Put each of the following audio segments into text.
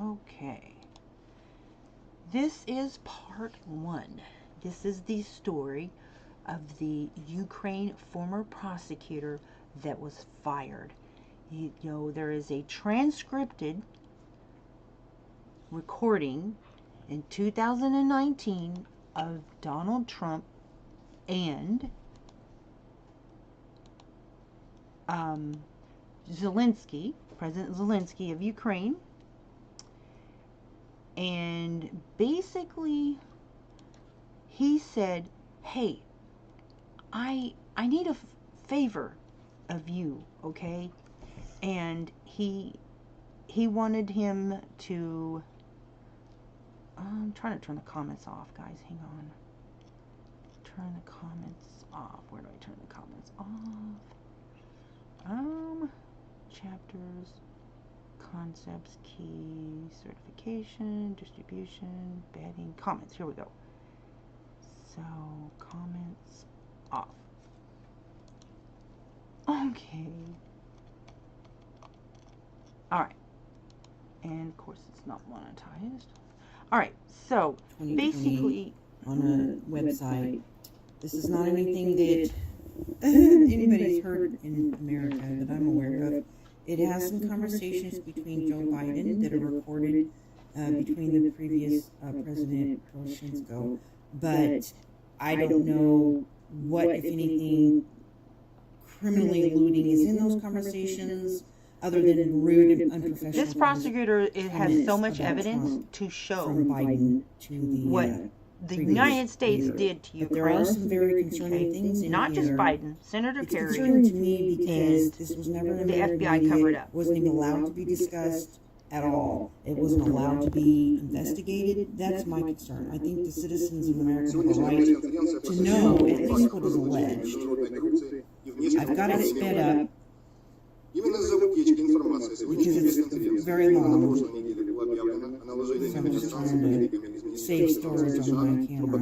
Okay. This is part 1. This is the story of the Ukraine former prosecutor that was fired. You know, there is a transcripted recording in 2019 of Donald Trump and Zelensky, President Zelensky of Ukraine. And basically, he said, hey, I need a favor of you, okay? And he wanted him to... I'm trying to turn the comments off, guys. Hang on. Turn the comments off. Where do I turn the comments off? Chapters, concepts, key, certification, distribution, betting, comments. Here we go. So, comments off. Okay. Alright. And of course it's not monetized. Alright, so basically on a website. This is not anything that anybody's heard in America that I'm aware of. It has some conversations between Joe Biden that are recorded between the previous President Poroshenko, but I don't know what, if anything, criminally alluding is in those conversations, other than rude and unprofessional. This prosecutor has so much evidence to show from Biden to the what the United States did to Ukraine. But there are some very concerning things in not here. just Biden, Senator It's Kerry, concerning to me because this was never the FBI covered up. Wasn't even allowed to be discussed at all. It wasn't allowed to be investigated. That's my concern. I think the citizens of America have a right to know at least what is alleged. I've got it sped up because it's very long. So I'm just trying to save storage on my camera.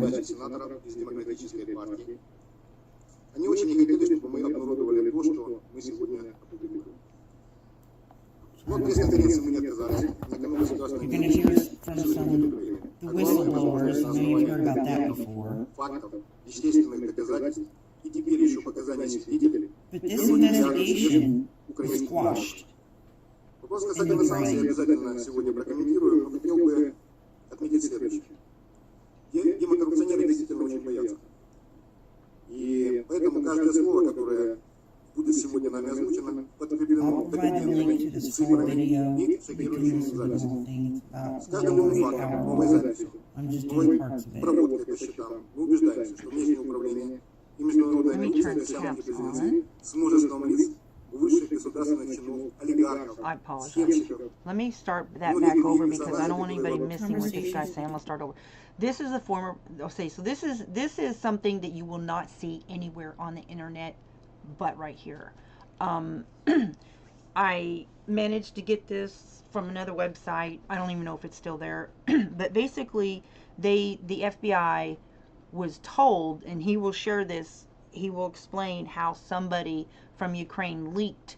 Они очень не хотели, чтобы мы обнародовали то, что мы сегодня опубликовали. Вот пресс-конференции мы не отказались. You're going to hear from some the whistleblowers. I know you've heard about that before. Фактов, естественных доказательств и теперь еще показания свидетелей. But this investigation was squashed. Вопрос касательно санкций обязательно сегодня прокомментирую, но хотел бы отметить следующее. Демокоррупционеры действительно очень боятся. И поэтому каждое слово, которое будет сегодня нами озвучено, подкреплено документами, цифрами и шокирующими записями. С каждым новым фактом, новой записью, новой проводкой по счетам мы убеждаемся, что внешнее управление и международная коррупция связаны президентами с множеством лиц, высших государственных чинов, олигархов, I apologize. схемщиков. Let me start that back over because I don't want anybody missing what this guy's saying. I'm gonna start over. This is a former. Okay, so this is something that you will not see anywhere on the internet, but right here. I managed to get this from another website. I don't even know if it's still there, but basically, the FBI was told, and he will share this. He will explain how somebody from Ukraine leaked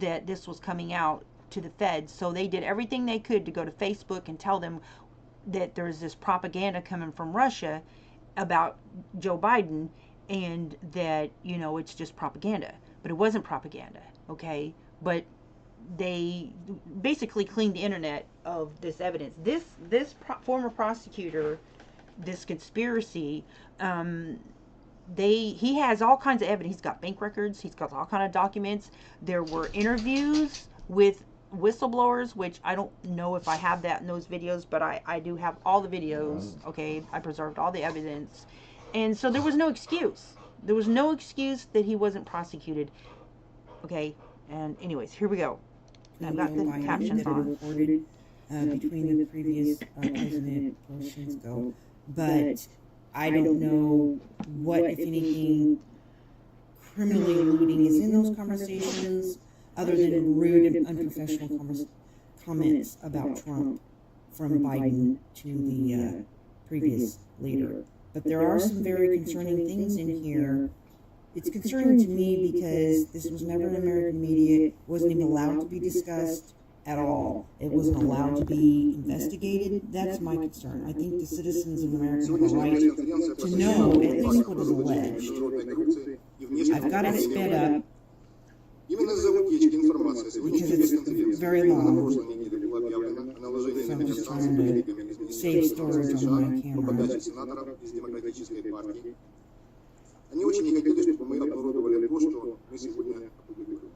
that this was coming out to the feds. So they did everything they could to go to Facebook and tell them that there's this propaganda coming from Russia about Joe Biden and that, you know, it's just propaganda. But it wasn't propaganda, okay? But they basically cleaned the internet of this evidence. This former prosecutor, this conspiracy, he has all kinds of evidence. He's got bank records. He's got all kinds of documents. There were interviews with whistleblowers, which I don't know if I have that in those videos, but I do have all the videos. Okay, I preserved all the evidence. And so there was no excuse. There was no excuse that he wasn't prosecuted. Okay, and anyways, here we go. I've got the captions on. Recorded between the previous President Poroshenko, but I don't know what, if anything, criminally alluding is in those conversations, other than rude and unprofessional comments about Trump from Biden to the previous leader. But there are some very concerning things in here. It's concerning to me because this was never in American media, wasn't even allowed to be discussed at all. It wasn't allowed to be investigated. That's my concern. I think the citizens of America have a right to know at least what is alleged. I've got it sped up because it's very long. So I'm just trying to save storage on my camera. Они очень не хотели, чтобы мы обнародовали то, что мы сегодня опубликовали.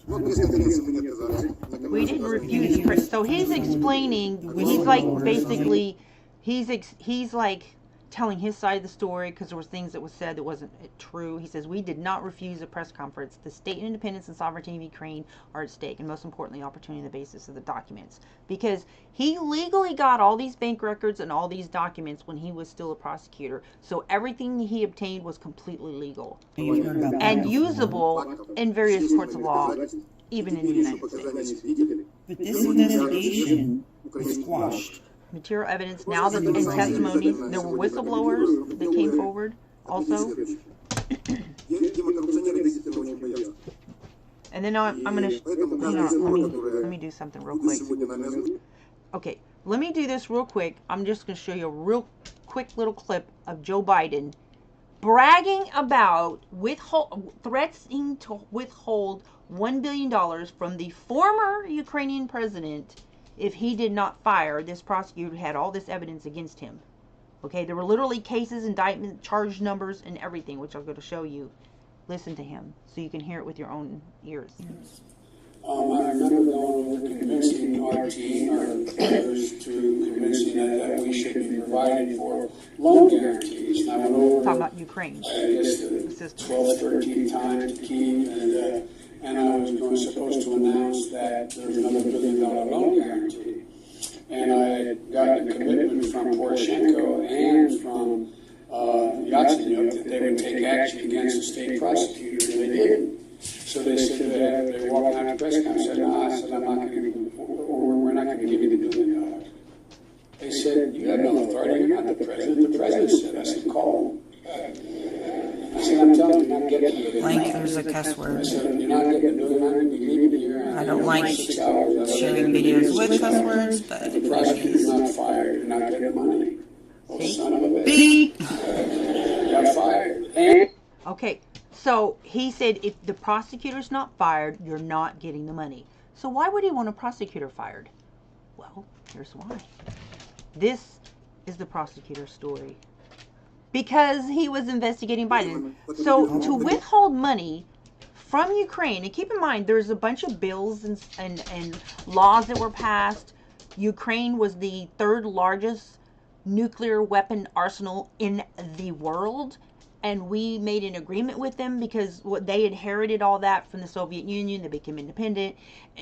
Вот пресс-конференции мы не отказались. We didn't refuse the press. So he's explaining, he's like basically, he's like telling his side of the story because there was things that was said that wasn't true. He says, we did not refuse a press conference. The state independence and sovereignty of Ukraine are at stake, and most importantly, opportunity on the basis of the documents. Because he legally got all these bank records and all these documents when he was still a prosecutor. So everything he obtained was completely legal and usable in various courts of law, even in the United States. But this investigation was squashed. Material evidence, now that in testimony, there were whistleblowers that came forward also. And then I'm going to, hang on, let me do something real quick. Okay, let me do this real quick. I'm just going to show you a real quick little clip of Joe Biden bragging about threatening to withhold $1 billion from the former Ukrainian president if he did not fire this prosecutor who had all this evidence against him. Okay, there were literally cases, indictment, charge numbers, and everything, which I'm going to show you. Listen to him so you can hear it with your own ears. I remember going over convincing our team, our players, to convincing that we should be providing for loan guarantees. And I went over, talking about Ukraine. I guess the 12, 13 times to Kyiv, and I was supposed to announce that there was another $1 billion loan guarantee. And I had gotten a commitment from Poroshenko and from Yatsenyuk that they would take action against the state prosecutor, and they didn't. So they said they were walking out of the press conference. I said, no, I'm not going to, we're not going to give you the $1 billion. They said, you have no authority. You're not the president. The president said, I said, call him. I said, I'm telling you, you're not getting the $1 billion. Like there's a cuss word. I said, you're not getting the $1 billion. I'm going to be leaving here. I don't like sharing videos with cuss words, but the prosecutor's not fired. You're not getting money. Oh, son of a bitch. beep. Got fired. And Okay, so he said if the prosecutor's not fired, you're not getting the money. So why would he want a prosecutor fired? Well, here's why. This is the prosecutor's story. Because he was investigating Biden. So to withhold money from Ukraine, and keep in mind there's a bunch of bills and laws that were passed. Ukraine was the third largest nuclear weapon arsenal in the world. And we made an agreement with them because they inherited all that from the Soviet Union. They became independent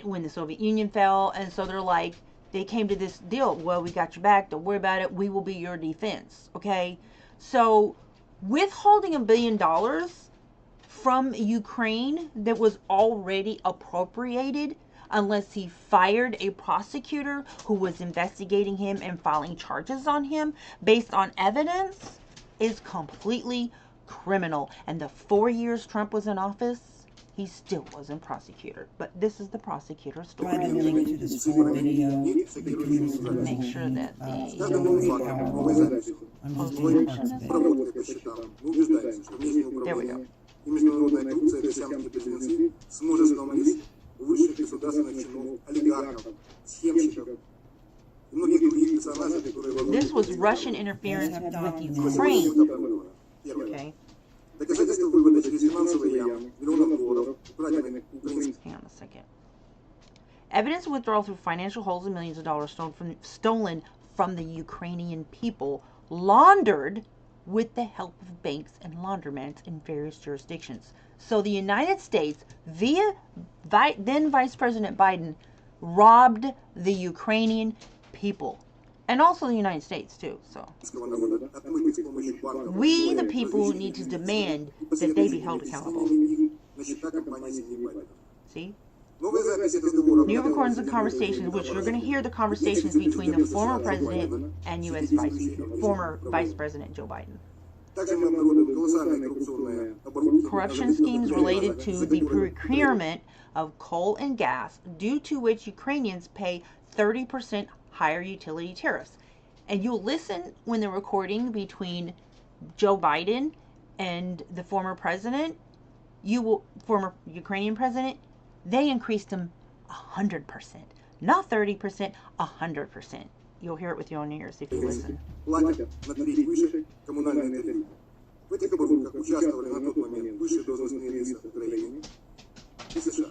when the Soviet Union fell. And so they're like, they came to this deal. Well, we got your back. Don't worry about it. We will be your defense. Okay. So withholding $1 billion from Ukraine that was already appropriated, unless he fired a prosecutor who was investigating him and filing charges on him based on evidence, is completely criminal. And the 4 years Trump was in office, he still wasn't prosecutor. But this is the prosecutor's story. Try to link to this full video. Make sure that the there we go. И международная коррупция – это сямки близнецы с множеством лиц, высших государственных чинов, олигархов, схемщиков и многих других персонажей, которые... This was Russian interference with Ukraine. Okay. Доказательства вывода через финансовые ямы, миллионов долларов, украденных украинских... Hang on a second. Evidence of withdrawal through financial holes and millions of dollars stolen from the Ukrainian people, laundered with the help of banks and laundromats in various jurisdictions. So the United States, via then Vice President Biden, robbed the Ukrainian people. And also the United States, too. So we, the people, need to demand that they be held accountable. See? New recordings of conversations, which you're going to hear the conversations between the former president and former Vice President Joe Biden. Также мы обнародуем колоссальные коррупционные оборудки. Corruption schemes related to the procurement of coal and gas, due to which Ukrainians pay 30% higher utility tariffs. And you'll listen when the recording between Joe Biden and the former president, former Ukrainian president, they increased them 100%. Not 30%, 100%. You'll hear it with your own ears if you listen. Платят на треть выше коммунальные тарифы. В этих оборудках участвовали на тот момент высшие должностные лица Украины и США.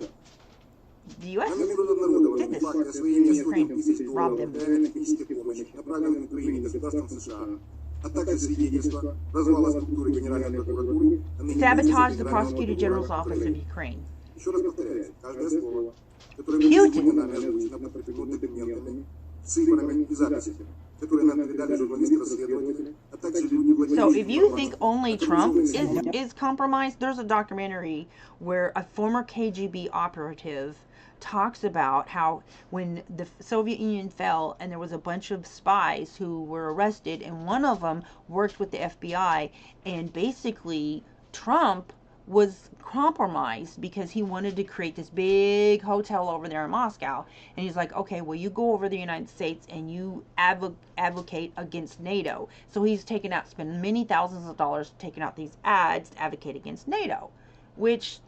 The U.S. Нами было обнародовано did факты this. освоения сотен Ukraine тысяч robbed долларов them. реальной технической помощи, направленной Украине государством США, а также свидетельства развала структуры Генеральной прокуратуры, а ныне Sabotage the Генерального Prosecutor General's прокурора office of Украины. Ukraine. Еще раз повторяю, каждое слово, которое Putin. сегодня нами озвучено, подтверждено документами, цифрами и записями, которые нам передали журналисты-расследователи, а также люди, So владеющие if you информацией, think only которые Trump живут is compromised, there's a documentary where a former KGB operative talks about how when the Soviet Union fell and there was a bunch of spies who were arrested, and one of them worked with the FBI, and basically Trump was compromised because he wanted to create this big hotel over there in Moscow, and he's like, okay, well, you go over to the United States and you advocate against NATO. So he's spent many thousands of dollars taking out these ads to advocate against NATO, which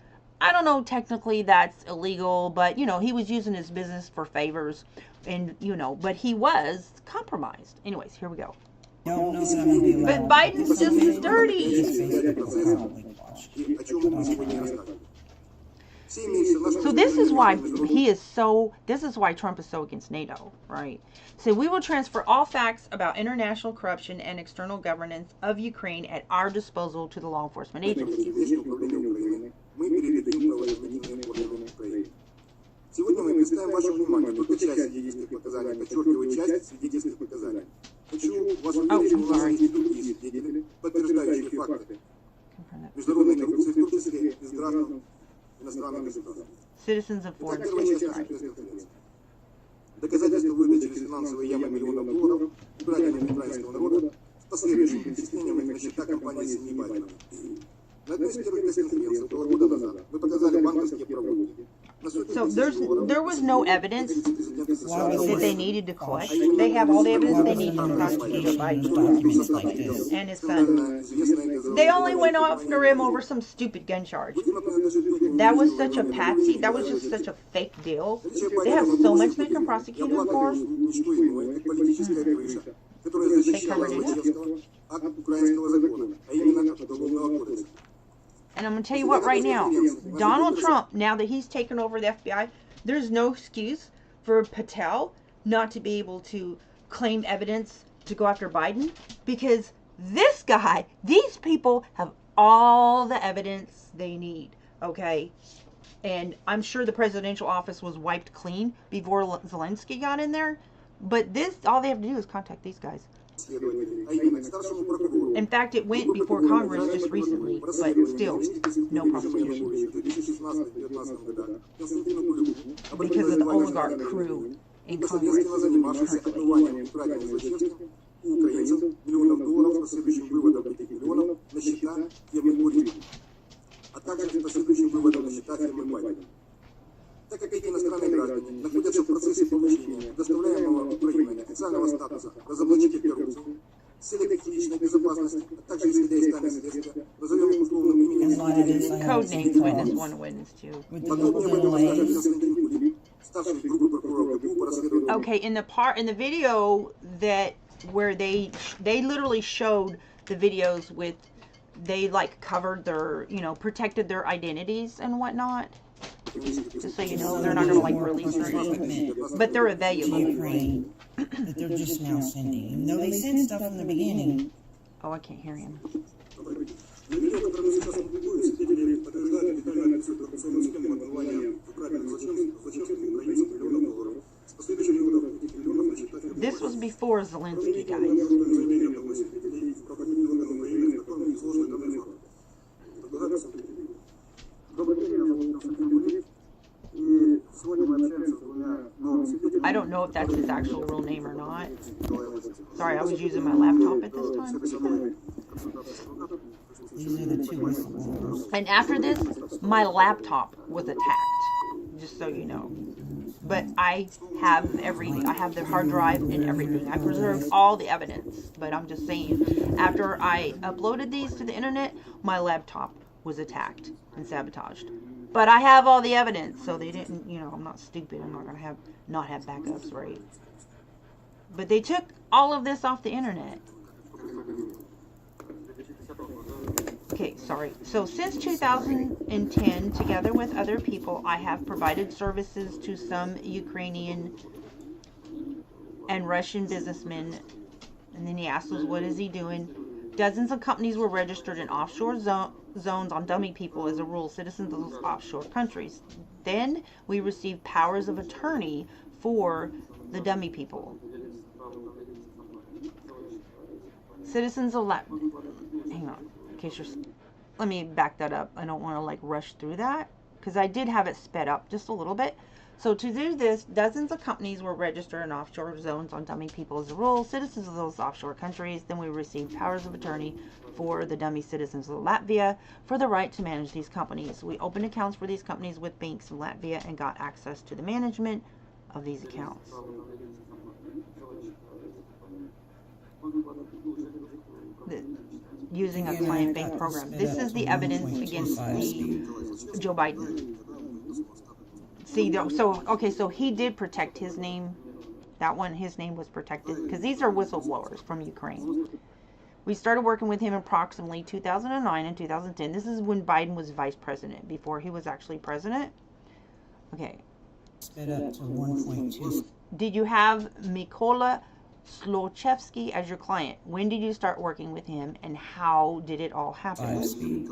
I don't know, technically that's illegal, but he was using his business for favors, and but he was compromised. Anyways, here we go. Don't know that I'm gonna be But allowed. Biden's just as dirty. и о чем мы сегодня и рассказываем. Все имеющие наши So this is why Trump is so against NATO, right? So we will transfer all facts about international corruption and external governance of Ukraine at our disposal to the law enforcement agencies. Внешнее управление Украины мы передадим правоохранительным органам Украины. Сегодня мы представим вашему вниманию только часть свидетельских показаний, подчеркиваю, часть свидетельских показаний. Хочу вас уверить, что у нас есть и другие свидетели, подтверждающие факты международной коррупции, в том числе из граждан иностранных государств. Citizens of Итак, foreign первая states, часть right? нашей пресс-конференции. Доказательства выдачи через финансовые ямы миллионов долларов, украденных украинского народа, с последующим перечислением их на счета компании семьи Байдена. На одной из первых пресс-конференций около года назад мы показали банковские проводки. So there was no evidence that they needed to collect. They have all the evidence they need to prosecute Joe Biden and his son. They only went after him over some stupid gun charge. That was such a patsy. That was just such a fake deal. They have so much they can prosecute him for. They covered it up. And I'm going to tell you what right now, Donald Trump, now that he's taken over the FBI, there's no excuse for Patel not to be able to claim evidence to go after Biden, because this guy, these people have all the evidence they need, okay? And I'm sure the presidential office was wiped clean before Zelensky got in there, but this, all they have to do is contact these guys. In fact, it went before Congress just recently, but still, no prosecution. Because of the oligarch crew in Congress currently. Так как эти иностранные граждане находятся в процессе получения доставляемого Украиной официального статуса разоблачитель коррупции, с целью их личной безопасности, а также исходя из тайны следствия, назовем их условным именем Codenamed witness, one witness too. Подробнее об этом расскажет Константин Кулик, старший группы прокурора ГПУ по расследованию. Okay, in the video that where they literally showed the videos with, they like covered their, protected their identities and whatnot. Just so you know, they're not going to like release or anything. But they're available. Ukraine that they're just now sending. Even though they sent stuff from the beginning. Oh, I can't hear him. На видео, которое мы сейчас опубликуем, свидетели подтверждают детальную описывают коррупционную схему отмывания украденных злочинских украинцев миллионов долларов с последующим выводом этих миллионов на счета фирмы. This was before Zelensky, guys. Заявление одного из свидетелей в правоохранительных органах Украины, в котором изложены данные факты. Продолжаю посмотреть. Добрый день, меня зовут Константин Кулик. И сегодня мы общаемся с двумя новыми свидетелями. I don't know if that's his actual real name or not. Sorry, I was using my laptop at this time. These are the two whistleblowers. And after this, my laptop was attacked, just so you know. But I have everything. I have the hard drive and everything. I preserved all the evidence. But I'm just saying, after I uploaded these to the internet, my laptop was attacked and sabotaged. But I have all the evidence, so they didn't, I'm not stupid. I'm not going to not have backups, right? But they took all of this off the internet. Okay, sorry. So since 2010, together with other people, I have provided services to some Ukrainian and Russian businessmen. And then he asks us, what is he doing? Dozens of companies were registered in offshore zones on dummy people, as a rule, citizens of those offshore countries. Then we received powers of attorney for the dummy people. Citizens of hang on. Let me back that up. I don't want to rush through that because I did have it sped up just a little bit. So to do this, dozens of companies were registered in offshore zones on dummy people as a rule, citizens of those offshore countries. Then we received powers of attorney for the dummy citizens of Latvia for the right to manage these companies. We opened accounts for these companies with banks in Latvia and got access to the management of these accounts. Using a client bank program. This is the evidence against Joe Biden. See, so he did protect his name. That one, his name was protected because these are whistleblowers from Ukraine. We started working with him approximately 2009 and 2010. This is when Biden was vice president, before he was actually president. Okay. Sped up to 1.2. Did you have Mykola Zlochevsky as your client? When did you start working with him, and how did it all happen? 5 speed.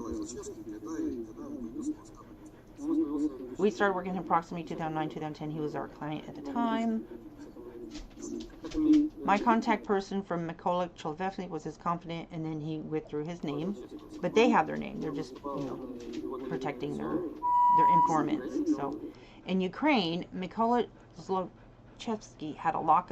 We started working with him approximately 2009, 2010. He was our client at the time. My contact person from Mykola Zlochevsky was his confidant, and then he withdrew his name. But they have their name. They're just, protecting their informants. So, in Ukraine, Mykola Zlochevsky had a lot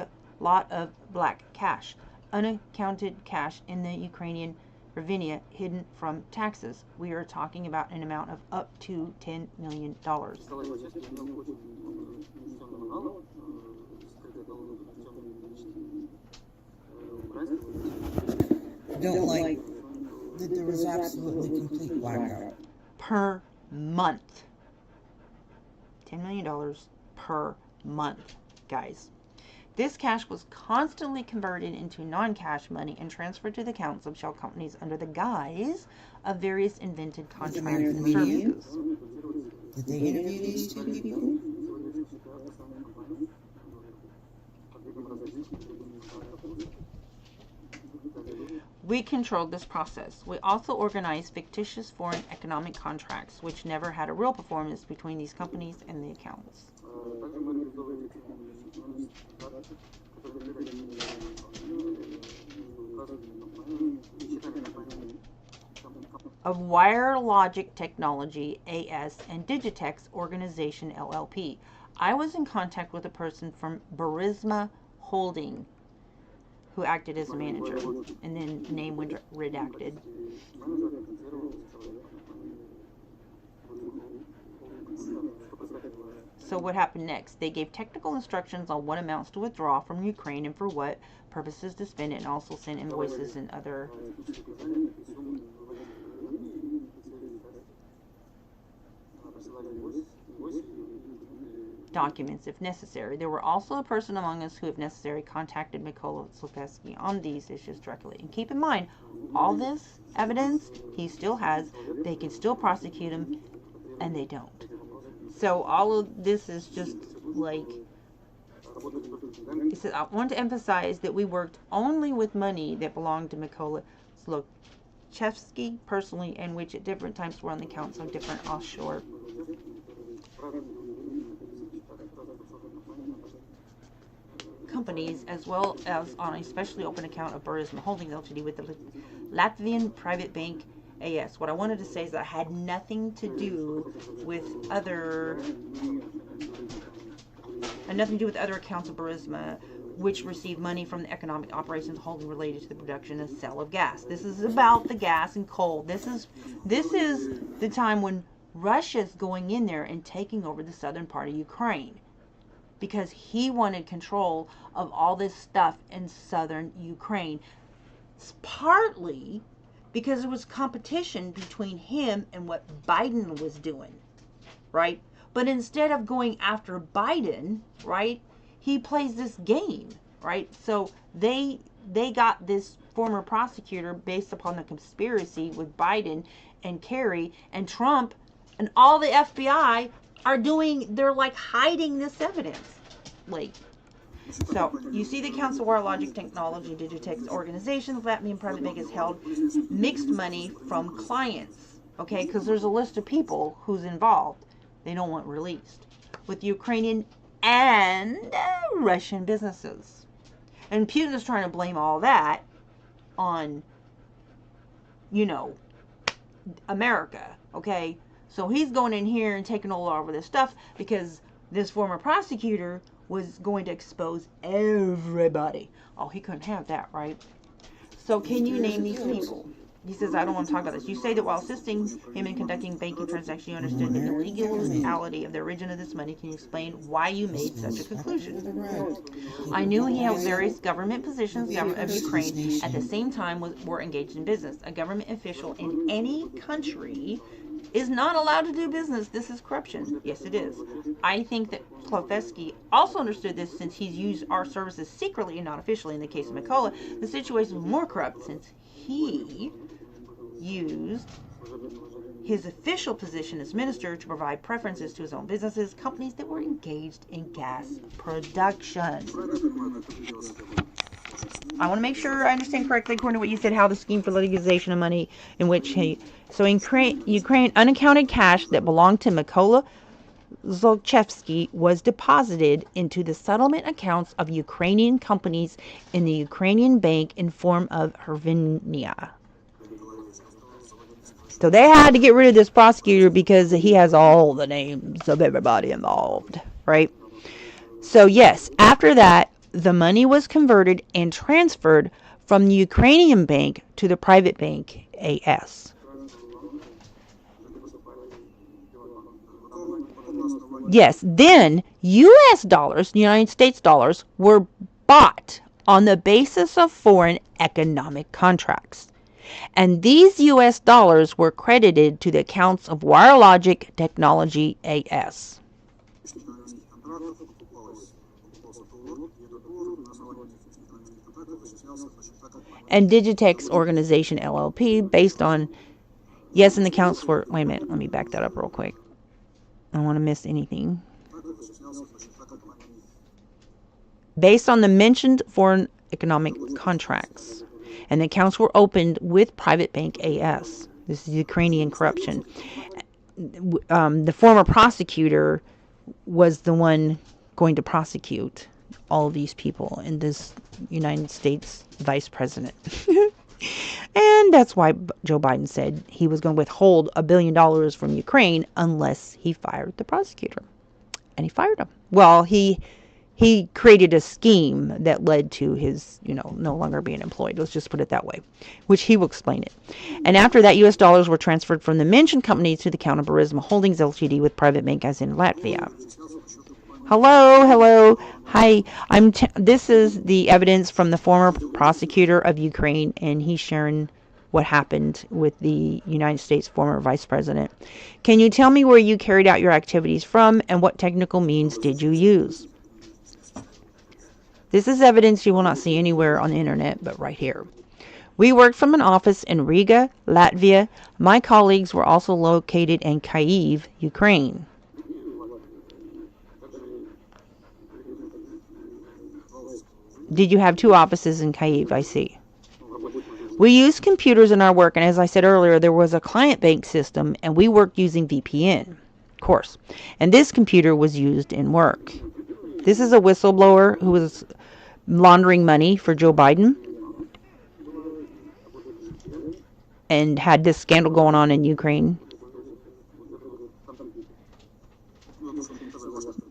of black cash, unaccounted cash in the Ukrainian hryvnia hidden from taxes. We are talking about an amount of up to $10 million. Don't like that there was absolutely complete blackout. Per month. $10 million per month, guys. This cash was constantly converted into non-cash money and transferred to the accounts of shell companies under the guise of various invented contracts and services. Did they interview these two people? We controlled this process. We also organized fictitious foreign economic contracts, which never had a real performance between these companies and the accounts. Of Wire Logic Technology AS and Digitex Organization LLP. I was in contact with a person from Burisma Holding who acted as a manager, and then name was redacted. So what happened next? They gave technical instructions on what amounts to withdraw from Ukraine and for what purposes to spend it, and also send invoices and other documents if necessary. There were also a person among us who, if necessary, contacted Mykola Zlochevsky on these issues directly. And keep in mind, all this evidence he still has. They can still prosecute him, and they don't. So all of this is just like, he said, I want to emphasize that we worked only with money that belonged to Mykola Zlochevsky personally, and which at different times were on the accounts of different offshore companies, as well as on a specially open account of Burisma Holdings Ltd. with the Latvian Private Bank AS. What I wanted to say is that I had nothing to do with other and nothing to do with other accounts of Burisma, which received money from the economic operations holding related to the production and sale of gas. This is about the gas and coal. This is the time when Russia's going in there and taking over the southern part of Ukraine, because he wanted control of all this stuff in southern Ukraine. It's partly because there was competition between him and what Biden was doing, right? But instead of going after Biden, right, he plays this game, right? So they got this former prosecutor based upon the conspiracy with Biden and Kerry and Trump, and all the FBI are doing, they're like hiding this evidence. Like, so you see the Council of Wirologic Technology, Digitex organizations, Latvian private bank has held mixed money from clients, okay, because there's a list of people who's involved they don't want released, with Ukrainian and Russian businesses. And Putin is trying to blame all that on, you know, America, okay? So he's going in here and taking all over this stuff because this former prosecutor was going to expose everybody. Oh, he couldn't have that, right? So can you name these people? He says, I don't want to talk about this. You say that while assisting him in conducting banking transactions, you understood the illegality of the origin of this money. Can you explain why you made such a conclusion? I knew he held various government positions, government of Ukraine, at the same time were engaged in business. A government official in any country is not allowed to do business. This is corruption. Yes, it is. I think that Klofsky also understood this, since he's used our services secretly and not officially. In the case of Mykola, the situation was more corrupt, since he used his official position as minister to provide preferences to his own businesses, companies that were engaged in gas production. I want to make sure I understand correctly, according to what you said, how the scheme for legalization of money in which so in Ukraine, unaccounted cash that belonged to Mykola Zlochevsky was deposited into the settlement accounts of Ukrainian companies in the Ukrainian bank in form of hryvnia. So they had to get rid of this prosecutor because he has all the names of everybody involved, right? So yes, after that, the money was converted and transferred from the Ukrainian bank to the private bank AS. Yes, then U.S. dollars, United States dollars, were bought on the basis of foreign economic contracts. And these U.S. dollars were credited to the accounts of Wirologic Technology AS. And Digitex Organization LLP, based on, yes, and the accounts were, wait a minute, let me back that up real quick. I don't want to miss anything. Based on the mentioned foreign economic contracts. And the accounts were opened with Private Bank AS. This is Ukrainian corruption. The former prosecutor was the one going to prosecute all of these people, and this United States vice president. And that's why Joe Biden said he was going to withhold $1 billion from Ukraine unless he fired the prosecutor. And he fired him. Well, he created a scheme that led to his, no longer being employed. Let's just put it that way, which he will explain it. And after that, U.S. dollars were transferred from the mentioned company to the account of Burisma Holdings Ltd. with private bank as in Latvia. Hello. Hi. This is the evidence from the former prosecutor of Ukraine, and he's sharing what happened with the United States former vice president. Can you tell me where you carried out your activities from, and what technical means did you use? This is evidence you will not see anywhere on the internet, but right here. We worked from an office in Riga, Latvia. My colleagues were also located in Kyiv, Ukraine. Did you have 2 offices in Kyiv? I see. We used computers in our work, and as I said earlier, there was a client bank system, and we worked using VPN, of course. And this computer was used in work. This is a whistleblower who was laundering money for Joe Biden and had this scandal going on in Ukraine.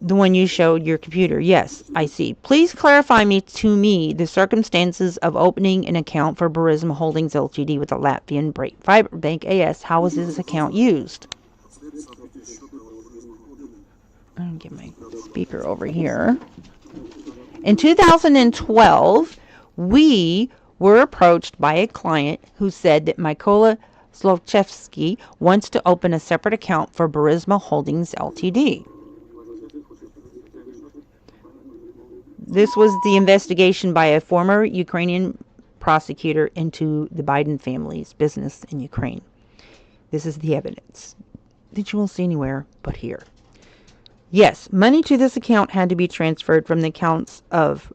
The one you showed your computer. Yes, I see. Please clarify to me the circumstances of opening an account for Burisma Holdings Ltd with a Latvian Fiber Bank AS. How was this account used? I'll get my speaker over here. In 2012, we were approached by a client who said that Mykola Zlochevsky wants to open a separate account for Burisma Holdings Ltd. This was the investigation by a former Ukrainian prosecutor into the Biden family's business in Ukraine. This is the evidence that you won't see anywhere but here. Yes, money to this account had to be transferred from the accounts of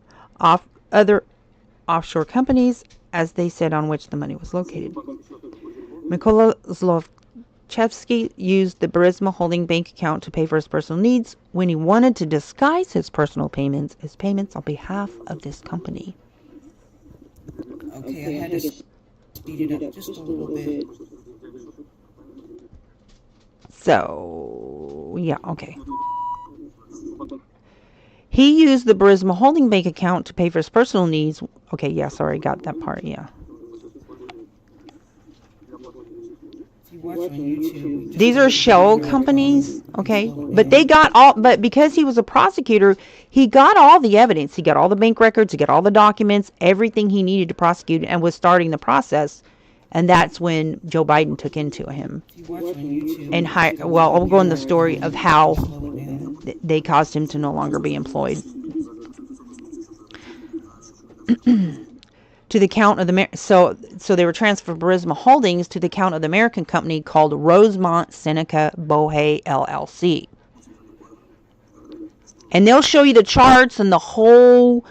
other offshore companies, as they said, on which the money was located. Mykola Zlochevsky used the Burisma Holding Bank account to pay for his personal needs when he wanted to disguise his personal payments as payments on behalf of this company. Okay, I had to speed it up just a little bit. So, yeah, okay. He used the Burisma Holding Bank account to pay for his personal needs. Okay, yeah, sorry, got that part, yeah. These are shell companies, okay? But they got but because he was a prosecutor, he got all the evidence. He got all the bank records, he got all the documents, everything he needed to prosecute, and was starting the process. And that's when Joe Biden took into him. And I'll go in the story of how they caused him to no longer be employed. To the account of so they were transferred Burisma Holdings to the account of the American company called Rosemont Seneca Bohé LLC. And they'll show you the charts and the whole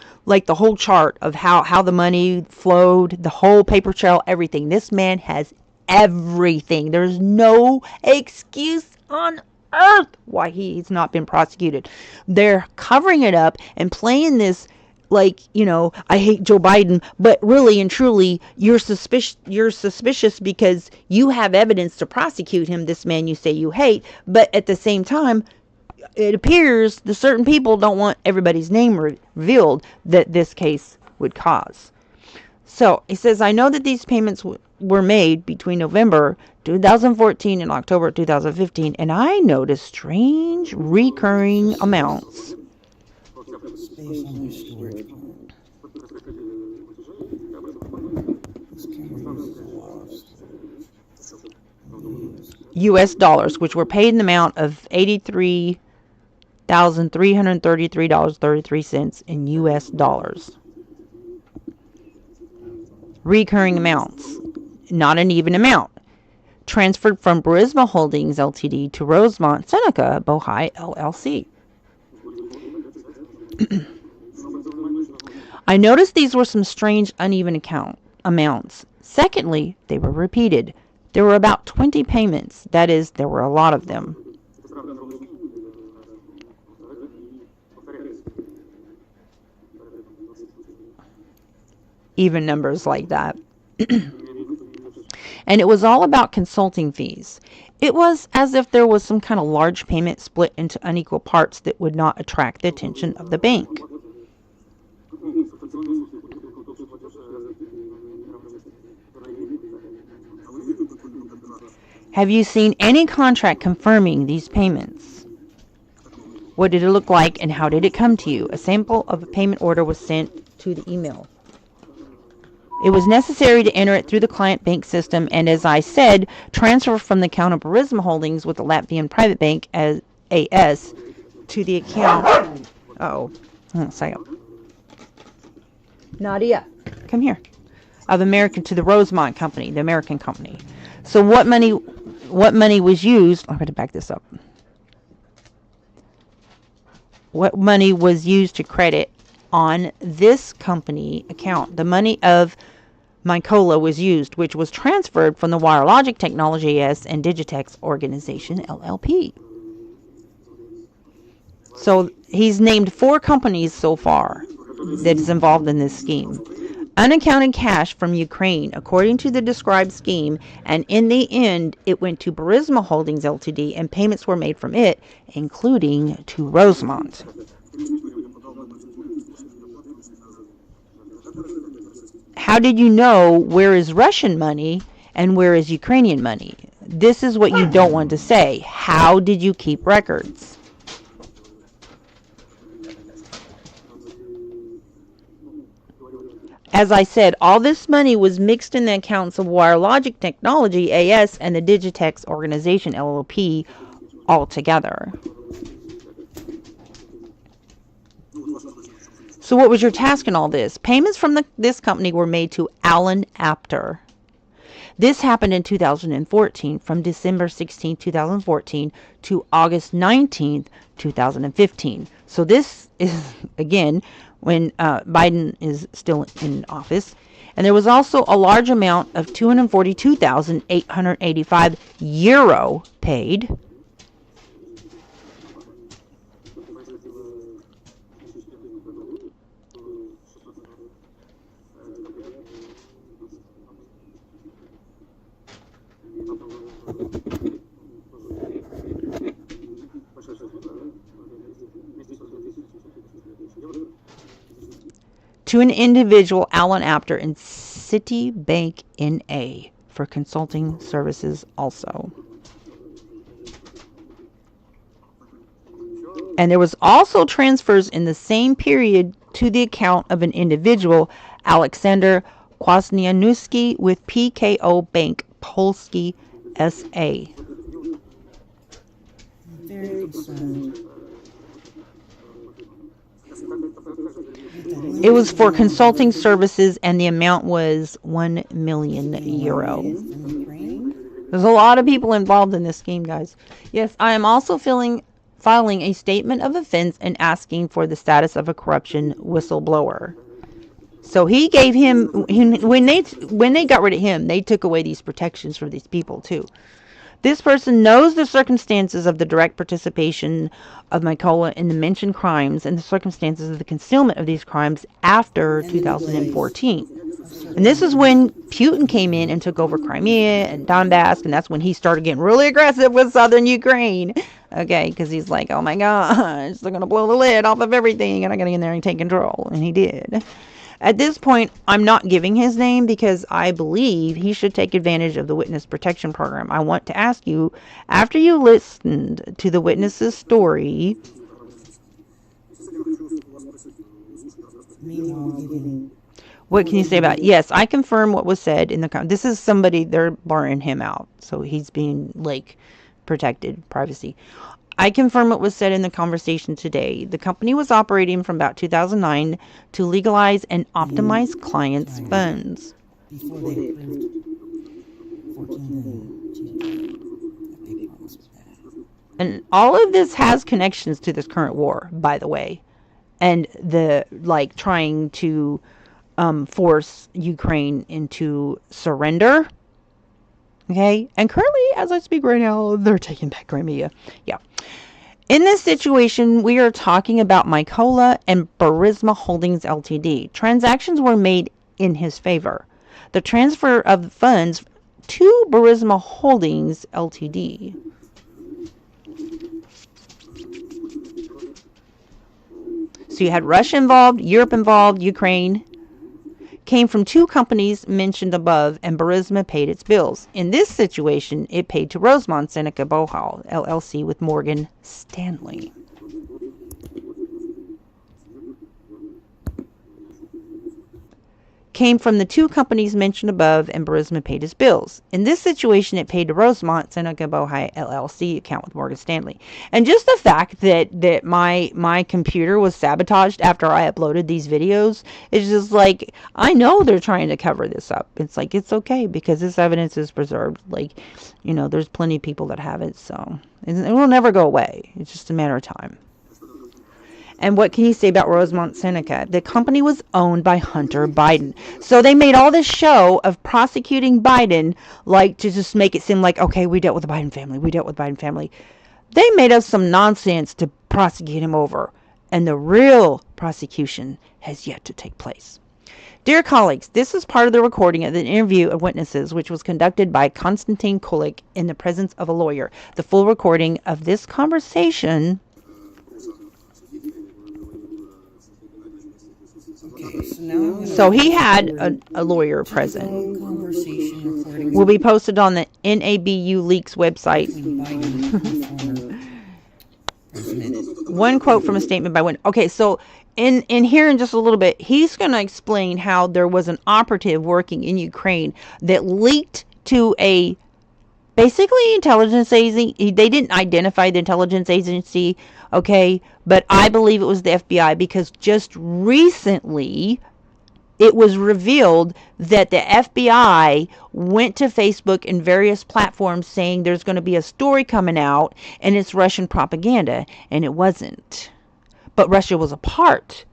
chart of how the money flowed, the whole paper trail, everything. This man has everything. There's no excuse on earth why he's not been prosecuted. They're covering it up and playing this like, I hate Joe Biden, but really and truly, you're suspicious because you have evidence to prosecute him, this man you say you hate, but at the same time, it appears that certain people don't want everybody's name revealed that this case would cause. So, he says, I know that these payments were made between November 2014 and October 2015, and I noticed strange recurring amounts. U.S. dollars, which were paid in the amount of $83,333.33 in U.S. dollars. Recurring amounts, not an even amount. Transferred from Burisma Holdings Ltd. to Rosemont Seneca Bohé LLC. I noticed these were some strange uneven amounts. Secondly, they were repeated. There were about 20 payments. That is, there were a lot of them. Even numbers like that. And it was all about consulting fees. It was as if there was some kind of large payment split into unequal parts that would not attract the attention of the bank. Have you seen any contract confirming these payments? What did it look like and how did it come to you? A sample of a payment order was sent to the email. It was necessary to enter it through the client bank system and, as I said, transfer from the account of Burisma Holdings with the Latvian private bank as AS to the account. Hold on a second. Nadia, come here. Of American to the Rosemont company, the American company. So what money was used? I'm going to back this up. What money was used to credit on this company account? The money of Mykola was used, which was transferred from the WireLogic Technology AS and Digitex Organization LLP. So he's named 4 companies so far that is involved in this scheme. unaccounted cash from Ukraine according to the described scheme, and in the end it went to Burisma Holdings Ltd and payments were made from it, including to Rosemont. How did you know where is Russian money and where is Ukrainian money? This is what you don't want to say. How did you keep records? As I said, all this money was mixed in the accounts of WireLogic Technology AS and the Digitex Organization LLP altogether. So what was your task in all this? Payments from this company were made to Alan Apter. This happened in 2014, from December 16, 2014 to August 19, 2015. So this is, again, when Biden is still in office. And there was also a large amount of 242,885 euro paid. To an individual, Alan Apter, in Citibank NA for consulting services also. And there was also transfers in the same period to the account of an individual, Alexander Kwasnianowski, with PKO Bank Polski SA. Very concerned. It was for consulting services, and the amount was 1 million euro. There's a lot of people involved in this scheme, guys. Yes, I am also filing a statement of offense and asking for the status of a corruption whistleblower. So he gave him, when they got rid of him, they took away these protections for these people too. This person knows the circumstances of the direct participation of Mykola in the mentioned crimes and the circumstances of the concealment of these crimes after 2014. And this is when Putin came in and took over Crimea and Donbass, and that's when he started getting really aggressive with southern Ukraine. Okay, because he's like, oh my gosh, they're going to blow the lid off of everything, and I got to get in there and take control. And he did. At this point, I'm not giving his name because I believe he should take advantage of the witness protection program. I want to ask you, after you listened to the witness's story, what can you say about it? Yes, I confirm what was said in the this is somebody, they're barring him out, so he's being like protected privacy. I confirm what was said in the conversation today. The company was operating from about 2009 to legalize and optimize clients' funds. Before they approved 14 And all of this has connections to this current war, by the way. And the, like, trying to force Ukraine into surrender. Okay, and currently, as I speak right now, they're taking back Crimea. Yeah. In this situation, we are talking about Mykola and Burisma Holdings Ltd. Transactions were made in his favor. The transfer of funds to Burisma Holdings Ltd. So you had Russia involved, Europe involved, Ukraine. Came from two companies mentioned above, and Burisma paid its bills. In this situation, it paid to Rosemont Seneca Bohal, LLC, with Morgan Stanley. Came from the two companies mentioned above, and Burisma paid its bills. In this situation, it paid to Rosemont Seneca Bohal, LLC, account with Morgan Stanley. And just the fact that my computer was sabotaged after I uploaded these videos is just like, I know they're trying to cover this up. It's like, it's okay because this evidence is preserved. Like, you know, there's plenty of people that have it, so it will never go away. It's just a matter of time. And what can you say about Rosemont Seneca? The company was owned by Hunter Biden. So they made all this show of prosecuting Biden, like to just make it seem like, okay, we dealt with the Biden family. We dealt with the Biden family. They made up some nonsense to prosecute him over. And the real prosecution has yet to take place. Dear colleagues, this is part of the recording of the interview of witnesses, which was conducted by Konstantin Kulik in the presence of a lawyer. The full recording of this conversation. Okay, so now So he had a lawyer present. Conversation recording Will be posted on the NABU Leaks website. between Biden and former President. One quote from a statement by one. Okay, so in here in just a little bit, he's going to explain how there was an operative working in Ukraine that leaked to a basically intelligence agency. They didn't identify the intelligence agency, okay, but I believe it was the FBI because just recently it was revealed that the FBI went to Facebook and various platforms saying there's going to be a story coming out and it's Russian propaganda, and it wasn't. But Russia was a part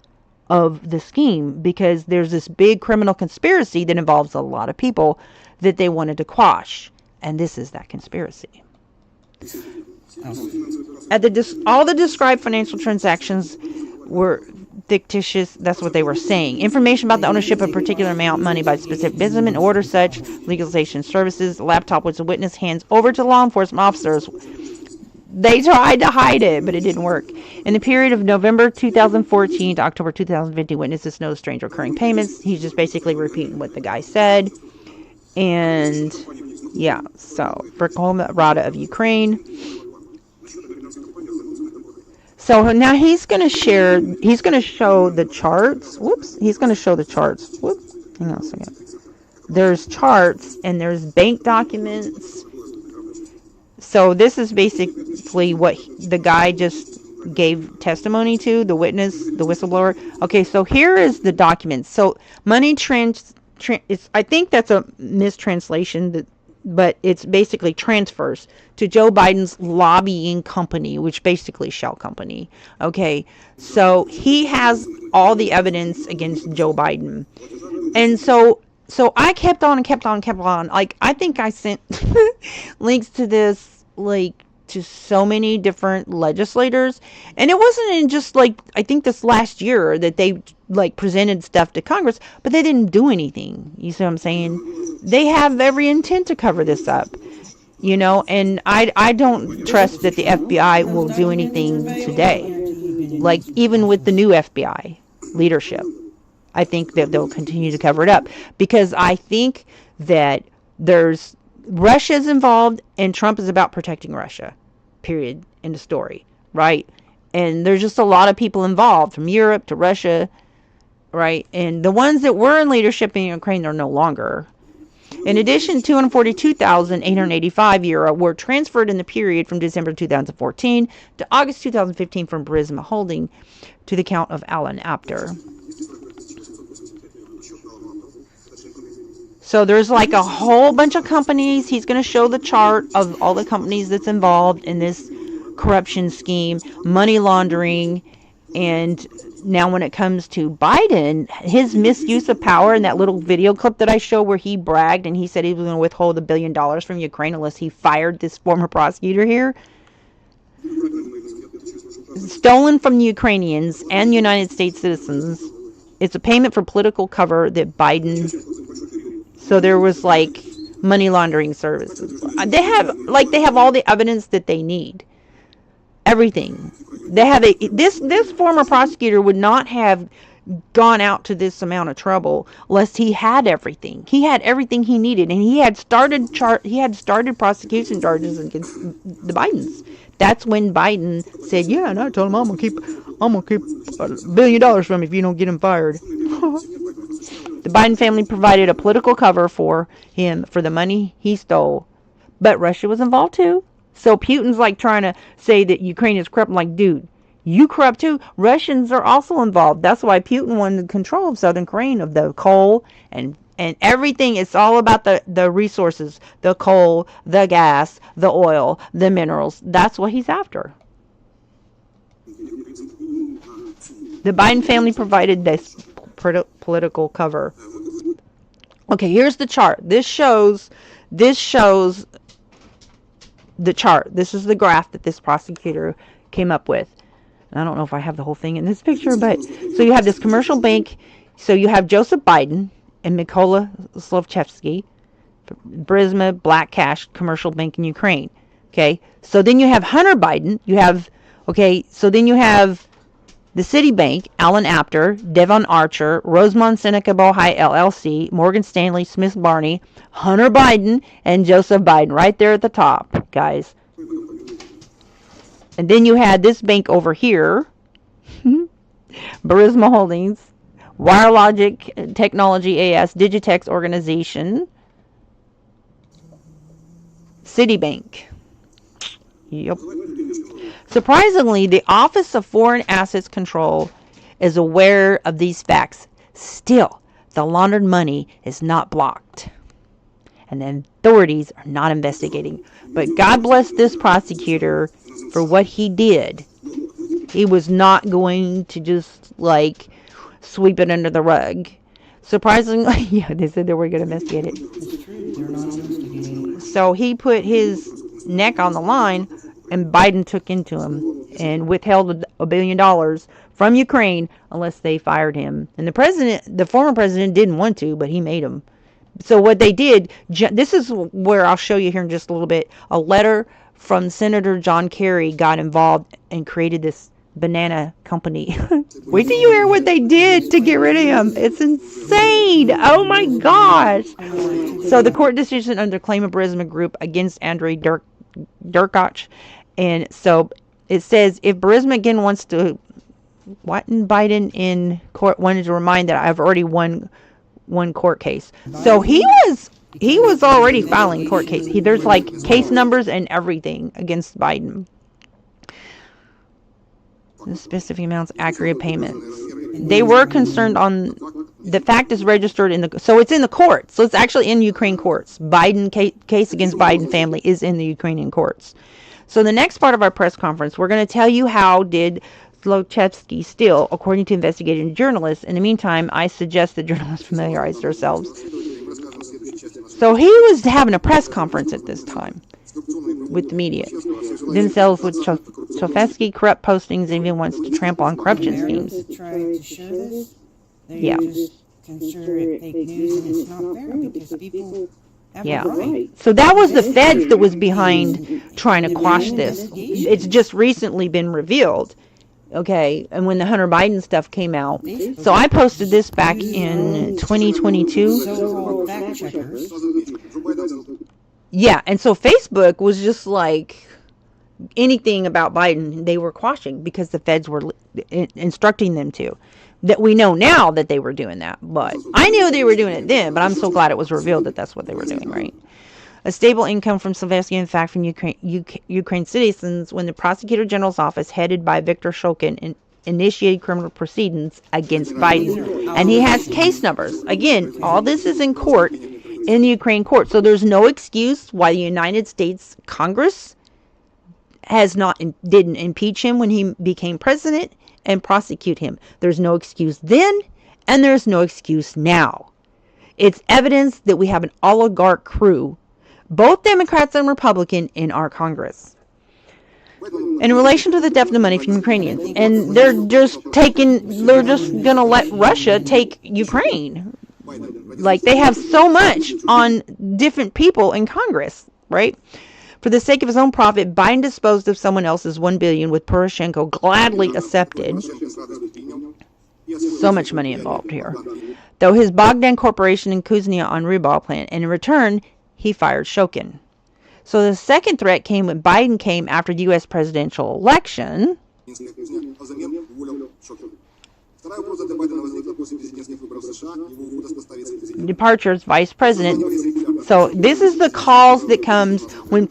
of the scheme because there's this big criminal conspiracy that involves a lot of people that they wanted to quash, and this is that conspiracy. All the described financial transactions were fictitious. That's what they were saying. Information about the ownership of a particular amount of money by specific businessman order such legalization services. The laptop was the witness hands over to law enforcement officers. They tried to hide it, but it didn't work. In the period of November 2014 to October 2015, witnesses know strange recurring payments. He's just basically repeating what the guy said. And yeah, so Verkhovna Rada of Ukraine. So now he's going to show the charts. Whoops, he's going to show the charts. Whoops, hang on a second. There's charts and there's bank documents. So this is basically what the guy just gave testimony to, the witness, the whistleblower. Okay, so here is the documents. So money I think that's a mistranslation, but it's basically transfers to Joe Biden's lobbying company, which basically Shell Company. Okay, so he has all the evidence against Joe Biden. And so I kept on. Like, I think I sent links to this, like, to so many different legislators. And it wasn't in just, like, I think this last year that they, like, presented stuff to Congress, but they didn't do anything. You see what I'm saying? They have every intent to cover this up, you know, and I don't trust that the FBI will do anything today. Like, even with the new FBI leadership, I think that they'll continue to cover it up because I think that Russia's involved and Trump is about protecting Russia, period, in the story, right? And there's just a lot of people involved from Europe to Russia, right? And the ones that were in leadership in Ukraine are no longer. In addition, 242,885 euro were transferred in the period from December 2014 to August 2015 from Burisma Holding to the account of Alan Apter. So there's like a whole bunch of companies. He's going to show the chart of all the companies that's involved in this corruption scheme, money laundering. And now when it comes to Biden, his misuse of power in that little video clip that I show where he bragged and he said he was going to withhold $1 billion from Ukraine unless he fired this former prosecutor here. Stolen from the Ukrainians and United States citizens. It's a payment for political cover that Biden... So there was like money laundering services. They have all the evidence that they need. Everything. They have this former prosecutor would not have gone out to this amount of trouble unless he had everything. He had everything he needed, and he had started prosecution charges against the Bidens. That's when Biden said, "Yeah," and I told him, "I'm gonna keep $1 billion from him if you don't get him fired." The Biden family provided a political cover for him for the money he stole. But Russia was involved too. So Putin's like trying to say that Ukraine is corrupt. I'm like, dude, you corrupt too? Russians are also involved. That's why Putin wanted control of southern Ukraine, of the coal and everything. It's all about the resources, the coal, the gas, the oil, the minerals. That's what he's after. The Biden family provided this political cover. Okay, here's the chart. This shows the chart. This is the graph that this prosecutor came up with. And I don't know if I have the whole thing in this picture, but so you have this commercial bank So you have Joseph Biden and Mykola Zlochevsky, Burisma Black Cash Commercial Bank in Ukraine. Okay, so then you have Hunter Biden. So then you have the Citibank, Alan Apter, Devon Archer, Rosemont Seneca Bohai LLC, Morgan Stanley, Smith Barney, Hunter Biden, and Joseph Biden right there at the top, guys. And then you had this bank over here, Burisma Holdings, WireLogic Technology AS, Digitex Organization, Citibank. Yep. Surprisingly, the Office of Foreign Assets Control is aware of these facts. Still, the laundered money is not blocked, and the authorities are not investigating. But God bless this prosecutor for what he did. He was not going to just like sweep it under the rug. Surprisingly, yeah, they said they were going to investigate it. It's true. They're not investigating. So he put his neck on the line, and Biden took into him and withheld $1 billion from Ukraine unless they fired him. And the former president didn't want to, but he made him. So what they did, this is where I'll show you here in just a little bit, a letter from Senator John Kerry got involved and created this banana company. Wait till you hear what they did to get rid of him. It's insane. Oh my gosh. So the court decision under claim of Burisma Group against Andrei Derkach. And so it says, if Burisma again wants to, Biden in court wanted to remind that I've already won one court case. So he was already filing court case. There's like case numbers and everything against Biden. The specific amounts, accurate payments. They were concerned on the fact is registered so it's in the courts. So it's actually in Ukraine courts. Biden case against Biden family is in the Ukrainian courts. So the next part of our press conference, we're going to tell you how did Zlochevsky steal, according to investigating journalists. In the meantime, I suggest that journalists familiarize themselves. So he was having a press conference at this time with the media. Themselves with Zlochevsky corrupt postings and even wants to trample on corruption schemes. Yeah. Consider it fake news, and it's not fair because people have Yeah. a right. So that was the feds that was behind trying to quash this. It's just recently been revealed. Okay, and when the Hunter Biden stuff came out. So I posted this back in 2022. So-called fact checkers. Yeah, and so Facebook was just like anything about Biden, they were quashing because the feds were instructing them to. That we know now that they were doing that, but I knew they were doing it then, but I'm so glad it was revealed that that's what they were doing, right? A stable income from Zlochevsky, in fact, from Ukraine citizens when the Prosecutor General's office, headed by Viktor Shokin, initiated criminal proceedings against Biden. And he has case numbers. Again, all this is in court, in the Ukraine court. So there's no excuse why the United States Congress didn't impeach him when he became president and prosecute him. There's no excuse then, and there's no excuse now. It's evidence that we have an oligarch crew, both Democrats and Republican, in our Congress. In relation to the theft of money from Ukrainians, and they're just gonna let Russia take Ukraine. Like, they have so much on different people in Congress, right? For the sake of his own profit, Biden disposed of someone else's $1 billion, with Poroshenko gladly accepted. So much money involved here. Though his Bogdan Corporation and Kuznia on Rybal plant, and in return, he fired Shokin. So the second threat came when Biden came after the U.S. presidential election. Departures, vice president. So this is the calls that comes when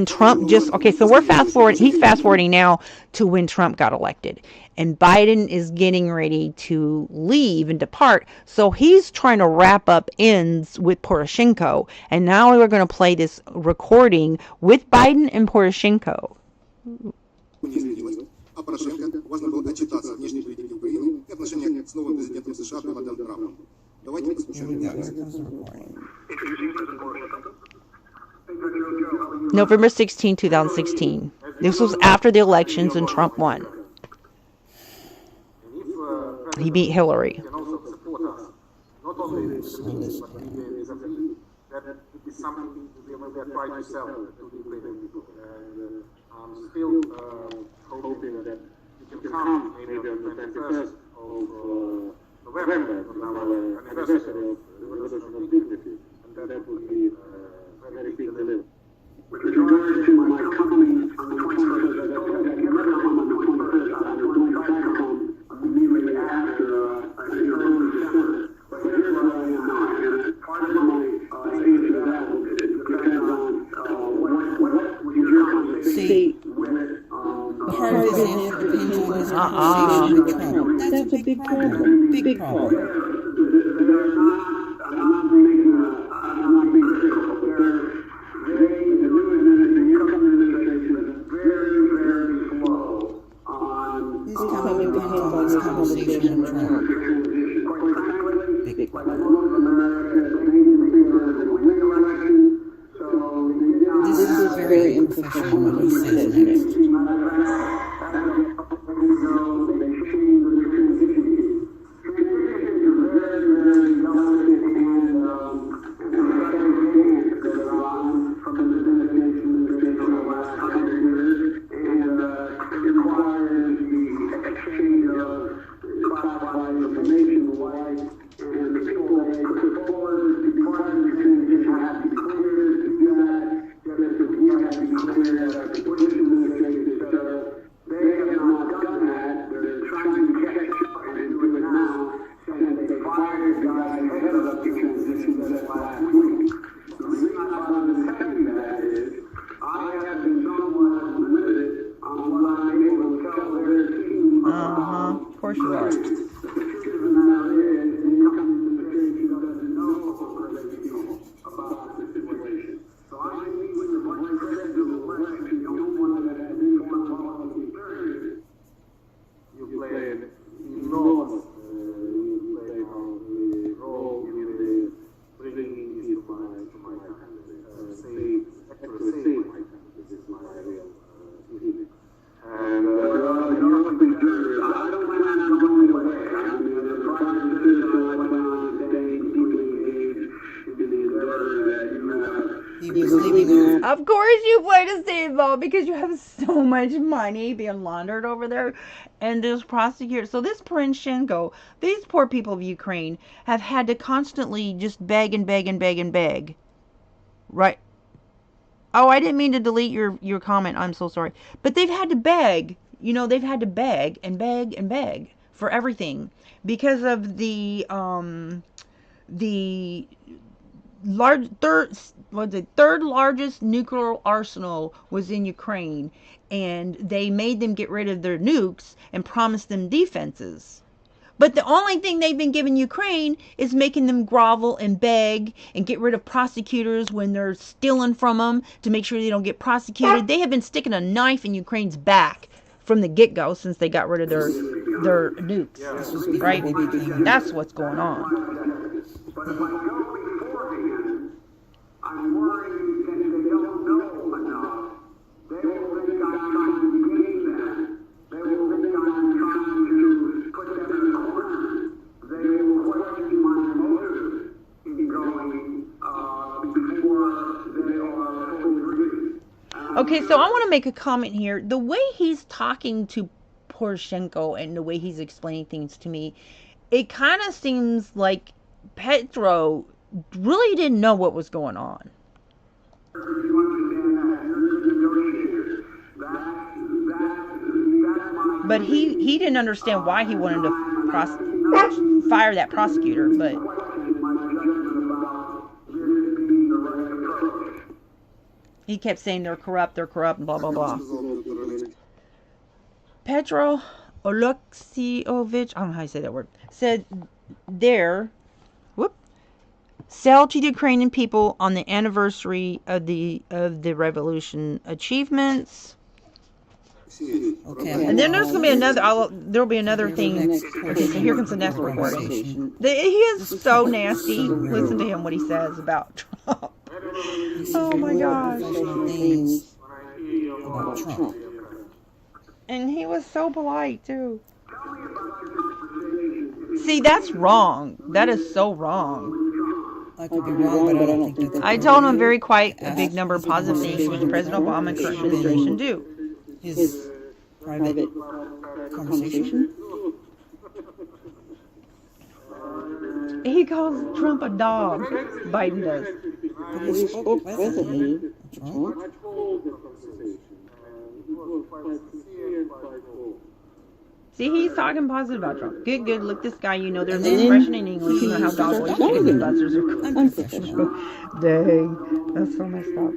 Trump just, okay, so he's fast forwarding now to when Trump got elected. And Biden is getting ready to leave and depart. So he's trying to wrap up ends with Poroshenko. And now we're going to play this recording with Biden and Poroshenko. А Порошенко важно было отчитаться о внешней политике Украины и отношениях с новым президентом США Дональдом Трампом. Давайте послушаем. November 16, 2016. This was after the elections and Trump won. He beat Hillary. not only the Ukrainians, but the disability, that it is something they are trying to sell to the Ukrainian people. And I'm still hoping that it can come maybe on the 21st of November, on our anniversary of the Revolution of Dignity, and that would be a very big delivery. With regard to my coming on the 21st, I told you I can never come on the 21st. I was going to try to come immediately after in early December. But here's where I am now, and part of my answer to that will depend on what would your conversation with Part of his answer depends on his conversation with Trump. That's a big problem. Big problem. I'm not being critical, but the new administration, your administration is very, very slow on His coming depends on his conversation with Trump. quite frankly, like most of America, they need to be in a re-election, so they did not. This is very unprofessional what he says next. Of course you are. Of course you play to stay involved because you have so much money being laundered over there. And this prosecutor, so this Poroshenko, these poor people of Ukraine have had to constantly just beg and beg and beg and beg. Right? Oh, I didn't mean to delete your comment. I'm so sorry. But they've had to beg. You know, they've had to beg and beg and beg for everything because of the third largest nuclear arsenal was in Ukraine, and they made them get rid of their nukes and promised them defenses. But the only thing they've been giving Ukraine is making them grovel and beg and get rid of prosecutors when they're stealing from them to make sure they don't get prosecuted. They have been sticking a knife in Ukraine's back from the get-go since they got rid of their nukes. Right? That's what's going on. But if I go beforehand, I'm worried that if they don't know enough, they will think I'm trying to game them. They will think I'm trying to put them in a corner. They will question my motive in going before they are fully ready. Okay, so I want to make a comment here. The way he's talking to Poroshenko and the way he's explaining things to me, it kind of seems like Petro really didn't know what was going on. But he didn't understand why he wanted to fire that prosecutor. But he kept saying they're corrupt, blah, blah, blah. Petro Oleksievich, I don't know how you say that word, said sell to the Ukrainian people on the anniversary of the revolution achievements. Okay. And then there's going to be another, there'll be another thing. Okay, so here comes the next recording. He is so nasty. Listen to him, what he says about Trump. Oh my gosh. Things about Trump. And he was so polite too. See, that's wrong. That is so wrong. I could be wrong, but I don't think that's I told him very quite a big number of positive things which President Obama and current administration do. his private conversation. He calls Trump a dog. Biden does. But he spoke pleasantly of Trump. See, he's talking positive about Trump. Good, good. Look, this guy, you know, there's an expression in English. You know how dog boys chicken buzzers are Unprofessional. Dang. That's so messed up.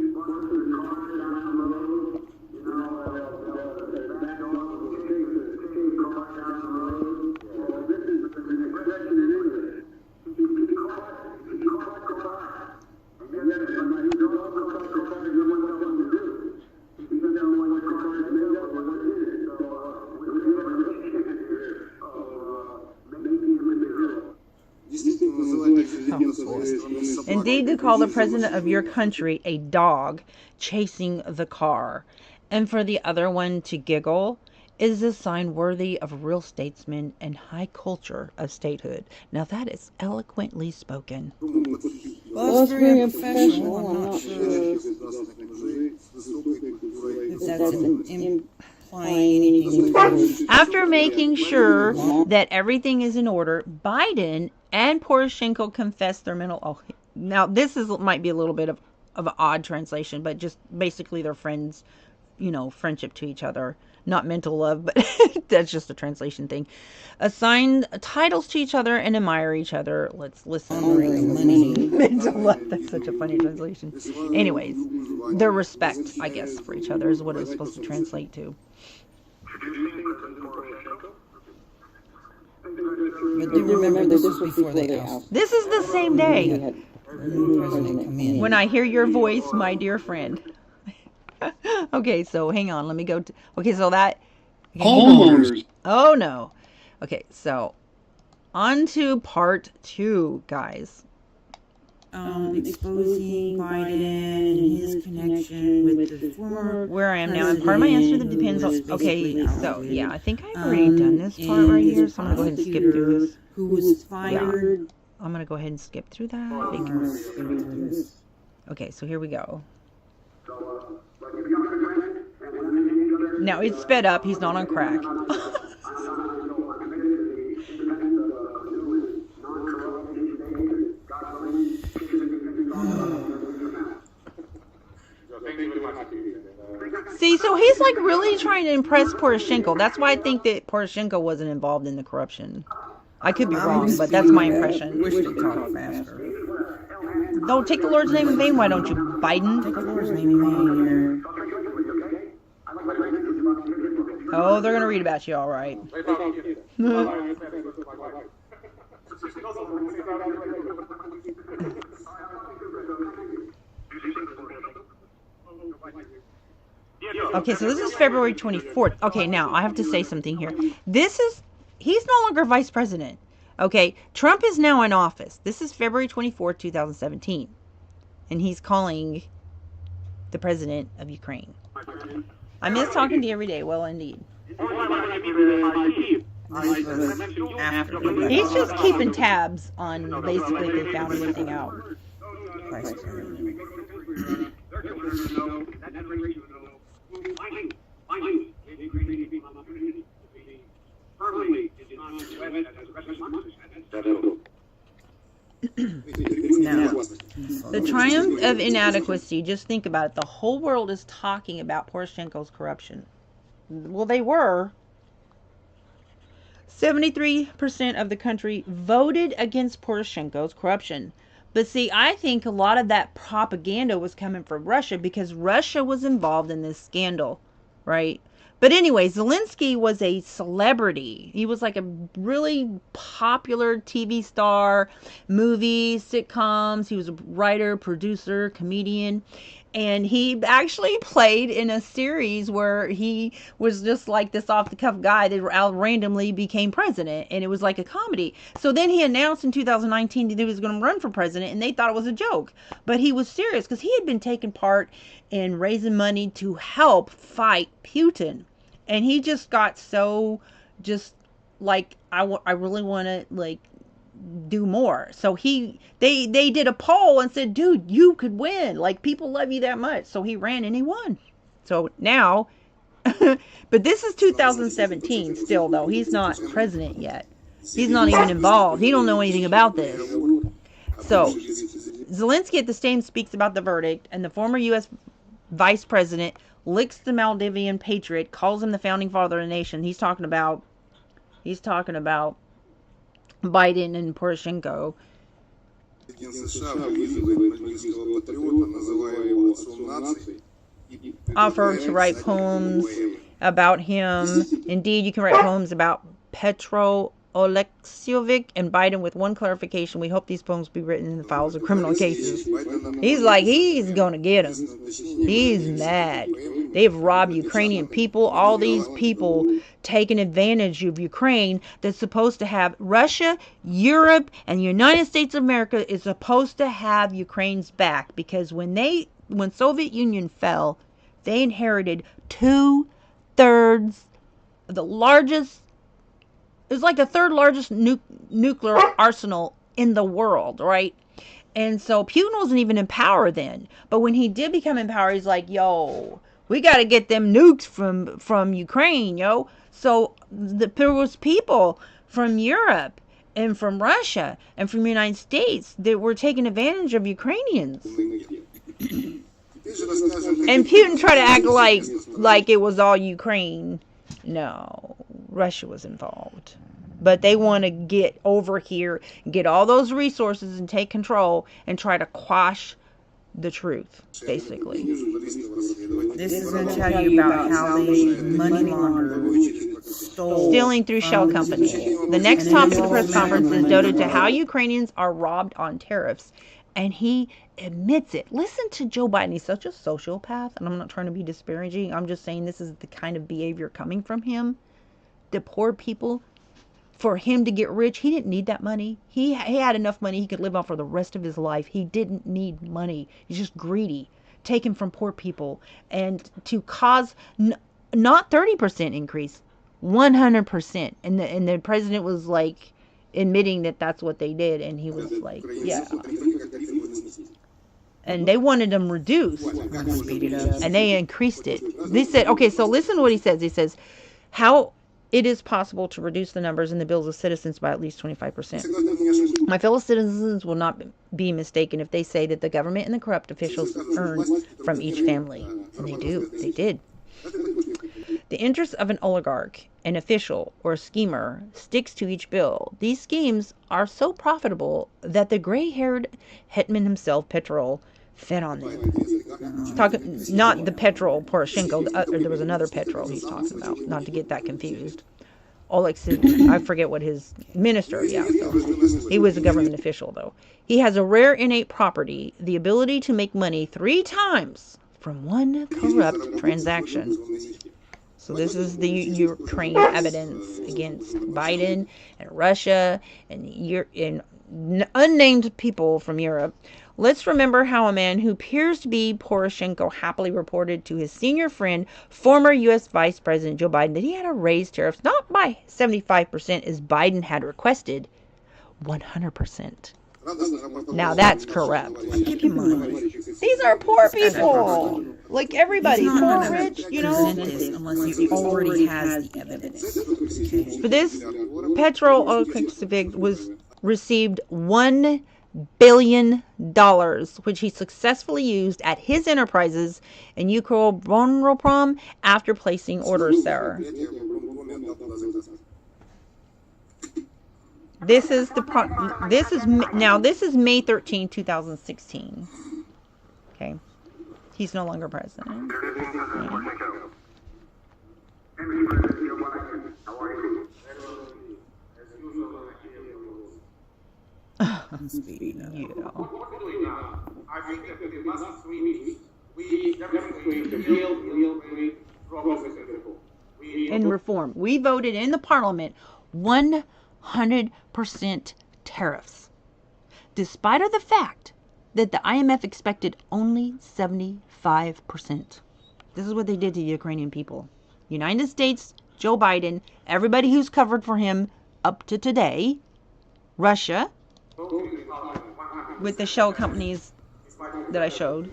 Indeed, to call the president of your country a dog chasing the car, and for the other one to giggle, is a sign worthy of real statesmen and high culture of statehood. Now that is eloquently spoken. Well, that's very unprofessional. I'm not sure if that's implying anything. After making sure that everything is in order, Biden and Poroshenko confessed their mental. Oh, now this might be a little bit of an odd translation, but just basically they're friends, you know, friendship to each other, not mental love, but that's just a translation thing. Assigned titles to each other and admire each other. Let's listen. Mental love. That's such a funny translation. Anyways, their respect, I guess, for each other is what it's supposed to translate to. But do remember, this was before they asked This is the same day the new president come in. when I hear your voice, my dear friend. Okay, so hang on. Let me go to... Okay, so that... Homeowners. Oh, no. Okay, so on to part 2, guys. Exposing Biden and his connection with the former Where I am now, and part of my answer that depends on... Okay, so, yeah, I think I've already done this part right here, so I'm going to go ahead and skip through this. who was fired. I'm going to go ahead and skip through that. Okay, so here we go. Now, it's sped up. He's not on crack. See, so he's like really trying to impress Poroshenko. That's why I think that Poroshenko wasn't involved in the corruption. I could be wrong, but that's my impression. Wish they talked faster. Don't take the Lord's name in vain, why don't you, Biden? Take the Lord's name in vain here. Oh, they're gonna read about you, all right. Okay, so this is February 24th. Okay, now I have to say something here. He's no longer vice president. Okay, Trump is now in office. This is February 24th, 2017. And he's calling the president of Ukraine. I miss talking to you every day. Well, indeed. He's just keeping tabs on basically if they found anything out. Now, the triumph of inadequacy, just think about it. The whole world is talking about Poroshenko's corruption. Well, they were. 73% of the country voted against Poroshenko's corruption. But see, I think a lot of that propaganda was coming from Russia because Russia was involved in this scandal, right? But anyway, Zelensky was a celebrity. He was like a really popular TV star, movies, sitcoms. He was a writer, producer, comedian. And he actually played in a series where he was just like this off-the-cuff guy that randomly became president. And it was like a comedy. So then he announced in 2019 that he was going to run for president. And they thought it was a joke. But he was serious because he had been taking part in raising money to help fight Putin. And he just got so just like, I really want to, like, do more. So they did a poll and said, dude, you could win. Like, people love you that much. So he ran and he won. So now, but this is 2017 still, though. He's not president yet. He's not even involved. He don't know anything about this. So Zelensky at the stage speaks about the verdict, and the former U.S. vice president licks the Maldivian patriot, calls him the founding father of the nation. He's talking about Biden and Poroshenko. Offer to write poems about him. Indeed, you can write poems about Petro Oleksievich and Biden with one clarification. We hope these poems be written in the files of criminal cases. He's like, he's going to get them. He's mad. They've robbed Ukrainian people. All these people taking advantage of Ukraine that's supposed to have Russia, Europe, and the United States of America is supposed to have Ukraine's back, because when Soviet Union fell, they inherited 2/3 of the largest. It was like the third largest nuclear arsenal in the world, right? And so Putin wasn't even in power then. But when he did become in power, he's like, yo, we got to get them nukes from Ukraine, yo. So there was people from Europe and from Russia and from the United States that were taking advantage of Ukrainians. And Putin tried to act like it was all Ukraine. No, Russia was involved. But they want to get over here, get all those resources and take control and try to quash the truth, basically. This is going to tell you about how they money laundered, stealing through shell companies. The next topic of the press conference is devoted to how Ukrainians are robbed on tariffs. And he admits it. Listen to Joe Biden. He's such a sociopath. And I'm not trying to be disparaging. I'm just saying this is the kind of behavior coming from him. The poor people, for him to get rich, he didn't need that money. He had enough money he could live on for the rest of his life. He didn't need money. He's just greedy, taken from poor people, and to cause not 30% increase, 100%. And the president was like admitting that that's what they did, and he was like, yeah. And they wanted them reduced, and they increased it. They said, okay, so listen to what he says. He says, how it is possible to reduce the numbers in the bills of citizens by at least 25%. My fellow citizens will not be mistaken if they say that the government and the corrupt officials earn from each family. And they do. They did. The interest of an oligarch, an official, or a schemer sticks to each bill. These schemes are so profitable that the gray-haired hetman himself, Petro, fed on them. Not the Petro Poroshenko. There was another Petro he's talking about. Not to get that confused. I forget what his minister. Yeah, so he was a government official though. He has a rare innate property, the ability to make money 3 times from one corrupt transaction. So this is the Ukraine evidence against Biden and Russia and unnamed people from Europe. Let's remember how a man who appears to be Poroshenko happily reported to his senior friend, former U.S. Vice President Joe Biden, that he had to raise tariffs not by 75% as Biden had requested, 100%. Now that's corrupt. Keep in mind, these are poor people. Like everybody, poor, rich, you know. Unless he already has the evidence. For this, Petro Oleksievich received $1 billion, which he successfully used at his enterprises in Ukroprom after placing orders there. This is May 13, 2016. Okay. He's no longer president. Yeah. I think that in the last 3 weeks, we demonstrated real great progress in reform. We voted in the parliament 100% tariffs, despite of the fact that the IMF expected only 75%. This is what they did to the Ukrainian people. United States, Joe Biden, everybody who's covered for him up to today, Russia, with the shell companies that I showed.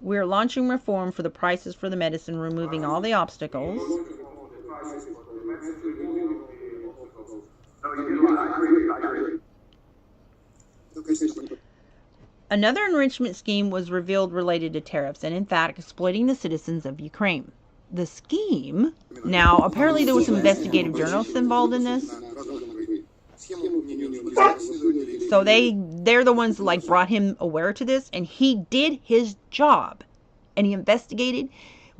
We're launching reform for the prices for the medicine, removing all the obstacles. Another enrichment scheme was revealed related to tariffs and, in fact, exploiting the citizens of Ukraine. The scheme, now, apparently there were some investigative journalists involved in this. So they're the ones that, like, brought him aware to this, and he did his job. And he investigated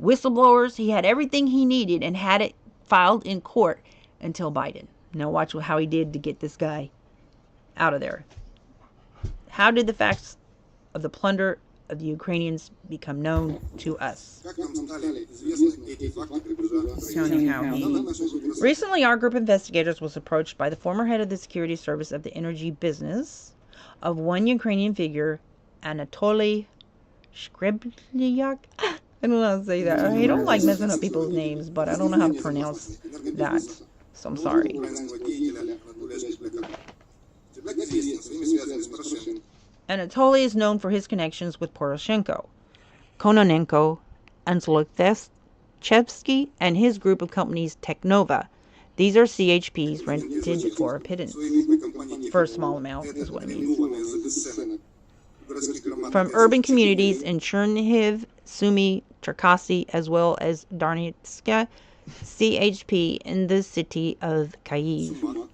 whistleblowers. He had everything he needed and had it filed in court until Biden. Now watch how he did to get this guy out of there. How did the facts of the plunder of the Ukrainians become known to us? Recently, our group of investigators was approached by the former head of the security service of the energy business of one Ukrainian figure, Anatoly Shkreblyak. I don't know how to say that. I don't like messing up people's names, but I don't know how to pronounce that. So I'm sorry. Anatoly is known for his connections with Poroshenko, Kononenko, and Zlochevsky, and his group of companies Teknova. These are CHPs rented for a pittance. For a small amount is what it means. From urban communities in Chernihiv, Sumy, Cherkasy, as well as Darnitska, CHP in the city of Kyiv.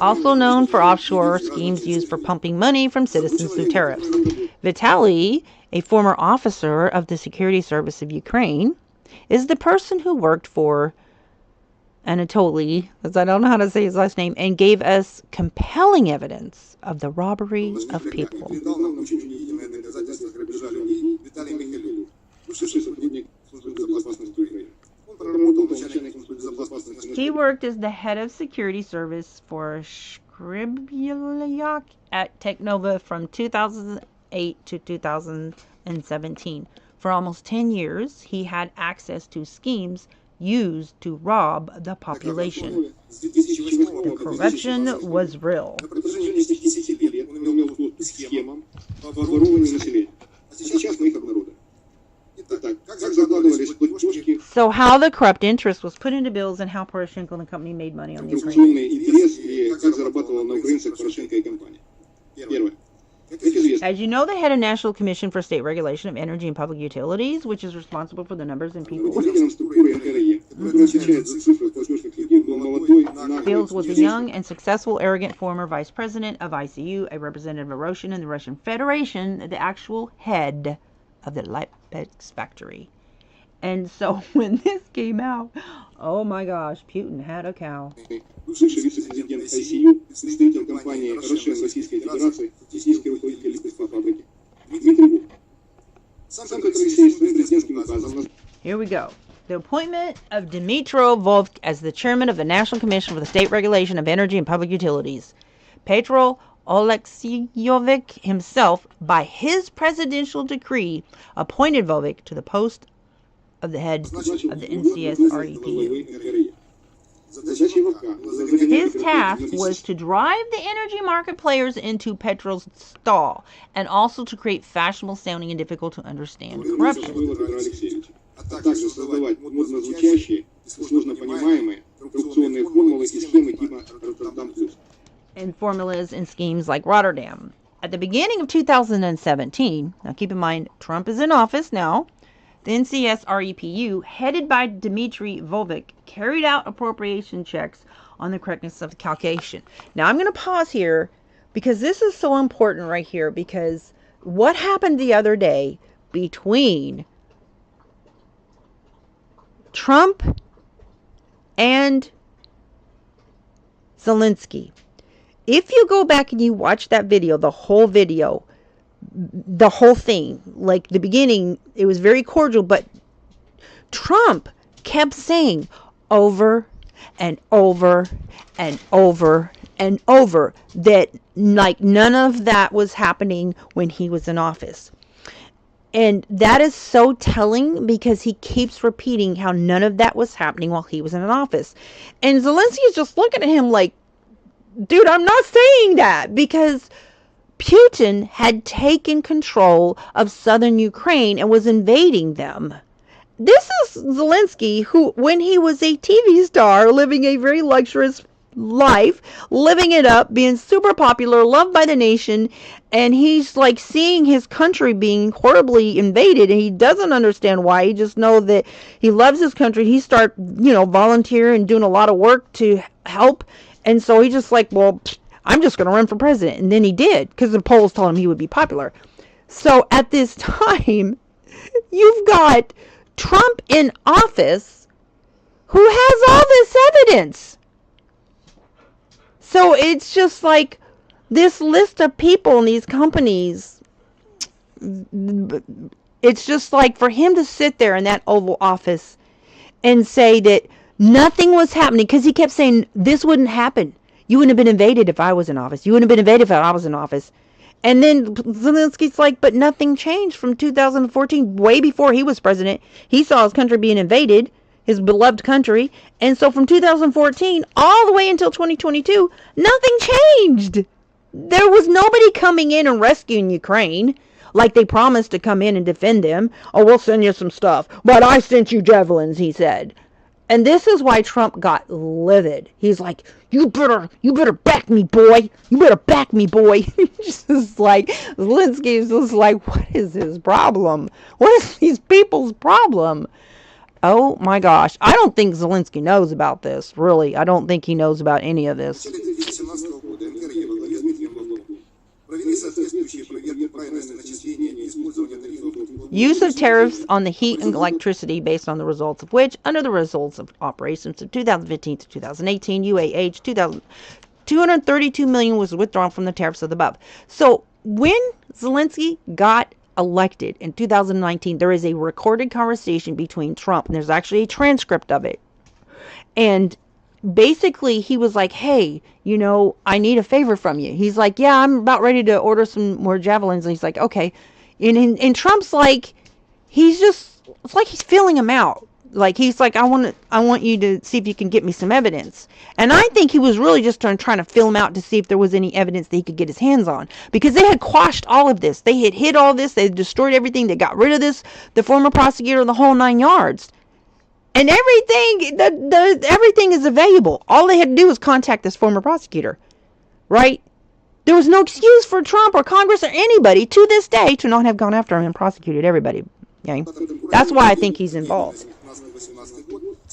Also known for offshore schemes used for pumping money from citizens through tariffs. Vitaly, a former officer of the security service of Ukraine, is the person who worked for Anatoly, as I don't know how to say his last name, and gave us compelling evidence of the robbery of people. He worked as the head of security service for Shkreblyak at Teknova from 2008 to 2017. For almost 10 years, he had access to schemes used to rob the population. The corruption was real. So how the corrupt interest was put into bills and how Poroshenko and the company made money on the Ukrainians. As you know, they had a National Commission for State Regulation of Energy and Public Utilities, which is responsible for the numbers and people. Deals with a young and successful, arrogant former vice president of ICU, a representative of Russian in the Russian Federation, the actual head of the Lipex factory. And so when this came out, oh my gosh, Putin had a cow. Here we go. The appointment of Dmytro Volk as the chairman of the National Commission for the State Regulation of Energy and Public Utilities. Petro Oleksievich himself, by his presidential decree, appointed Volk to the post of the head of the NCS-REPU. His task was to drive the energy market players into Petro's stall and also to create fashionable sounding and difficult to understand corruption. And formulas and schemes like Rotterdam. At the beginning of 2017, now keep in mind, Trump is in office now, the NCS-REPU, headed by Dmitry Volk, carried out appropriation checks on the correctness of the calculation. Now I'm going to pause here because this is so important right here, because what happened the other day between Trump and Zelensky. If you go back and you watch that video, the whole thing, like the beginning, it was very cordial, but Trump kept saying over and over and over and over that like none of that was happening when he was in office. And that is so telling because he keeps repeating how none of that was happening while he was in office. And Zelensky is just looking at him like, dude, I'm not saying that, because Putin had taken control of southern Ukraine and was invading them. This is Zelensky, who, when he was a TV star, living a very luxurious life, living it up, being super popular, loved by the nation, and he's like seeing his country being horribly invaded, and he doesn't understand why. He just knows that he loves his country. He start, volunteering and doing a lot of work to help, and so he just like, well, I'm just going to run for president. And then he did, because the polls told him he would be popular. So at this time, you've got Trump in office who has all this evidence. So it's just like this list of people in these companies, it's just like for him to sit there in that Oval Office and say that nothing was happening, because he kept saying this wouldn't happen. You wouldn't have been invaded if I was in office. You wouldn't have been invaded if I was in office. And then Zelensky's like, but nothing changed from 2014, way before he was president. He saw his country being invaded, his beloved country. And so from 2014 all the way until 2022, nothing changed. There was nobody coming in and rescuing Ukraine like they promised to come in and defend them. Oh, we'll send you some stuff. But I sent you javelins, he said. And this is why Trump got livid. He's like, you better back me, boy. You better back me, boy. Just like, Zelensky is just like, what is his problem? What is these people's problem? Oh my gosh. I don't think Zelensky knows about this, really. I don't think he knows about any of this. Use of tariffs on the heat and electricity based on the results of which, under the results of operations of 2015 to 2018, UAH 232 million was withdrawn from the tariffs of the above. So when Zelensky got elected in 2019, there is a recorded conversation between Trump, and there's actually a transcript of it. And basically he was like, hey, I need a favor from you. He's like, yeah, I'm about ready to order some more javelins. And he's like, okay. And Trump's like, it's like he's feeling him out. Like, he's like, I want you to see if you can get me some evidence. And I think he was really just trying to feel him out to see if there was any evidence that he could get his hands on. Because they had quashed all of this. They had hid all this. They had destroyed everything. They got rid of this, the former prosecutor, the whole 9 yards. And everything is available. All they had to do was contact this former prosecutor. Right? There was no excuse for Trump or Congress or anybody to this day to not have gone after him and prosecuted everybody. Okay? That's why I think he's involved.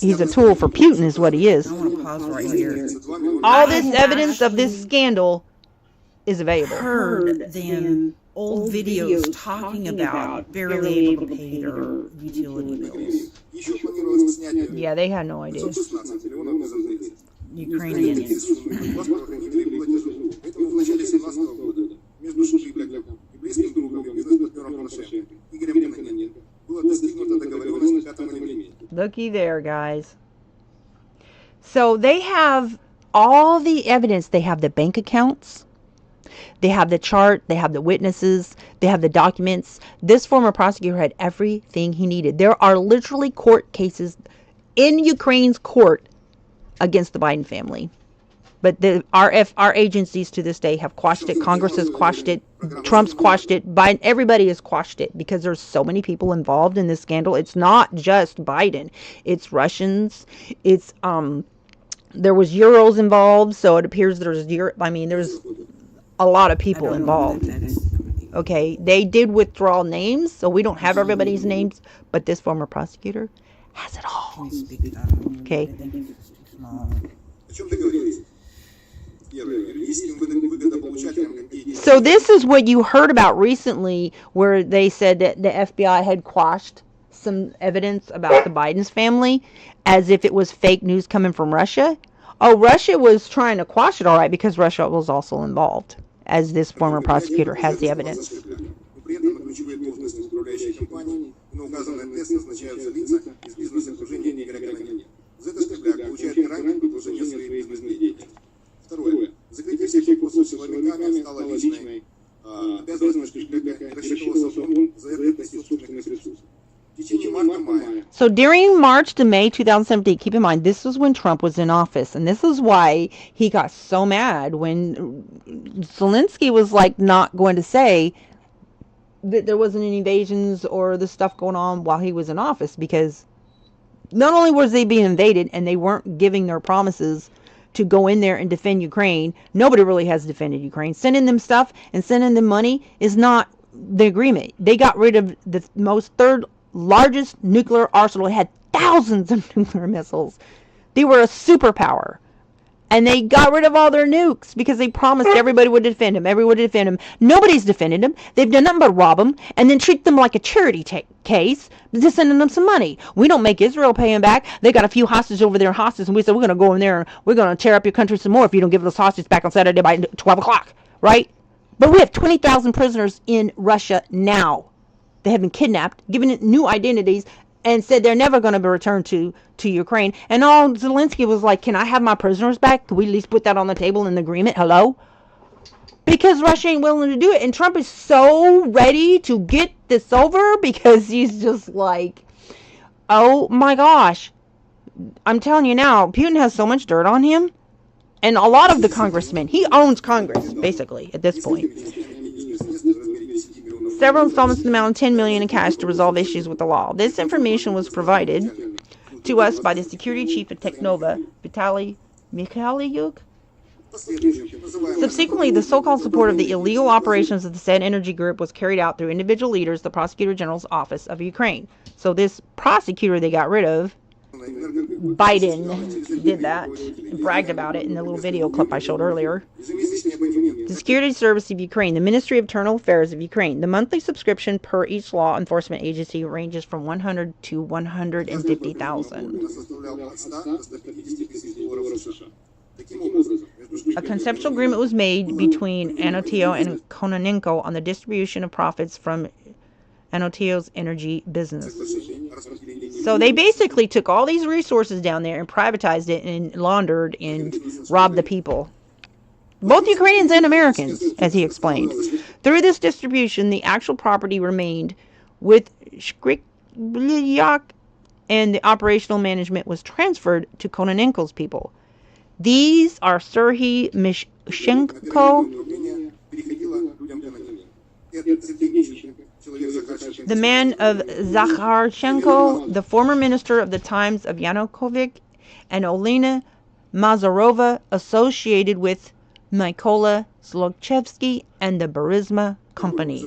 He's a tool for Putin is what he is. I want to pause right here. All this evidence of this scandal is available. Heard them old videos talking about barely able to pay their utility bills. Yeah, they had no idea. Ukrainians. Looky there, guys. So they have all the evidence. They have the bank accounts. They have the chart. They have the witnesses. They have the documents. This former prosecutor had everything he needed. There are literally court cases in Ukraine's court against the Biden family. But our agencies to this day have quashed it. Congress has quashed it. Trump's quashed it. Biden, everybody has quashed it because there's so many people involved in this scandal. It's not just Biden. It's Russians. It's there was Euros involved, so it appears there's a lot of people involved. Okay, they did withdraw names, so we don't have everybody's names, but this former prosecutor has it all. Okay. So this is what you heard about recently, where they said that the FBI had quashed some evidence about the Biden's family as if it was fake news coming from Russia. Oh, Russia was trying to quash it, all right, because Russia was also involved, as this former prosecutor has the evidence. Закрытие всех вопросов силовиками стало личной обязанностью человека, и рассчитывался он за это нести собственных ресурсов. В течение марта-мая. So during March to May 2017, keep in mind, this was when Trump was in office. And this is why he got so mad when Zelensky was like not going to say that there wasn't any invasions or the stuff going on while he was in office, because not only was they being invaded and they weren't giving their promises to go in there and defend Ukraine. Nobody really has defended Ukraine. Sending them stuff and sending them money is not the agreement. They got rid of the third largest nuclear arsenal. It had thousands of nuclear missiles. They were a superpower. And they got rid of all their nukes because they promised everybody would defend them. Everyone would defend them. Nobody's defended them. They've done nothing but rob them and then treat them like a charity case, just sending them some money. We don't make Israel pay them back. They got a few hostages over there, and we said, we're going to go in there and we're going to tear up your country some more if you don't give us hostages back on Saturday by 12 o'clock, right? But we have 20,000 prisoners in Russia now. They have been kidnapped, given new identities, and said they're never going to be returned to Ukraine. And all Zelensky was like, can I have my prisoners back? Can we at least put that on the table in the agreement? Hello? Because Russia ain't willing to do it. And Trump is so ready to get this over because he's just like, oh my gosh. I'm telling you now, Putin has so much dirt on him. And a lot of the congressmen, he owns Congress, basically, at this point. Several installments in the amount of $10 million in cash to resolve issues with the law. This information was provided to us by the security chief at Teknova, Vitaly Mikhailyuk. Subsequently, the so-called support of the illegal operations of the said energy group was carried out through individual leaders, the Prosecutor General's Office of Ukraine. So this prosecutor they got rid of, Biden did that and bragged about it in the little video clip I showed earlier. The Security Service of Ukraine, the Ministry of Internal Affairs of Ukraine. The monthly subscription per each law enforcement agency ranges from $100 to $150,000. A conceptual agreement was made between Anatol and Kononenko on the distribution of profits from Anatol's energy business. So they basically took all these resources down there and privatized it and laundered and robbed the people. Both Ukrainians and Americans, as he explained. Through this distribution, the actual property remained with Shkrikyak, and the operational management was transferred to Kononenko's people. These are Serhiy Mishchenko, the man of Zakharchenko, the former minister of the times of Yanukovych, and Olena Mazarova, associated with Mykola Zlochevsky and the Burisma Company.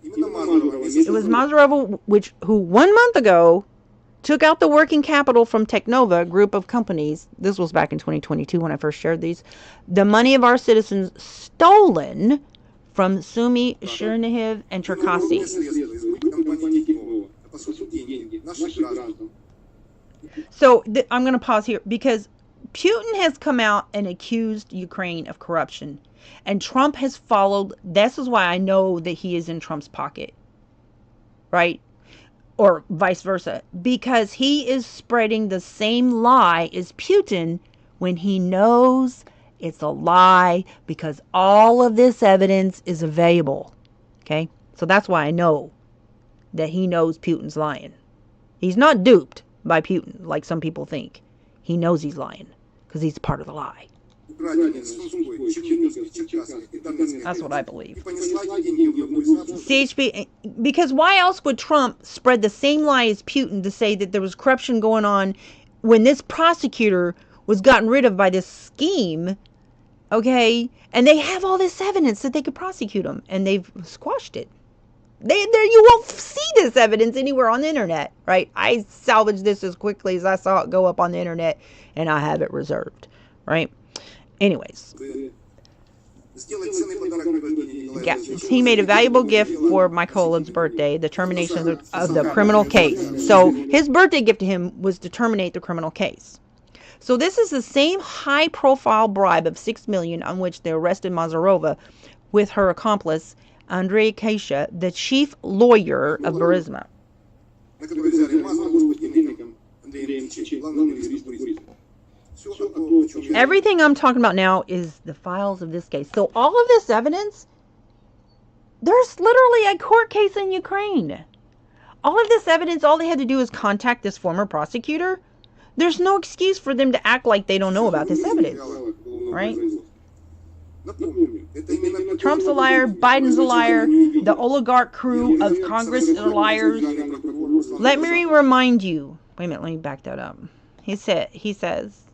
It was Mazarova who 1 month ago took out the working capital from Teknova group of companies. This was back in 2022 when I first shared these. The money of our citizens stolen from Sumy, Chernihiv, and Cherkasy. So I'm going to pause here because Putin has come out and accused Ukraine of corruption. And Trump has followed. This is why I know that he is in Trump's pocket. Right? Or vice versa. Because he is spreading the same lie as Putin when he knows it's a lie, because all of this evidence is available. Okay? So that's why I know that he knows Putin's lying. He's not duped by Putin like some people think. He knows he's lying because he's part of the lie. That's what I believe. CHP, because why else would Trump spread the same lie as Putin to say that there was corruption going on when this prosecutor was gotten rid of by this scheme, okay? And they have all this evidence that they could prosecute him, and they've squashed it. You won't see this evidence anywhere on the internet, right? I salvaged this as quickly as I saw it go up on the internet, and I have it reserved, right? Anyways. Yeah, he made a valuable gift for Mykolin's birthday, the termination of the criminal case. So his birthday gift to him was to terminate the criminal case. So this is the same high-profile bribe of $6 million on which they arrested Mazarova with her accomplice, Andrei Kasha, the chief lawyer of Burisma. Все то, о чем я... Everything I'm talking about now is the files of this case. So all of this evidence, there's literally a court case in Ukraine. All of this evidence, all they had to do is contact this former prosecutor. There's no excuse for them to act like they don't know about this evidence, right? Trump's a liar, Biden's a liar, the oligarch crew of Congress are liars. Let me remind you, wait a minute, let me back that up. He says,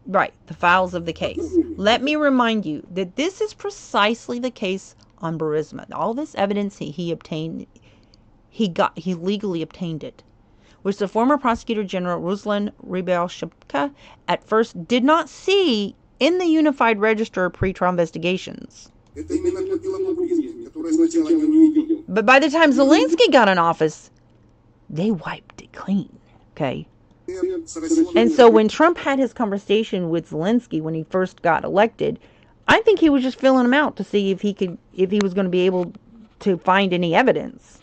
right, the files of the case. Let me remind you that this is precisely the case on Burisma. All this evidence he obtained, he legally obtained it, which the former prosecutor general Ruslan Ryabshchuk at first did not see in the Unified Register of Pre-Trial Investigations. But by the time Zelensky got in office, they wiped it clean, okay? And so when Trump had his conversation with Zelensky when he first got elected, I think he was just filling him out to see if he was going to be able to find any evidence.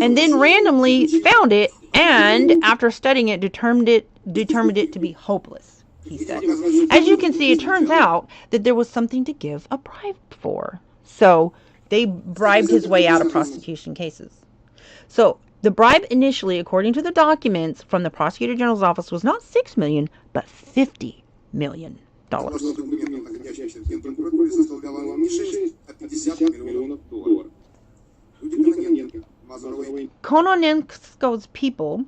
And then randomly found it, and after studying it, determined it to be hopeless, he said. As you can see, it turns out that there was something to give a bribe for. So they bribed his way out of prosecution cases. So the bribe initially, according to the documents from the Prosecutor General's office, was not $6 million, but $50 million. Kononenko's people,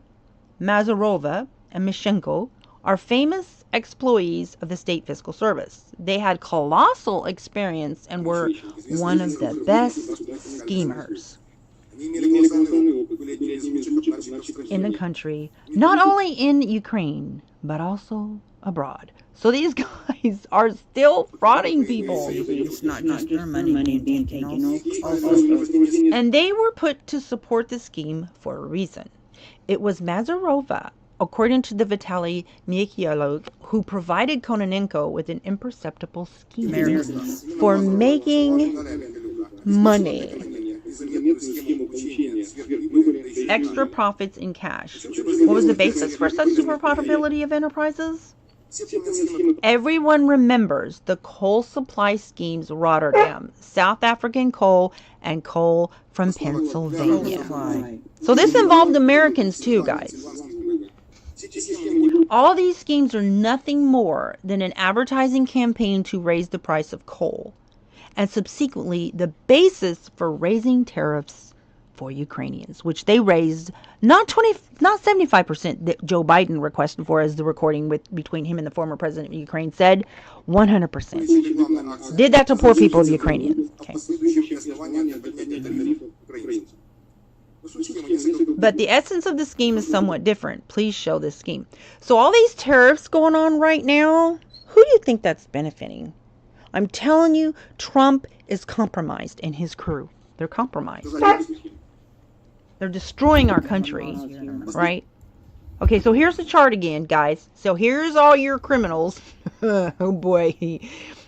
Mazarova and Mishenko, are famous employees of the State Fiscal Service. They had colossal experience and were one of the best schemers in the country, not only in Ukraine, but also abroad. So these guys are still frauding people. It's not just their money being taken. And they were put to support the scheme for a reason. It was Mazarova, according to the Vitaly Mikhailov, who provided Kononenko with an imperceptible scheme for making money. Extra profits in cash. What was the basis for such super profitability of enterprises? Everyone remembers the coal supply schemes Rotterdam, South African coal, and coal from Pennsylvania. So this involved Americans too, guys. All these schemes are nothing more than an advertising campaign to raise the price of coal, and subsequently the basis for raising tariffs for Ukrainians, which they raised not 75% that Joe Biden requested for, as the recording between him and the former president of Ukraine said, 100%. Did that to poor people of Ukrainians. Okay. But the essence of the scheme is somewhat different. Please show this scheme. So all these tariffs going on right now, who do you think that's benefiting? I'm telling you, Trump is compromised and his crew. They're compromised. They're destroying our country, right? Okay, so here's the chart again, guys. So here's all your criminals. Oh boy.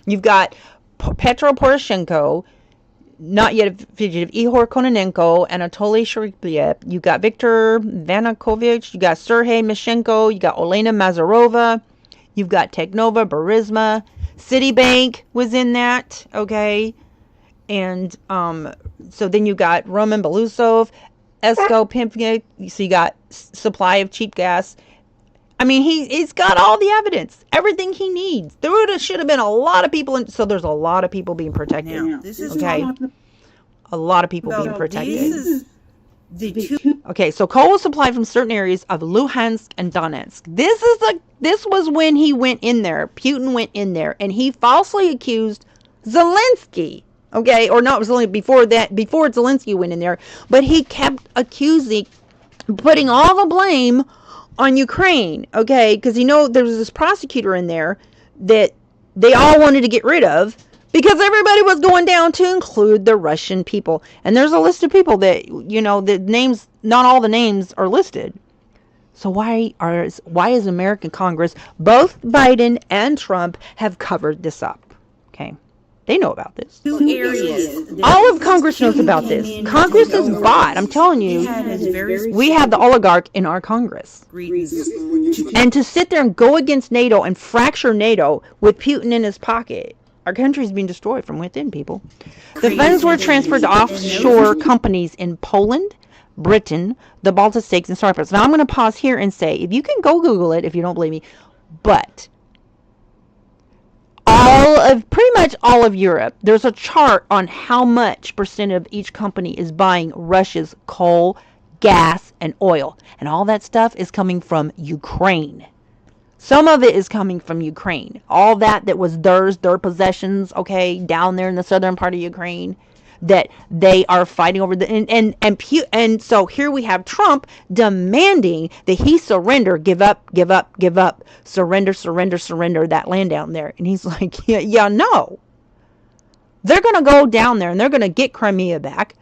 You've got Petro Poroshenko, not yet a fugitive, Ihor Kononenko, Anatoly Shuriklev. You got Viktor Yanukovych. You got Sergei Mishenko. You got Olena Mazarova. You've got Teknova, Burisma. Citibank was in that, okay? And so then you got Roman Belousov, Esko Pimpnik. So you got supply of cheap gas. I mean, he's got all the evidence, everything he needs. There should have been a lot of people, so there's a lot of people being protected. Now, this is okay, a lot of people being protected. This is the two. Okay, so coal was supplied from certain areas of Luhansk and Donetsk. This was when he went in there. Putin went in there, and he falsely accused Zelensky. Okay, or not before Zelensky went in there, but he kept putting all the blame on Ukraine. Okay, because there was this prosecutor in there that they all wanted to get rid of because everybody was going down to include the Russian people. And there's a list of people that the names, not all the names are listed. So why is American Congress, both Biden and Trump, have covered this up? Okay. They know about this. 2 areas. All of Congress knows about this. Congress is bought. I'm telling you. We have the oligarch in our Congress. And to sit there and go against NATO and fracture NATO with Putin in his pocket, our country's being destroyed from within, people. The funds were transferred to offshore companies in Poland, Britain, the Baltic States, and Cyprus. Now I'm going to pause here and say, if you can go Google it if you don't believe me, but pretty much all of Europe, there's a chart on how much percent of each company is buying Russia's coal, gas, and oil. And all that stuff is coming from Ukraine. Some of it is coming from Ukraine. All that was their possessions, okay, down there in the southern part of Ukraine, that they are fighting over. And so here we have Trump demanding that he surrender, give up, surrender that land down there. And he's like, yeah, no. They're going to go down there and they're going to get Crimea back.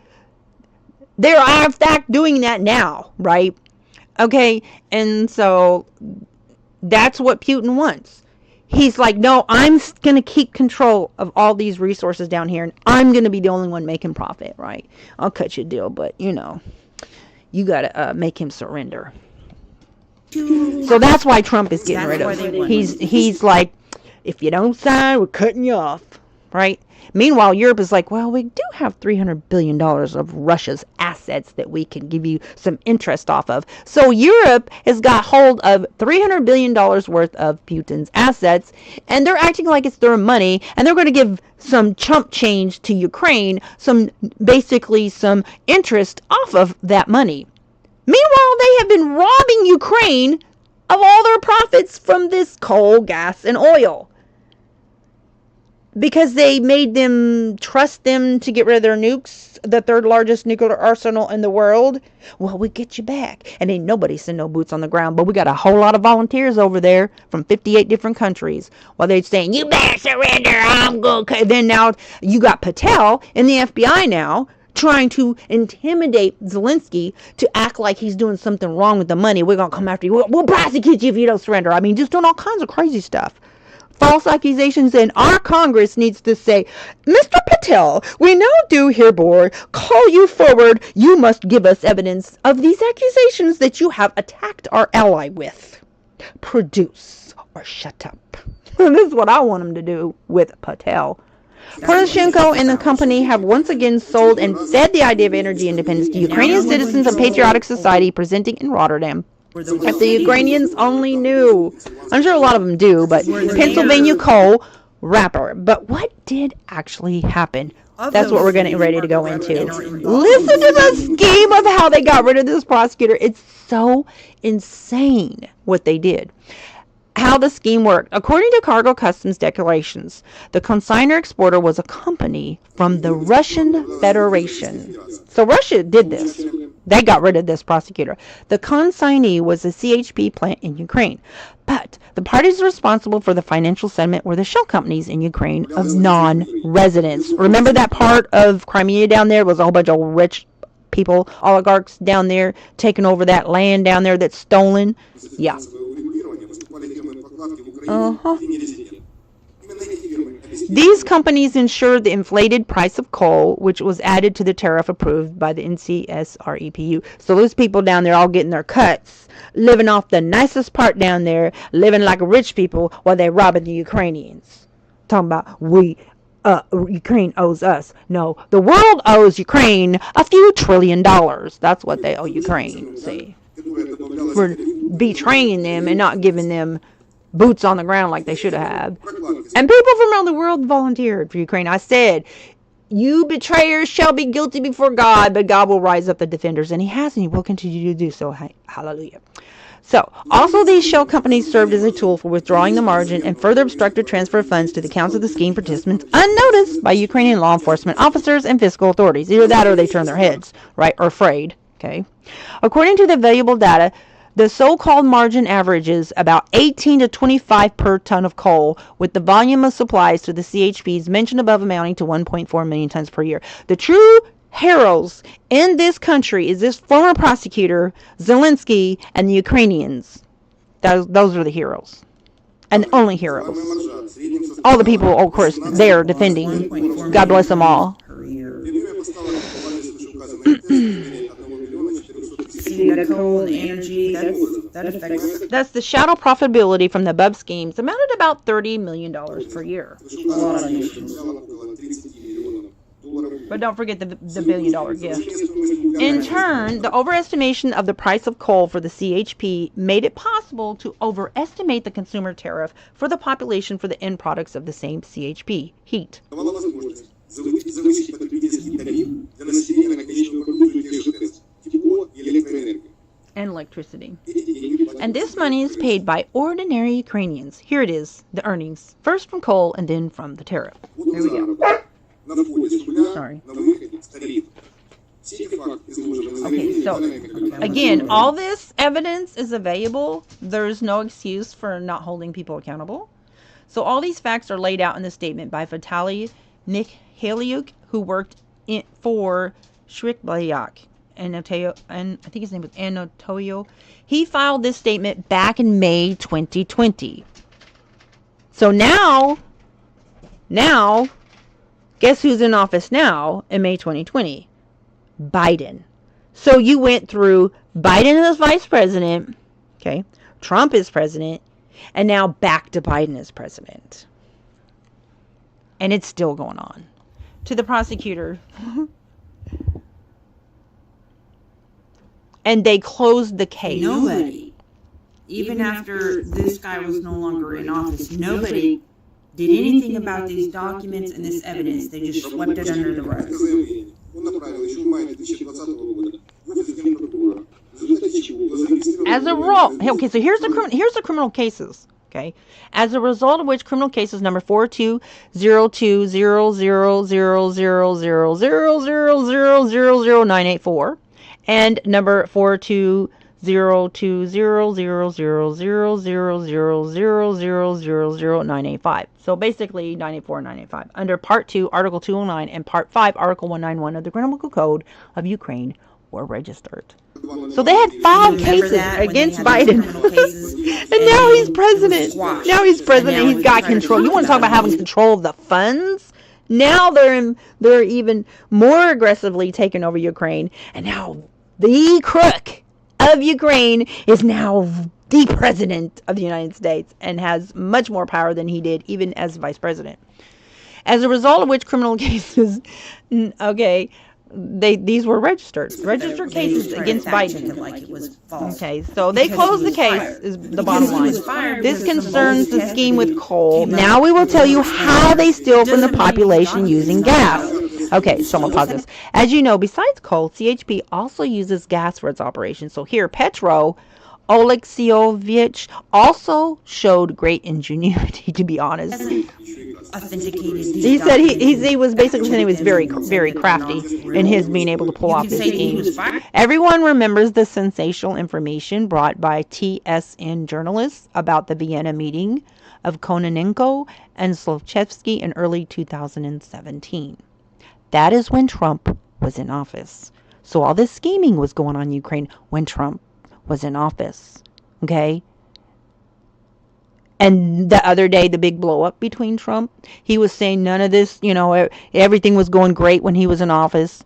They're in fact doing that now, right? Okay, and so that's what Putin wants. He's like, no, I'm going to keep control of all these resources down here, and I'm going to be the only one making profit, right? I'll cut you a deal, but, you got to make him surrender. So that's why Trump is getting rid of him. He's like, if you don't sign, we're cutting you off, right? Meanwhile, Europe is like, well, we do have $300 billion of Russia's assets that we can give you some interest off of. So Europe has got hold of $300 billion worth of Putin's assets, and they're acting like it's their money, and they're going to give some chump change to Ukraine, basically some interest off of that money. Meanwhile, they have been robbing Ukraine of all their profits from this coal, gas, and oil. Because they made them trust them to get rid of their nukes, the third largest nuclear arsenal in the world. Well, we get you back. And ain't nobody send no boots on the ground. But we got a whole lot of volunteers over there from 58 different countries. While they're saying, you better surrender, I'm going to... Then now you got Patel in the FBI now trying to intimidate Zelensky to act like he's doing something wrong with the money. We're going to come after you. We'll prosecute you if you don't surrender. I mean, just doing all kinds of crazy stuff. False accusations, and our Congress needs to say, Mr. Patel, we now do hereby call you forward. You must give us evidence of these accusations that you have attacked our ally with. Produce or shut up. This is what I want him to do with Patel. Poroshenko and the company have once again sold and fed the idea of energy independence to Ukrainian citizens of patriotic society presenting in Rotterdam. If the Ukrainians only knew. I'm sure a lot of them do, but Pennsylvania coal wrapper. But what did actually happen? That's what we're getting ready to go into. Listen to the scheme of how they got rid of this prosecutor. It's so insane what they did. How the scheme worked. According to cargo customs declarations, the consignor exporter was a company from the Russian Federation. So Russia did this. They got rid of this prosecutor. The consignee was a CHP plant in Ukraine. But the parties responsible for the financial settlement were the shell companies in Ukraine of non-residents. Remember that part of Crimea down there was a whole bunch of rich people, oligarchs down there, taking over that land down there that's stolen? Yeah. These companies ensured the inflated price of coal, which was added to the tariff approved by the NCSREPU. So those people down there all getting their cuts, living off the nicest part down there, living like rich people while they're robbing the Ukrainians. Talking about Ukraine owes us. No, the world owes Ukraine a few $1 trillion. That's what they owe Ukraine, see, for betraying them and not giving them boots on the ground like they should have. And people from around the world volunteered for Ukraine. I said, you betrayers shall be guilty before God, but God will rise up the defenders. And he has, and he will continue to do so. Hallelujah. So, also these shell companies served as a tool for withdrawing the margin and further obstructed transfer of funds to the accounts of the scheme participants unnoticed by Ukrainian law enforcement officers and fiscal authorities. Either that or they turn their heads, right, or afraid. Okay. According to the available data, the so-called margin averages about 18 to 25 per ton of coal, with the volume of supplies to the CHPs mentioned above amounting to 1.4 million tons per year. The true heroes in this country is this former prosecutor, Zelensky, and the Ukrainians. Those are the heroes. and only heroes. All the people, of course, there defending. God bless them all. See, the coal and energy, that affects. That's the shadow profitability from the above schemes, amounted about $30 million per year. A lot of nations. But don't forget the $1 billion gift. In turn, the overestimation of the price of coal for the CHP made it possible to overestimate the consumer tariff for the population for the end products of the same CHP, heat. And electricity. And this money is paid by ordinary Ukrainians. Here it is, the earnings. First from coal and then from the tariff. There we go. Sorry. Okay, so again, all this evidence is available. There's no excuse for not holding people accountable. So all these facts are laid out in the statement by Vitaly Mikhailyuk, who worked for Shriklyak. And I think his name was Anatolio. He filed this statement back in May 2020. So now, guess who's in office now in May 2020? Biden. So you went through Biden as vice president, okay, Trump is president, and now back to Biden as president. And it's still going on. To the prosecutor. And they closed the case. Nobody, even after this guy was no longer in office, nobody did anything about these documents and this evidence. They just swept it under the rug. As a result, okay, so here's the criminal cases. Okay, as a result of which criminal cases number 42020000000000984 and number 42020000000000985. So basically 984 and 985 under Part 2, Article 209 and Part 5, Article 191 of the Criminal Code of Ukraine were registered. So they had filed cases against Biden. And now he's president. Now he's president. He's got control. You want to talk about having control of the funds? Now they're even more aggressively taking over Ukraine. And now the crook of Ukraine is now the president of the United States and has much more power than he did even as vice president. As a result of which criminal cases, okay, these were registered cases against Biden. Like it was false. Okay, so they closed the case is the bottom line. This concerns the scheme with coal. Now we will tell you how they steal from the population using gas. Okay, so I'm going to pause this. As you know, besides coal, CHP also uses gas for its operations. So here, Petro Oleksievich also showed great ingenuity, to be honest. He said he was basically saying he was very, very crafty in his being able to pull off this scheme. Everyone remembers the sensational information brought by TSN journalists about the Vienna meeting of Kononenko and Zlochevsky in early 2017. That is when Trump was in office. So all this scheming was going on in Ukraine when Trump was in office. Okay? And the other day, the big blow up between Trump, he was saying none of this, everything was going great when he was in office.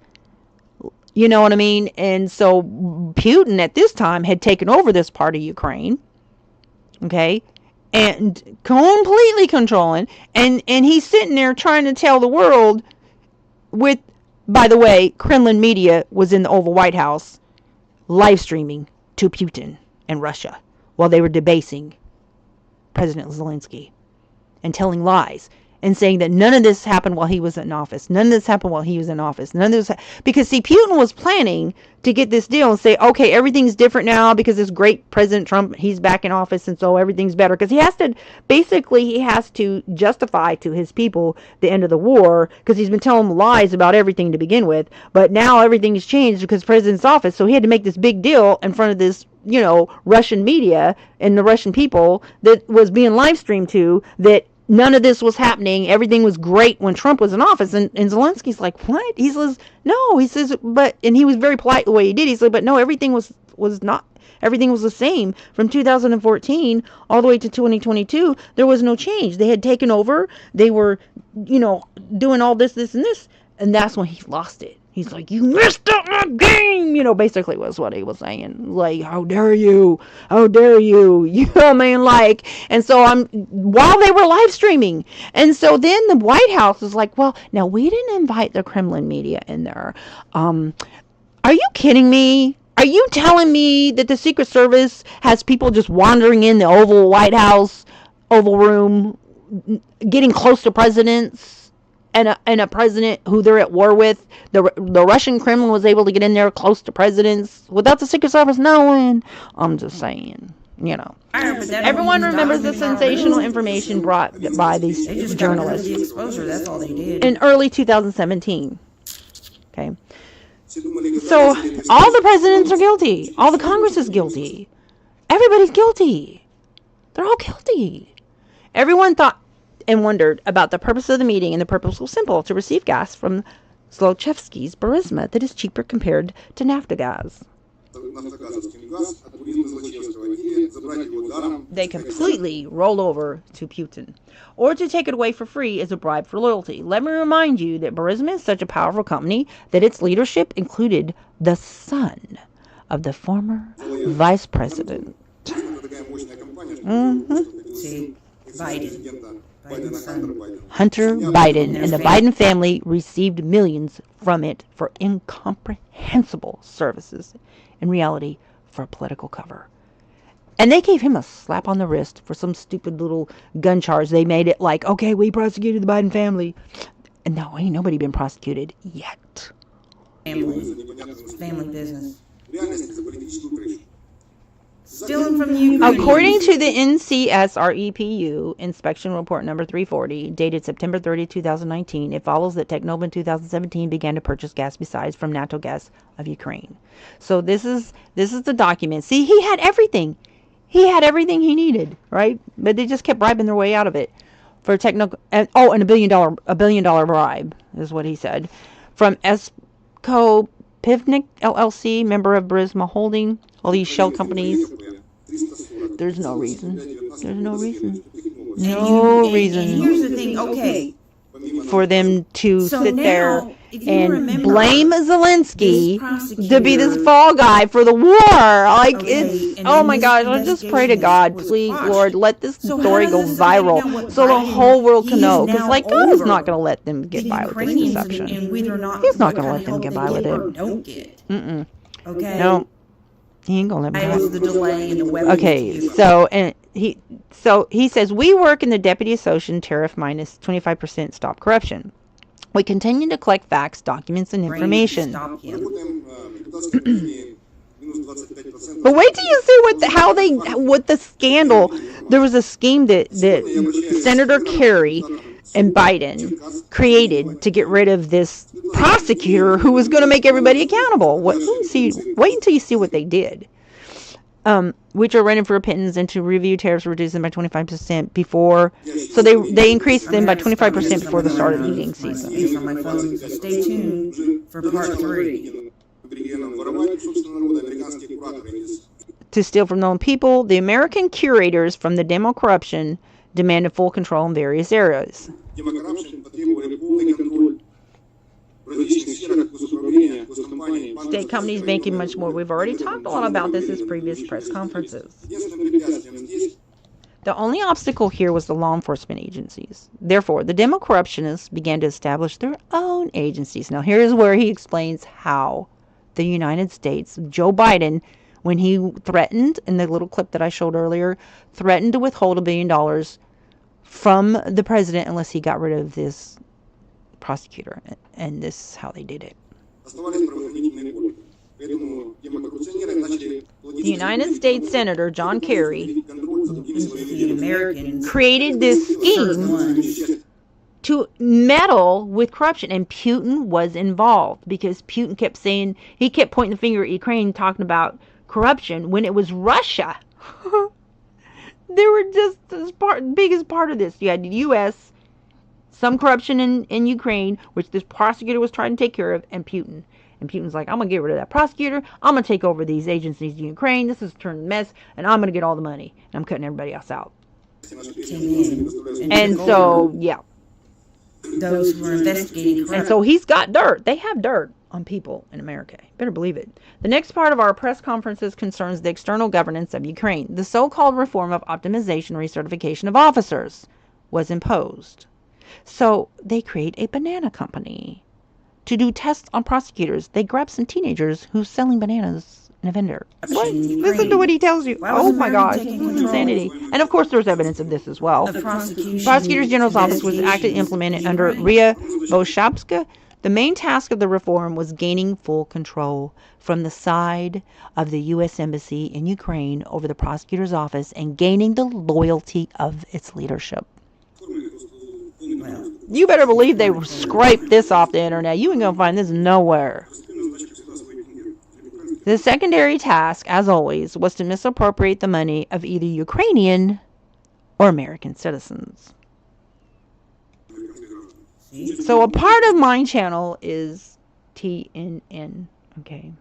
You know what I mean? And so Putin at this time had taken over this part of Ukraine. Okay? And completely controlling. And he's sitting there trying to tell the world with, by the way, Kremlin media was in the Oval White House live streaming to Putin and Russia while they were debasing President Zelensky and telling lies and saying that none of this happened while he was in office. None of this happened while he was in office. None of this because see, Putin was planning to get this deal and say, okay, everything's different now because this great President Trump, he's back in office and so everything's better. Because he has to justify to his people the end of the war because he's been telling them lies about everything to begin with. But now everything's changed because the president's office. So he had to make this big deal in front of this, Russian media and the Russian people that was being live streamed to that none of this was happening. Everything was great when Trump was in office. And Zelensky's like, what? He says, no. He says, but, and he was very polite the way he did. He said, but no, everything was was not, everything was the same. From 2014 all the way to 2022, there was no change. They had taken over. They were, doing all this, and this. And that's when he lost it. He's like, you messed up my game, basically was what he was saying. Like, how dare you? How dare you? You know what I mean? Like, and so while they were live streaming. And so then the White House was like, well, now we didn't invite the Kremlin media in there. Are you kidding me? Are you telling me that the Secret Service has people just wandering in the Oval Room, getting close to presidents? And a president who they're at war with, the Russian Kremlin was able to get in there close to presidents without the Secret Service knowing. I'm just saying, Everyone remembers the sensational information brought by these journalists The exposure, that's all they did. in early 2017. Okay, so all the presidents are guilty. All the Congress is guilty. Everybody's guilty. They're all guilty. Everyone thought and wondered about the purpose of the meeting, and the purpose was simple: to receive gas from Zlochevsky's Burisma that is cheaper compared to Naftogaz. They completely roll over to Putin, or to take it away for free as a bribe for loyalty. Let me remind you that Burisma is such a powerful company that its leadership included the son of the former vice president. See, Biden. Hunter Biden and the Biden family received millions from it for incomprehensible services, in reality for political cover. And they gave him a slap on the wrist for some stupid little gun charge. They made it like, okay, we prosecuted the Biden family. And no, ain't nobody been prosecuted yet. Family business. Stealing from the Ukraine. According to the NCSREPU inspection report number 340, dated September 30, 2019, it follows that Technova in 2017 began to purchase gas besides from NATO Gas of Ukraine. So this is the document. See, he had everything. He had everything he needed, right? But they just kept bribing their way out of it for and $1 billion bribe is what he said from Esko Pivnik LLC, member of Burisma Holding. All these shell companies. There's no reason. There's no reason. No reason. Here's the thing. Okay. For them to sit there and blame this Zelensky prosecutor- to be this fall guy for the war. Like, Okay, it's, and oh then my this gosh, I just pray to investigation God, was please, quashed. Lord, let this So story how go does this guy viral know what so the Biden- whole world he can is know. Because, now like, God is over not going to let them get the by with this Ukrainians deception. and whether or not He's not what gonna kind let of them help get they by with get it. or don't get. Mm-mm. Okay. No, he ain't going to let Why them was the delay in the weapons? Okay, to- so he says, we work in the deputy association tariff minus 25% stop corruption. We continue to collect facts, documents, and Brain information. stop him. But wait till you see what the scandal. There was a scheme that Senator Kerry and Biden created to get rid of this prosecutor who was going to make everybody accountable. Wait until you see what they did. Which are running for repentance and to review tariffs, reduce them by 25% before. So they increased them by 25% before the start of the heating season. It's on my phone. Stay tuned for part 3. To steal from their own people, the American curators from the demo corruption demanded full control in various areas. State companies making much more. We've already talked a lot about this in previous press conferences. The only obstacle here was the law enforcement agencies. Therefore, the demo corruptionists began to establish their own agencies. Now, here's where he explains how the United States, Joe Biden, when he threatened, in the little clip that I showed earlier, threatened to withhold $1 billion from the president unless he got rid of this prosecutor. And this is how they did it. The United States Senator John Kerry The Americans created this scheme to meddle with corruption, and Putin was involved because Putin kept saying, he kept pointing the finger at Ukraine, talking about corruption when it was Russia. They were just biggest part of this. You had the U.S. some corruption in Ukraine, which this prosecutor was trying to take care of, and Putin. And Putin's like, I'm going to get rid of that prosecutor. I'm going to take over these agencies in Ukraine. This is turned a mess, and I'm going to get all the money. And I'm cutting everybody else out. And so, yeah. Those who are investigating corruption. And so he's got dirt. They have dirt on people in America. Better believe it. The next part of our press conferences concerns the external governance of Ukraine. The so-called reform of optimization recertification of officers was imposed. So they create a banana company to do tests on prosecutors. They grab some teenagers who's selling bananas in a vendor. What? Listen to what he tells you. Oh my gosh. Insanity. And of course there's evidence of this as well. The Prosecutor General's office was actively implemented under Ria Boshapska. The main task of the reform was gaining full control from the side of the U.S. Embassy in Ukraine over the prosecutor's office and gaining the loyalty of its leadership. You better believe they scraped this off the internet. You ain't gonna find this nowhere. The secondary task, as always, was to misappropriate the money of either Ukrainian or American citizens. So a part of my channel is TNN, okay?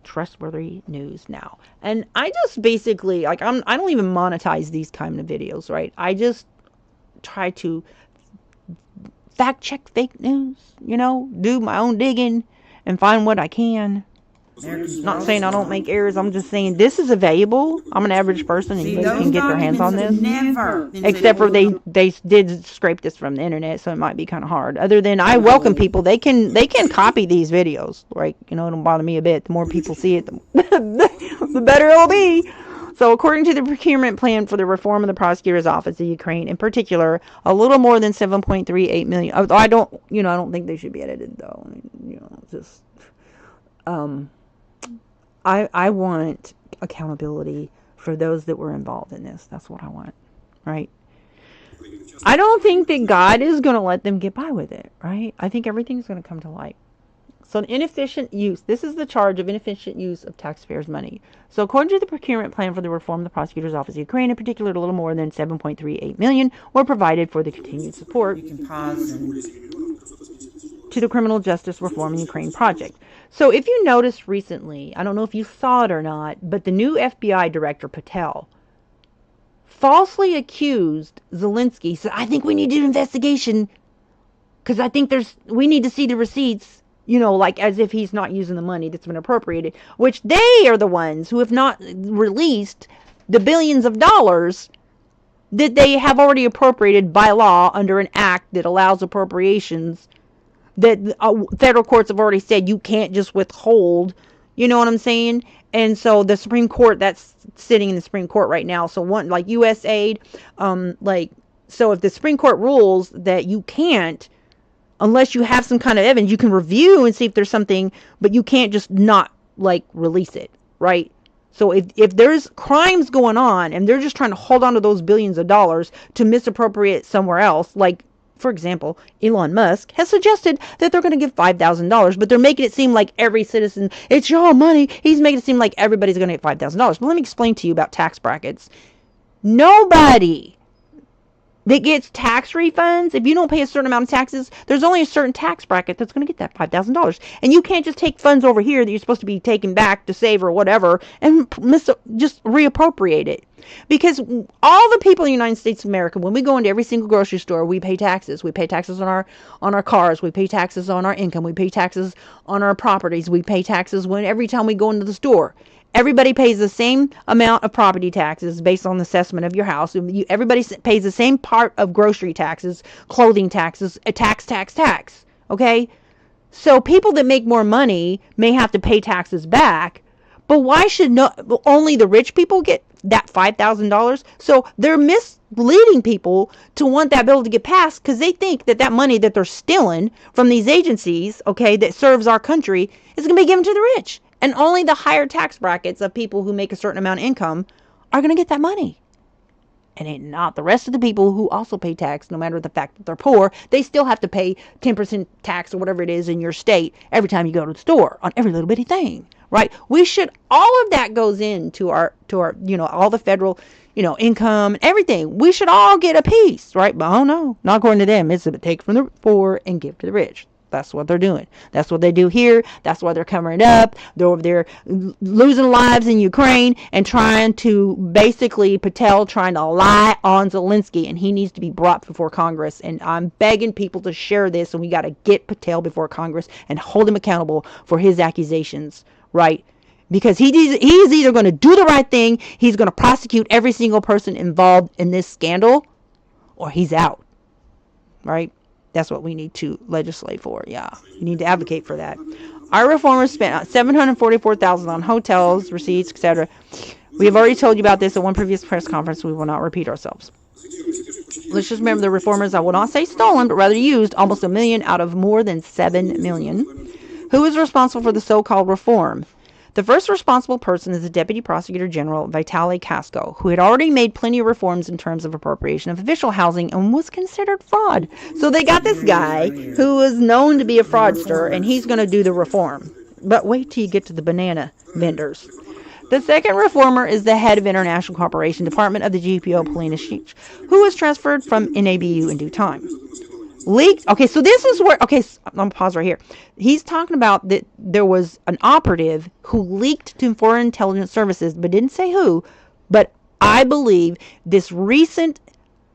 Trustworthy News Now. And I just basically, like, I don't even monetize these kind of videos, right? I just try to fact check fake news, you know, do my own digging and find what I can. Not saying I don't make errors. I'm just saying this is available. I'm an average person and you can get their hands on this. Except for they did scrape this from the internet, so it might be kind of hard. Other than I welcome people. They can copy these videos. Right? You know, it don't bother me a bit. The more people see it, the better it'll be. So according to the procurement plan for the reform of the prosecutor's office in Ukraine, in particular, a little more than 7.38 million. I don't think they should be edited though. You know, just I want accountability for those that were involved in this. That's what I want, right? I don't think that God is going to let them get by with it, right? I think everything's going to come to light. So inefficient use. This is the charge of inefficient use of taxpayers' money. So according to the procurement plan for the reform of the prosecutor's office in Ukraine, in particular, a little more than 7.38 million were provided for the continued support You can pause and to the criminal justice reform in Ukraine project. So if you noticed recently, I don't know if you saw it or not, but the new FBI director, Patel, falsely accused Zelensky, said, I think we need to do an investigation because I think we need to see the receipts, you know, like as if he's not using the money that's been appropriated, which they are the ones who have not released the billions of dollars that they have already appropriated by law under an act that allows appropriations that federal courts have already said you can't just withhold. You know what I'm saying? And so the Supreme Court, that's sitting in the Supreme Court right now. So one, like USAID, so if the Supreme Court rules that you can't, unless you have some kind of evidence, you can review and see if there's something, but you can't just not like release it, right? So if there's crimes going on and they're just trying to hold on to those billions of dollars to misappropriate somewhere else, like, for example, Elon Musk has suggested that they're going to give $5,000, but they're making it seem like every citizen, it's your money. He's making it seem like everybody's going to get $5,000. But let me explain to you about tax brackets. Nobody that gets tax refunds, if you don't pay a certain amount of taxes, there's only a certain tax bracket that's going to get that $5,000. And you can't just take funds over here that you're supposed to be taking back to save or whatever and just reappropriate it. Because all the people in the United States of America, when we go into every single grocery store, we pay taxes. We pay taxes on our cars. We pay taxes on our income. We pay taxes on our properties. We pay taxes every time we go into the store. Everybody pays the same amount of property taxes based on the assessment of your house. Everybody pays the same part of grocery taxes, clothing taxes, tax. Okay? So people that make more money may have to pay taxes back, but why should only the rich people get that $5,000? So they're misleading people to want that bill to get passed because they think that money that they're stealing from these agencies, okay, that serves our country is going to be given to the rich. And only the higher tax brackets of people who make a certain amount of income are going to get that money. And not the rest of the people who also pay tax, no matter the fact that they're poor, they still have to pay 10% tax or whatever it is in your state every time you go to the store on every little bitty thing, right? We should, all of that goes into our, all the federal, income and everything. We should all get a piece, right? But oh no, not according to them. It's to take from the poor and give to the rich. That's what they're doing. That's what they do here. That's why they're covering it up. They're over there losing lives in Ukraine and trying to, basically, Patel trying to lie on Zelensky, and he needs to be brought before Congress. And I'm begging people to share this, and we got to get Patel before Congress and hold him accountable for his accusations, right? Because he's either going to do the right thing, he's going to prosecute every single person involved in this scandal, or he's out, right? That's what we need to legislate for. Yeah, we need to advocate for that. Our reformers spent $744,000 on hotels, receipts, etc. We have already told you about this at one previous press conference. We will not repeat ourselves. Let's just remember the reformers, I will not say stolen, but rather used almost $1 million out of more than $7 million. Who is responsible for the so-called reform? The first responsible person is the Deputy Prosecutor General, Vitaly Kasko, who had already made plenty of reforms in terms of appropriation of official housing and was considered fraud. So they got this guy who is known to be a fraudster, and he's going to do the reform. But wait till you get to the banana vendors. The second reformer is the head of International Cooperation Department of the GPO, Polina Shich, who was transferred from NABU in due time. Leaked. Okay, so this is where, okay, I'm going to pause right here. He's talking about that there was an operative who leaked to foreign intelligence services, but didn't say who. But I believe this recent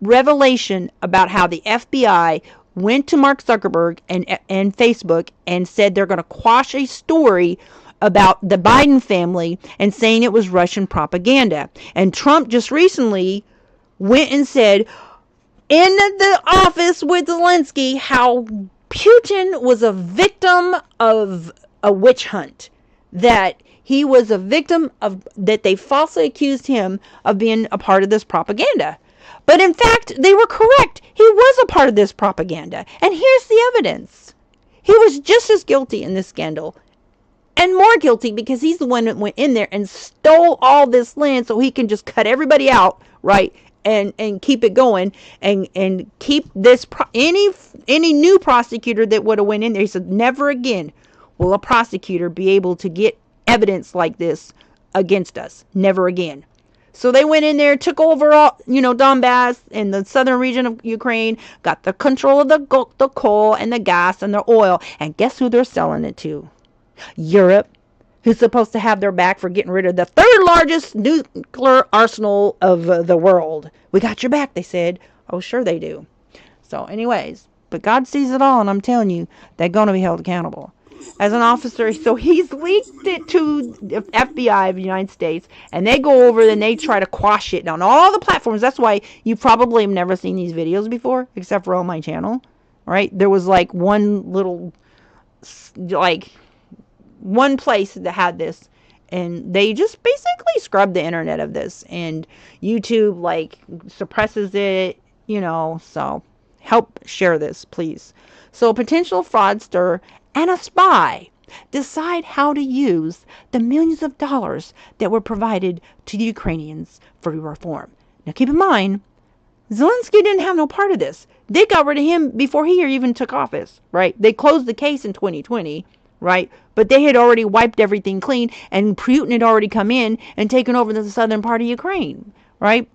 revelation about how the FBI went to Mark Zuckerberg and Facebook and said they're going to quash a story about the Biden family and saying it was Russian propaganda. And Trump just recently went and said in the office with Zelensky how Putin was a victim of a witch hunt, that he was a victim of, that they falsely accused him of being a part of this propaganda. But in fact, they were correct. He was a part of this propaganda. And here's the evidence. He was just as guilty in this scandal, and more guilty, because he's the one that went in there and stole all this land so he can just cut everybody out, right? And keep it going, and keep this any new prosecutor that would have went in there. He said, never again will a prosecutor be able to get evidence like this against us. Never again. So they went in there, took over all, Donbass and the southern region of Ukraine, got the control of the coal and the gas and the oil, and guess who they're selling it to? Europe, who's supposed to have their back for getting rid of the third largest nuclear arsenal of the world. We got your back, they said. Oh, sure they do. So anyways, but God sees it all, and I'm telling you, they're going to be held accountable. As an officer, so he's leaked it to the FBI of the United States, and they go over and they try to quash it on all the platforms. That's why you probably have never seen these videos before, except for on my channel, right? There was like one little, one place that had this, and they just basically scrubbed the internet of this, and YouTube suppresses it, so help share this, please. So a potential fraudster and a spy decide how to use the millions of dollars that were provided to the Ukrainians for reform. Now keep in mind, Zelensky didn't have no part of this. They got rid of him before he even took office, right? They closed the case in 2020, right? But they had already wiped everything clean, and Putin had already come in and taken over the southern part of Ukraine, right?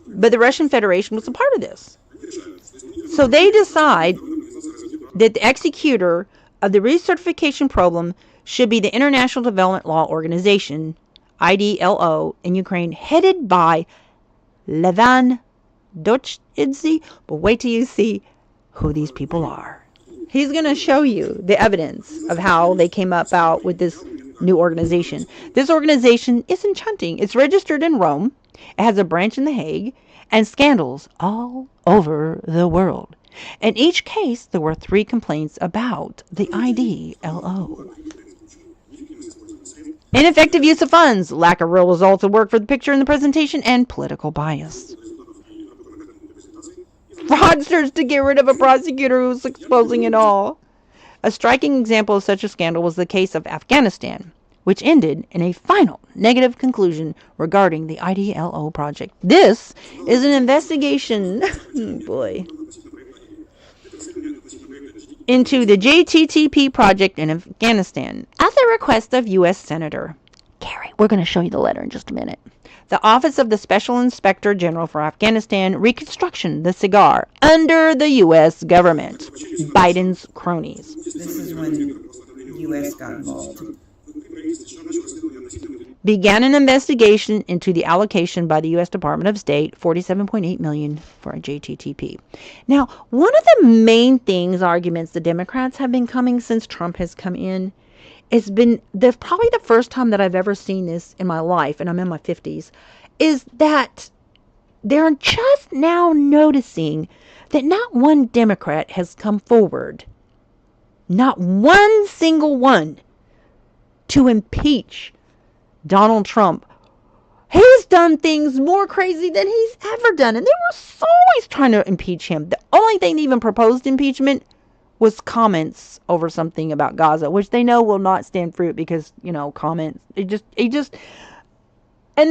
But the Russian Federation was a part of this. So they decide that the executor of the recertification program should be the International Development Law Organization, IDLO, in Ukraine, headed by Levan Dochidze. But wait till you see who these people are. He's going to show you the evidence of how they came about with this new organization. This organization isn't hunting. It's registered in Rome. It has a branch in The Hague and scandals all over the world. In each case, there were 3 complaints about the IDLO. Ineffective use of funds, lack of real results of work for the picture in the presentation, and political bias. Fraudsters to get rid of a prosecutor who's exposing it all. A striking example of such a scandal was the case of Afghanistan, which ended in a final negative conclusion regarding the IDLO project. This is an investigation, boy, into the JTTP project in Afghanistan at the request of U.S. Senator Kerry. We're going to show you the letter in just a minute. The Office of the Special Inspector General for Afghanistan Reconstruction, the cigar, under the U.S. government. Biden's cronies. This is when the U.S. got involved. Began an investigation into the allocation by the U.S. Department of State, $47.8 million for a JTTP. Now, one of the main arguments the Democrats have been coming since Trump has come in, it's been probably the first time that I've ever seen this in my life, and I'm in my 50s, is that they're just now noticing that not one Democrat has come forward, not one single one, to impeach Donald Trump. He's done things more crazy than he's ever done, and they were always trying to impeach him. The only thing they even proposed impeachment was comments over something about Gaza, which they know will not stand fruit because, comments. And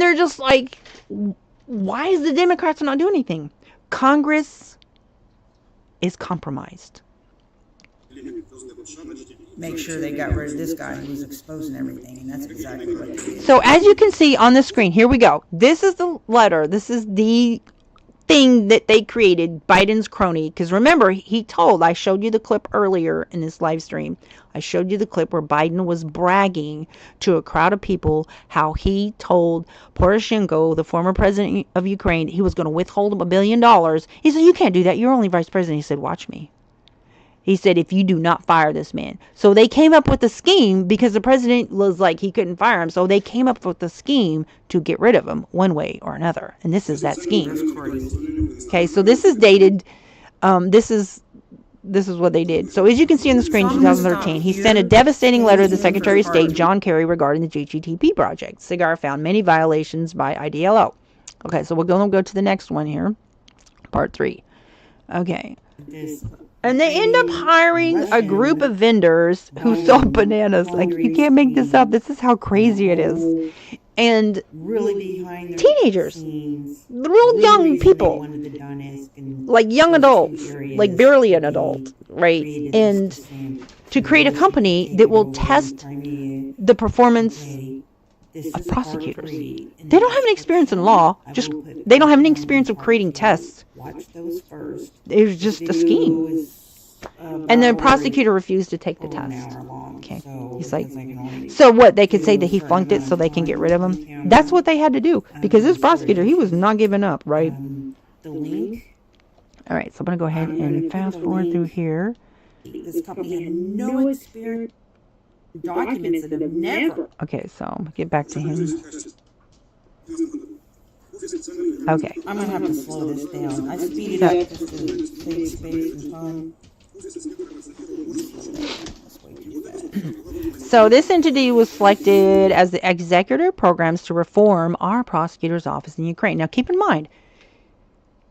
they're just like, why is the Democrats not doing anything? Congress is compromised. Make sure they got rid of this guy who was exposing everything, and that's exactly what they did. So as you can see on the screen, here we go. This is the letter. This is the thing that they created, Biden's crony. Because remember, I showed you the clip earlier in this live stream. I showed you the clip where Biden was bragging to a crowd of people how he told Poroshenko, the former president of Ukraine, he was going to withhold him $1 billion. He said, you can't do that. You're only vice president. He said, watch me. He said, if you do not fire this man. So they came up with a scheme because the president was like, he couldn't fire him. So they came up with a scheme to get rid of him one way or another. And this is that scheme. Okay, so this is dated. This is what they did. So as you can see on the screen, 2013, he sent a devastating letter to the Secretary of State, John Kerry, regarding the JTTP project. Cigar found many violations by IDLO. Okay, so we're going to go to the next one here. Part 3. Okay. And they end up hiring a group of vendors who sold bananas. Like, you can't make this up. This is how crazy it is. And really behind teenagers, real young people, like young adults, like barely an adult, right? And to create a company that will test the performance of prosecutors. They don't have any experience in law. They don't have any experience of creating tests. It was just a scheme. And the prosecutor refused to take the test. Okay. He's like, so what? They could say that he flunked it so they can get rid of him? That's what they had to do. Because this prosecutor, he was not giving up, right? The link. All right. So I'm going to go ahead and fast forward through here. This company had no experience. Documents that have never. Okay. So I'm going to get back to him. Okay. I'm going to have to slow this down. I speed it up just to save space and time. So this entity was selected as the executive programs to reform our prosecutor's office in Ukraine. Now keep in mind,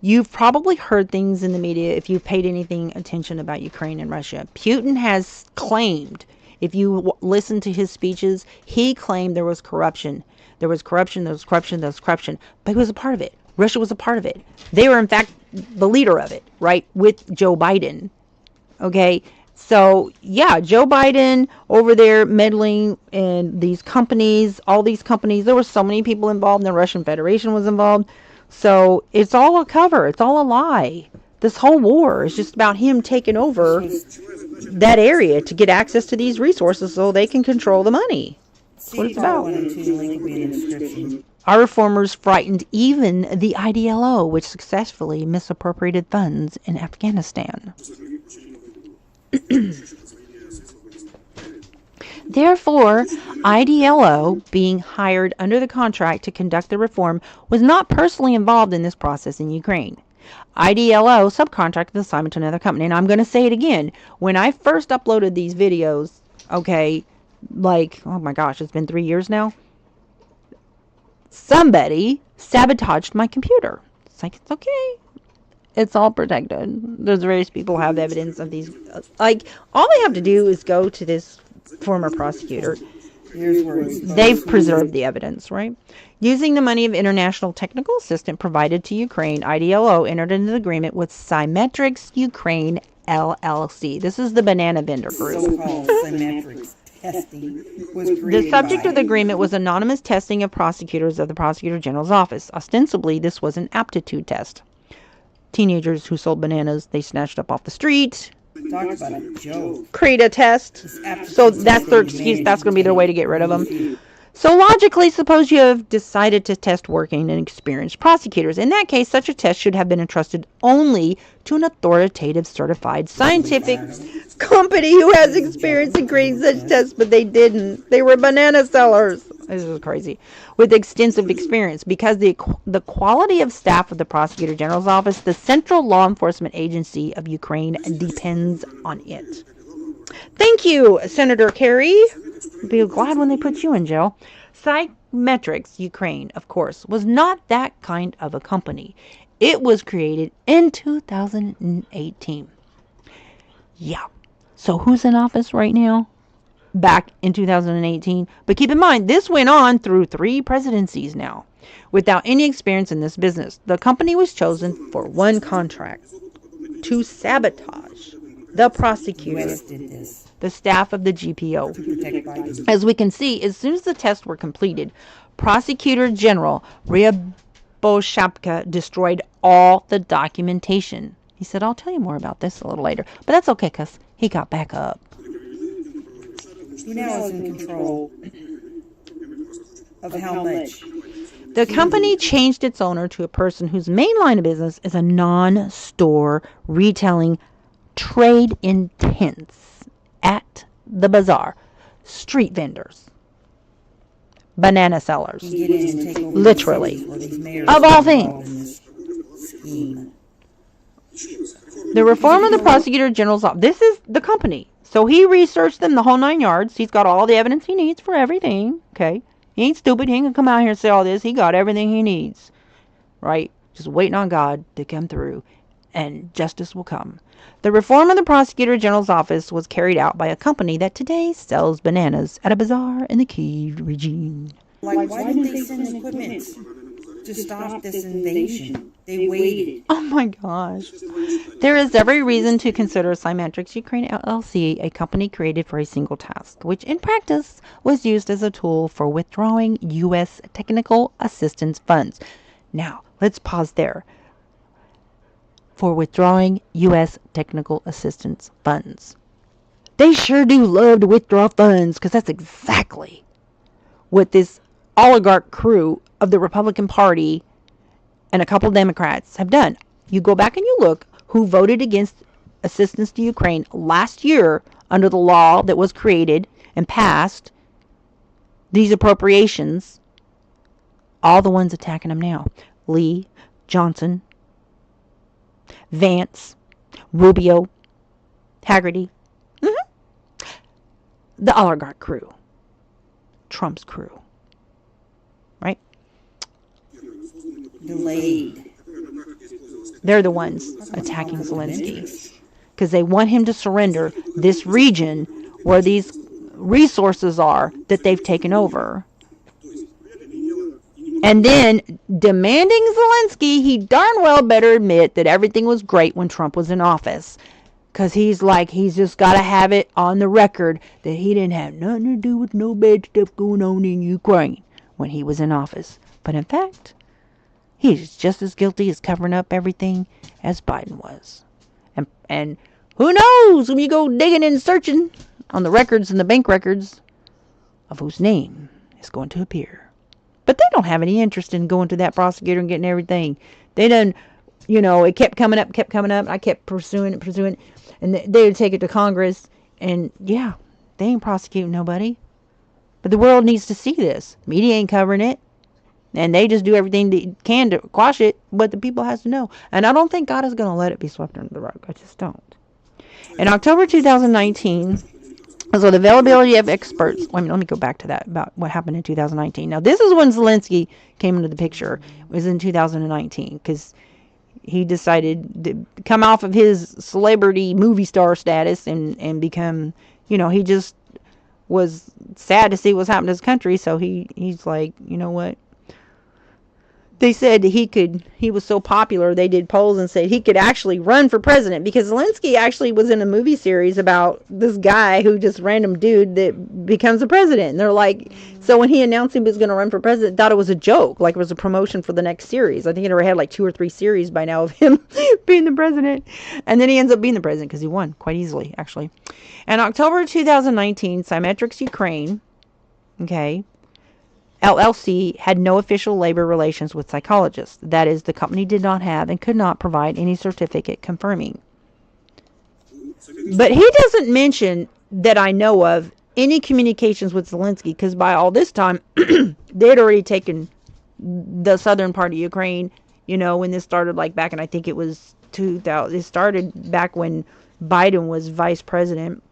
you've probably heard things in the media if you've paid anything attention about Ukraine and Russia. Putin has claimed, if you listen to his speeches, he claimed there was corruption. There was corruption, there was corruption, there was corruption. But he was a part of it. Russia was a part of it. They were, in fact, the leader of it, right, with Joe Biden. Okay, so yeah, Joe Biden over there meddling in these companies, all these companies. There were so many people involved. The Russian Federation was involved. So it's all a cover. It's all a lie. This whole war is just about him taking over that area to get access to these resources so they can control the money. That's what it's about. Our reformers frightened even the IDLO, which successfully misappropriated funds in Afghanistan. Therefore, IDLO, being hired under the contract to conduct the reform, was not personally involved in this process in Ukraine. IDLO subcontracted the assignment to another company. And I'm going to say it again. When I first uploaded these videos, okay, like, oh my gosh, it's been 3 years now. Somebody sabotaged my computer. It's like, it's okay. It's all protected. There's various people who have evidence of these. Like, all they have to do is go to this former prosecutor Here's where it's They've preserved the evidence, right? Using the money of international technical assistance provided to Ukraine, IDLO entered into an agreement with Symmetrics Ukraine LLC. This is the banana vendor group. so-called Symmetrics testing was The created subject by of the agreement was anonymous testing of prosecutors of the Prosecutor General's office. Ostensibly, this was an aptitude test. Teenagers who sold bananas, they snatched up off the street, Talk about a joke. create a test. So that's their excuse. That's going to be their way to get rid of them. So logically, suppose you have decided to test working and experienced prosecutors. In that case, such a test should have been entrusted only to an authoritative, certified scientific company who has experience in creating such tests, but they didn't. They were banana sellers. This is crazy. With extensive experience. Because the quality of staff of the Prosecutor General's office, the central law enforcement agency of Ukraine, depends on it. Thank you, Senator Kerry. Be glad when they put you in jail. Symmetrics Ukraine, of course, was not that kind of a company. It was created in 2018. Yeah. So who's in office right now? Back in 2018. But keep in mind, this went on through 3 presidencies now. Without any experience in this business, the company was chosen for one contract: to sabotage the prosecutor, US did this the staff of the GPO. to protect Biden. As we can see, as soon as the tests were completed, Prosecutor General Ryaboshabka destroyed all the documentation. He said, I'll tell you more about this a little later. But that's okay, because he got back up. Who now is in control of how much? The company changed its owner to a person whose main line of business is a non-store retailing trade intents at the bazaar. Street vendors. Banana sellers. Get in and take over Literally. the cities where these mayors Of all are involved things. in this scheme. The reform of the Prosecutor General's office. This is the company. So he researched them the whole 9 yards. He's got all the evidence he needs for everything. Okay. He ain't stupid. He ain't gonna come out here and say all this. He got everything he needs. Right? Just waiting on God to come through. And justice will come. The reform of the Prosecutor General's office was carried out by a company that today sells bananas at a bazaar in the Kyiv region. Like, why didn't they send equipment to stop this invasion? They waited. Oh my gosh. There is every reason to consider Symmetrics Ukraine LLC a company created for a single task, which in practice was used as a tool for withdrawing U.S. technical assistance funds. Now, let's pause there. For withdrawing U.S. technical assistance funds. They sure do love to withdraw funds, because that's exactly what this oligarch crew of the Republican Party and a couple Democrats have done. You go back and you look who voted against assistance to Ukraine last year under the law that was created and passed, these appropriations, all the ones attacking them now. Lee, Johnson, Vance, Rubio, Haggerty, the oligarch crew, Trump's crew, right? Delayed. They're the ones attacking Zelensky because they want him to surrender this region where these resources are that they've taken over. And then demanding Zelensky, he darn well better admit that everything was great when Trump was in office. Because he's just got to have it on the record that he didn't have nothing to do with no bad stuff going on in Ukraine when he was in office. But in fact, he's just as guilty as covering up everything as Biden was. And who knows when you go digging and searching on the records and the bank records of whose name is going to appear. But they don't have any interest in going to that prosecutor and getting everything. They done, it kept coming up. And I kept pursuing it. And they would take it to Congress. And yeah, they ain't prosecuting nobody. But the world needs to see this. Media ain't covering it. And they just do everything they can to quash it. But the people has to know. And I don't think God is going to let it be swept under the rug. I just don't. In October 2019... So the availability of experts. Let me go back to that about what happened in 2019. Now this is when Zelensky came into the picture. It was in 2019 because he decided to come off of his celebrity movie star status and become, he just was sad to see what's happened to his country, so he's like, you know what? They said he was so popular, they did polls and said he could actually run for president, because Zelensky actually was in a movie series about this guy who just random dude that becomes a president. And they're like, so when he announced he was going to run for president, thought it was a joke, like it was a promotion for the next series. I think he already had like 2 or 3 series by now of him being the president. And then he ends up being the president because he won quite easily, actually. In October 2019, Symmetrics Ukraine, okay, LLC had no official labor relations with psychologists. That is, the company did not have and could not provide any certificate confirming. But he doesn't mention, that I know of, any communications with Zelensky, because by all this time, they had already taken the southern part of Ukraine, you know, when this started, like back in, I think it was 2000, it started back when Biden was vice president.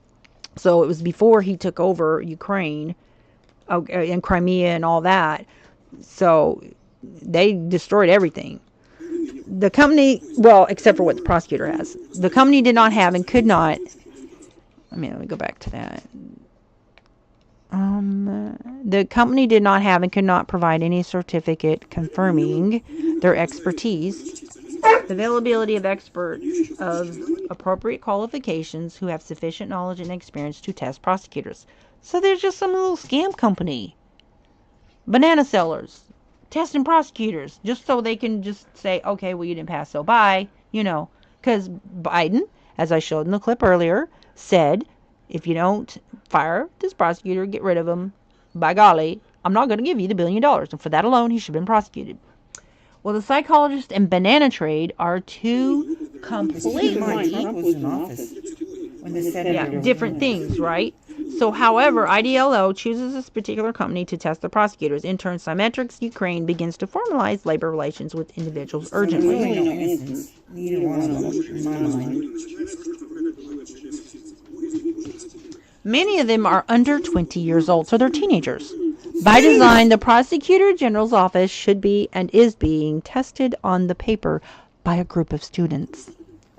So it was before he took over Ukraine. And Crimea and all that. So they destroyed everything. The company, well, except for what the prosecutor has. The company did not have and could not. Let me go back to that. The company did not have and could not provide any certificate confirming their expertise, the availability of experts of appropriate qualifications who have sufficient knowledge and experience to test prosecutors. So there's just some little scam company, banana sellers, testing prosecutors, just so they can just say, okay, well, you didn't pass, so bye, you know. Because Biden, as I showed in the clip earlier, said, if you don't fire this prosecutor, get rid of him, by golly, I'm not going to give you the $1 billion. And for that alone, he should have been prosecuted. Well, the psychologist and banana trade are two completely Trump was in office when the senator different things, right? So, however, IDLO chooses this particular company to test the prosecutors. In turn, Symmetrics Ukraine begins to formalize labor relations with individuals urgently. really no innocence. Neither one of them, in my mind. Many of them are under 20 years old, so they're teenagers. By design, the Prosecutor General's office should be and is being tested on the paper by a group of students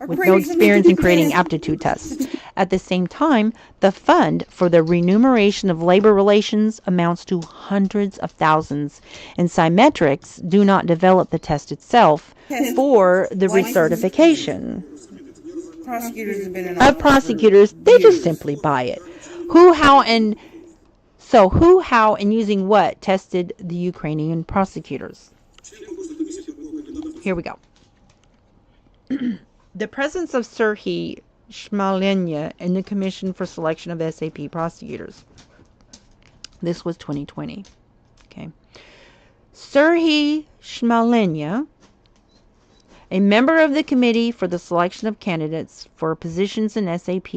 with no experience in creating aptitude tests. At the same time, the fund for the remuneration of labor relations amounts to hundreds of thousands, and Symmetrics do not develop the test itself for the recertification Prosecutors have been in of prosecutors. They just simply buy it. Who, how, and using what tested the Ukrainian prosecutors? Here we go. The presence of Serhiy Shmalenya in the Commission for Selection of SAP Prosecutors. This was 2020. Okay. Serhiy Shmalenya, a member of the Committee for the Selection of Candidates for Positions in SAP,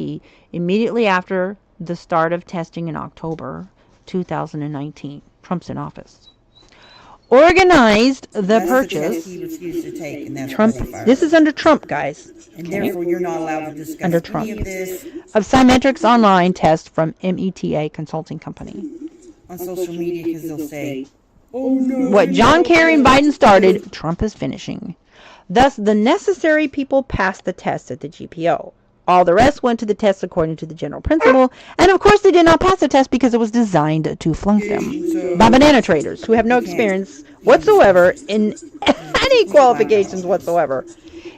immediately after the start of testing in October 2019. Trump's in office. Organized the purchase. He refused to take, and that's Trump. why they fired This is him. under Trump, guys. And therefore, you're not allowed to discuss Under any Trump. of this Of Symmetrics Online test from META Consulting Company. on social media because they'll say, "Oh no." What John Kerry and Biden started, Trump is finishing. Thus, the necessary people passed the test at the GPO. All the rest went to the test according to the general principle, and of course they did not pass the test because it was designed to flunk them by banana traders who have no experience whatsoever in any qualifications whatsoever,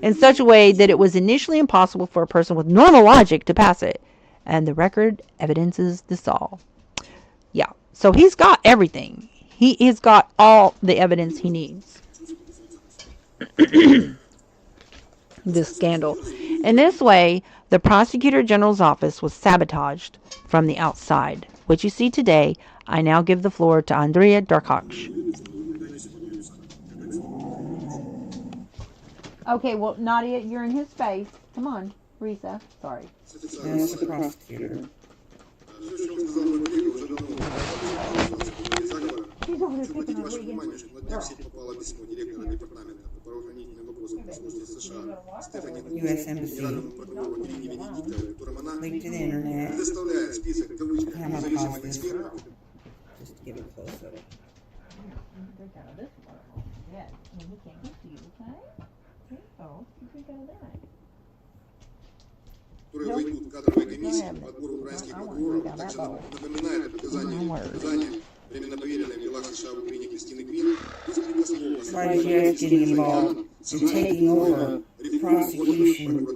in such a way that it was initially impossible for a person with normal logic to pass it. And the record evidences this all. Yeah, so he's got everything. He has got all the evidence he needs. This scandal. In this way, the Prosecutor General's office was sabotaged from the outside. What you see today, I now give the floor to Andrea Darkach. Okay, well, Nadia, you're in his face. Come on, Risa. Sorry. That's the prosecutor. She's over there picking on Regan. Внимание, что на днях в сеть попало письмо директора Департамента по правоохранительным вопросам посольства США Стефани U.S. Embassy генеральному прокурору Венедиктовой, в котором она linked to the internet. предоставляет список кавычек I'm gonna независимых pause this экспертов. just to give it a close up. которые войдут в кадровые комиссии по отбору украинских прокуроров, также напоминает о показаниях временно поверенной в делах США в Украине Кристины Квин, беспрекословно Why is getting involved in taking over prosecution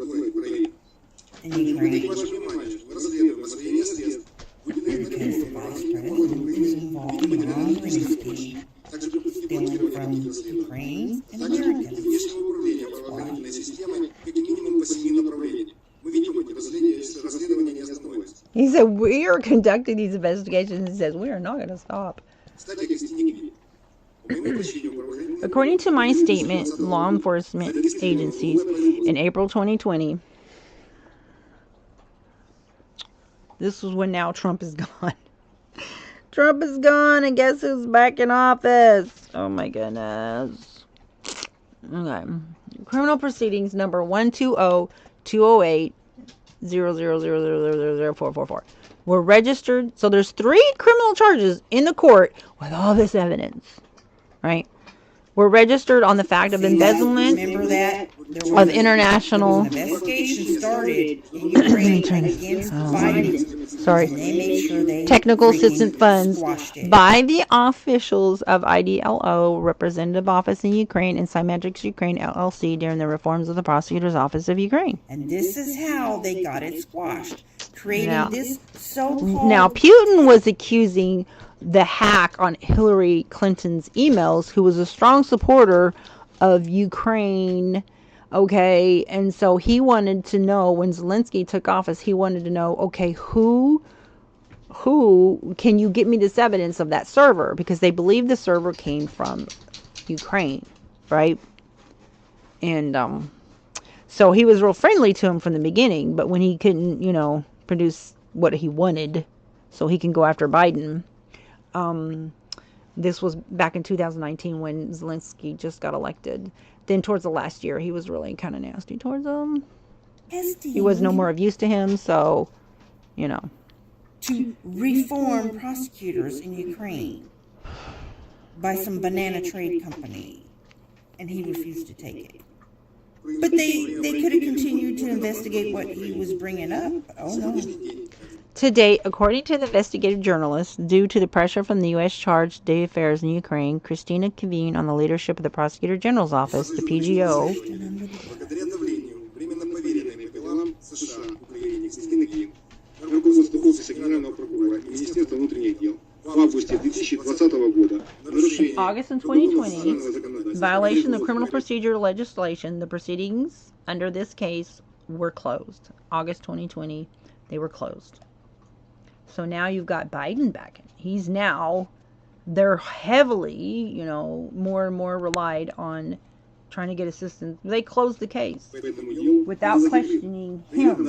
in Привлеку Ukraine? ваше внимание, что мы расследуем освоение средств, выделенных на Because the vice president is involved in an ongoing scheme также попытки stealing блокирования таких from расследований. Ukraine and Также попытки Americans. внешнего управления правоохранительной системы как минимум по 7 направлениям. Мы ведем эти расследования, если расследование не остановится. He said, we are conducting these investigations. He says, we are not going to stop. Кстати, о Кристине Квин. По моему почтению, правоохранительные According to my statement, law enforcement agencies in April 2020, this was when now Trump is gone. Trump is gone, and guess who's back in office? Oh my goodness. Okay. Criminal proceedings number 120-208-0000000444 were registered. So there's 3 criminal charges in the court with all this evidence, right? Were registered on the fact of embezzlement Remember that? There of was international. an investigation started in Ukraine against Biden. Sorry. And they made sure they Technical freaking assistance funds squashed it. by the officials of IDLO Representative Office in Ukraine and Symmetrics Ukraine LLC during the reforms of the Prosecutor's Office of Ukraine. And this is how they got it squashed. Creating Now- this so-called... Now, Putin was accusing the hack on Hillary Clinton's emails, who was a strong supporter of Ukraine. Okay, and so he wanted to know, when Zelensky took office, he wanted to know, okay, who can you get me this evidence of that server? Because they believe the server came from Ukraine, right? And so he was real friendly to him from the beginning, but when he couldn't, produce what he wanted so he can go after Biden, this was back in 2019 when Zelensky just got elected. Then towards the last year, he was really kind of nasty towards him. He was no more of use to him, so, to reform prosecutors in Ukraine by some banana trade company, and he refused to take it. But they could have continued to investigate what he was bringing up. Oh no. To date, according to the investigative journalists, due to the pressure from the U.S. Charge d'Affaires in Ukraine, Christina Kivine, on the leadership of the Prosecutor General's Office, the PGO, Благодаря давлению временно поверенной по делам США в Украине Кристины Квин на руководство Офиса Генерального прокурора и Министерства внутренних дел в августе 2020 года нарушение August in уголовного 2020, процессуального законодательства violation of criminal procedure legislation, the proceedings under this case were closed. August 2020, they were closed. So now you've got Biden back. They're heavily, more and more relied on trying to get assistance. They closed the case without questioning him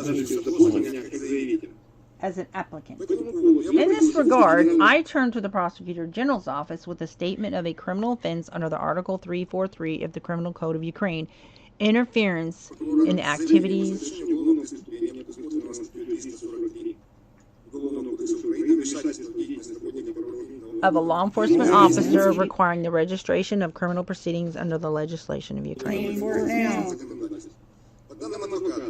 as an applicant. In this regard, I turn to the Prosecutor General's office with a statement of a criminal offense under the Article 343 of the Criminal Code of Ukraine, interference in the activities of a law enforcement officer requiring the registration of criminal proceedings under the legislation of Ukraine.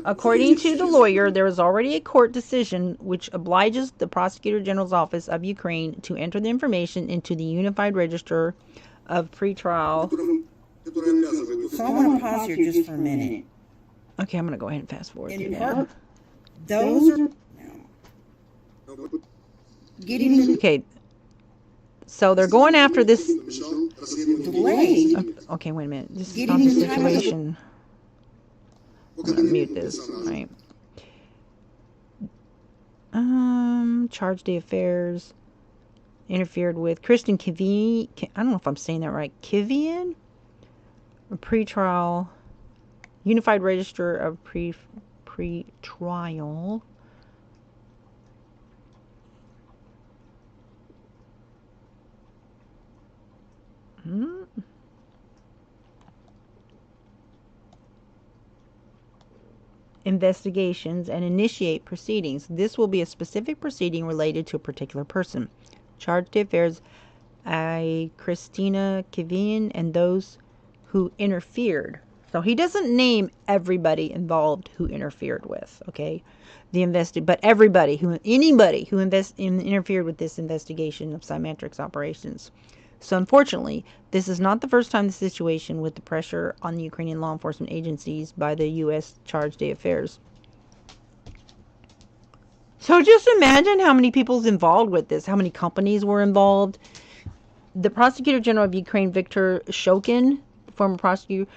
According to the lawyer, there is already a court decision which obliges the Prosecutor General's Office of Ukraine to enter the information into the Unified Register of Pretrial. So I want to pause here just for a minute. Okay, I'm going to go ahead and fast forward through In that. part, those are getting Okay, so they're going after this. delayed. Okay, wait a minute. This is not the situation. I'm going to mute this. Right. Charge d'affaires interfered with Kristen Kivine. I don't know if I'm saying that right. Kivian? A pretrial. Unified Register of Pretrial. Investigations and initiate proceedings. This will be a specific proceeding related to a particular person. Charge d'affaires Christina Kivine and those who interfered. So he doesn't name everybody involved who interfered with, okay, but anybody who interfered with this investigation of Symmetrics operations. So unfortunately, this is not the first time the situation with the pressure on the Ukrainian law enforcement agencies by the U.S. chargé d'affaires. So just imagine how many people's involved with this, how many companies were involved. The Prosecutor General of Ukraine, Viktor Shokin, former prosecutor,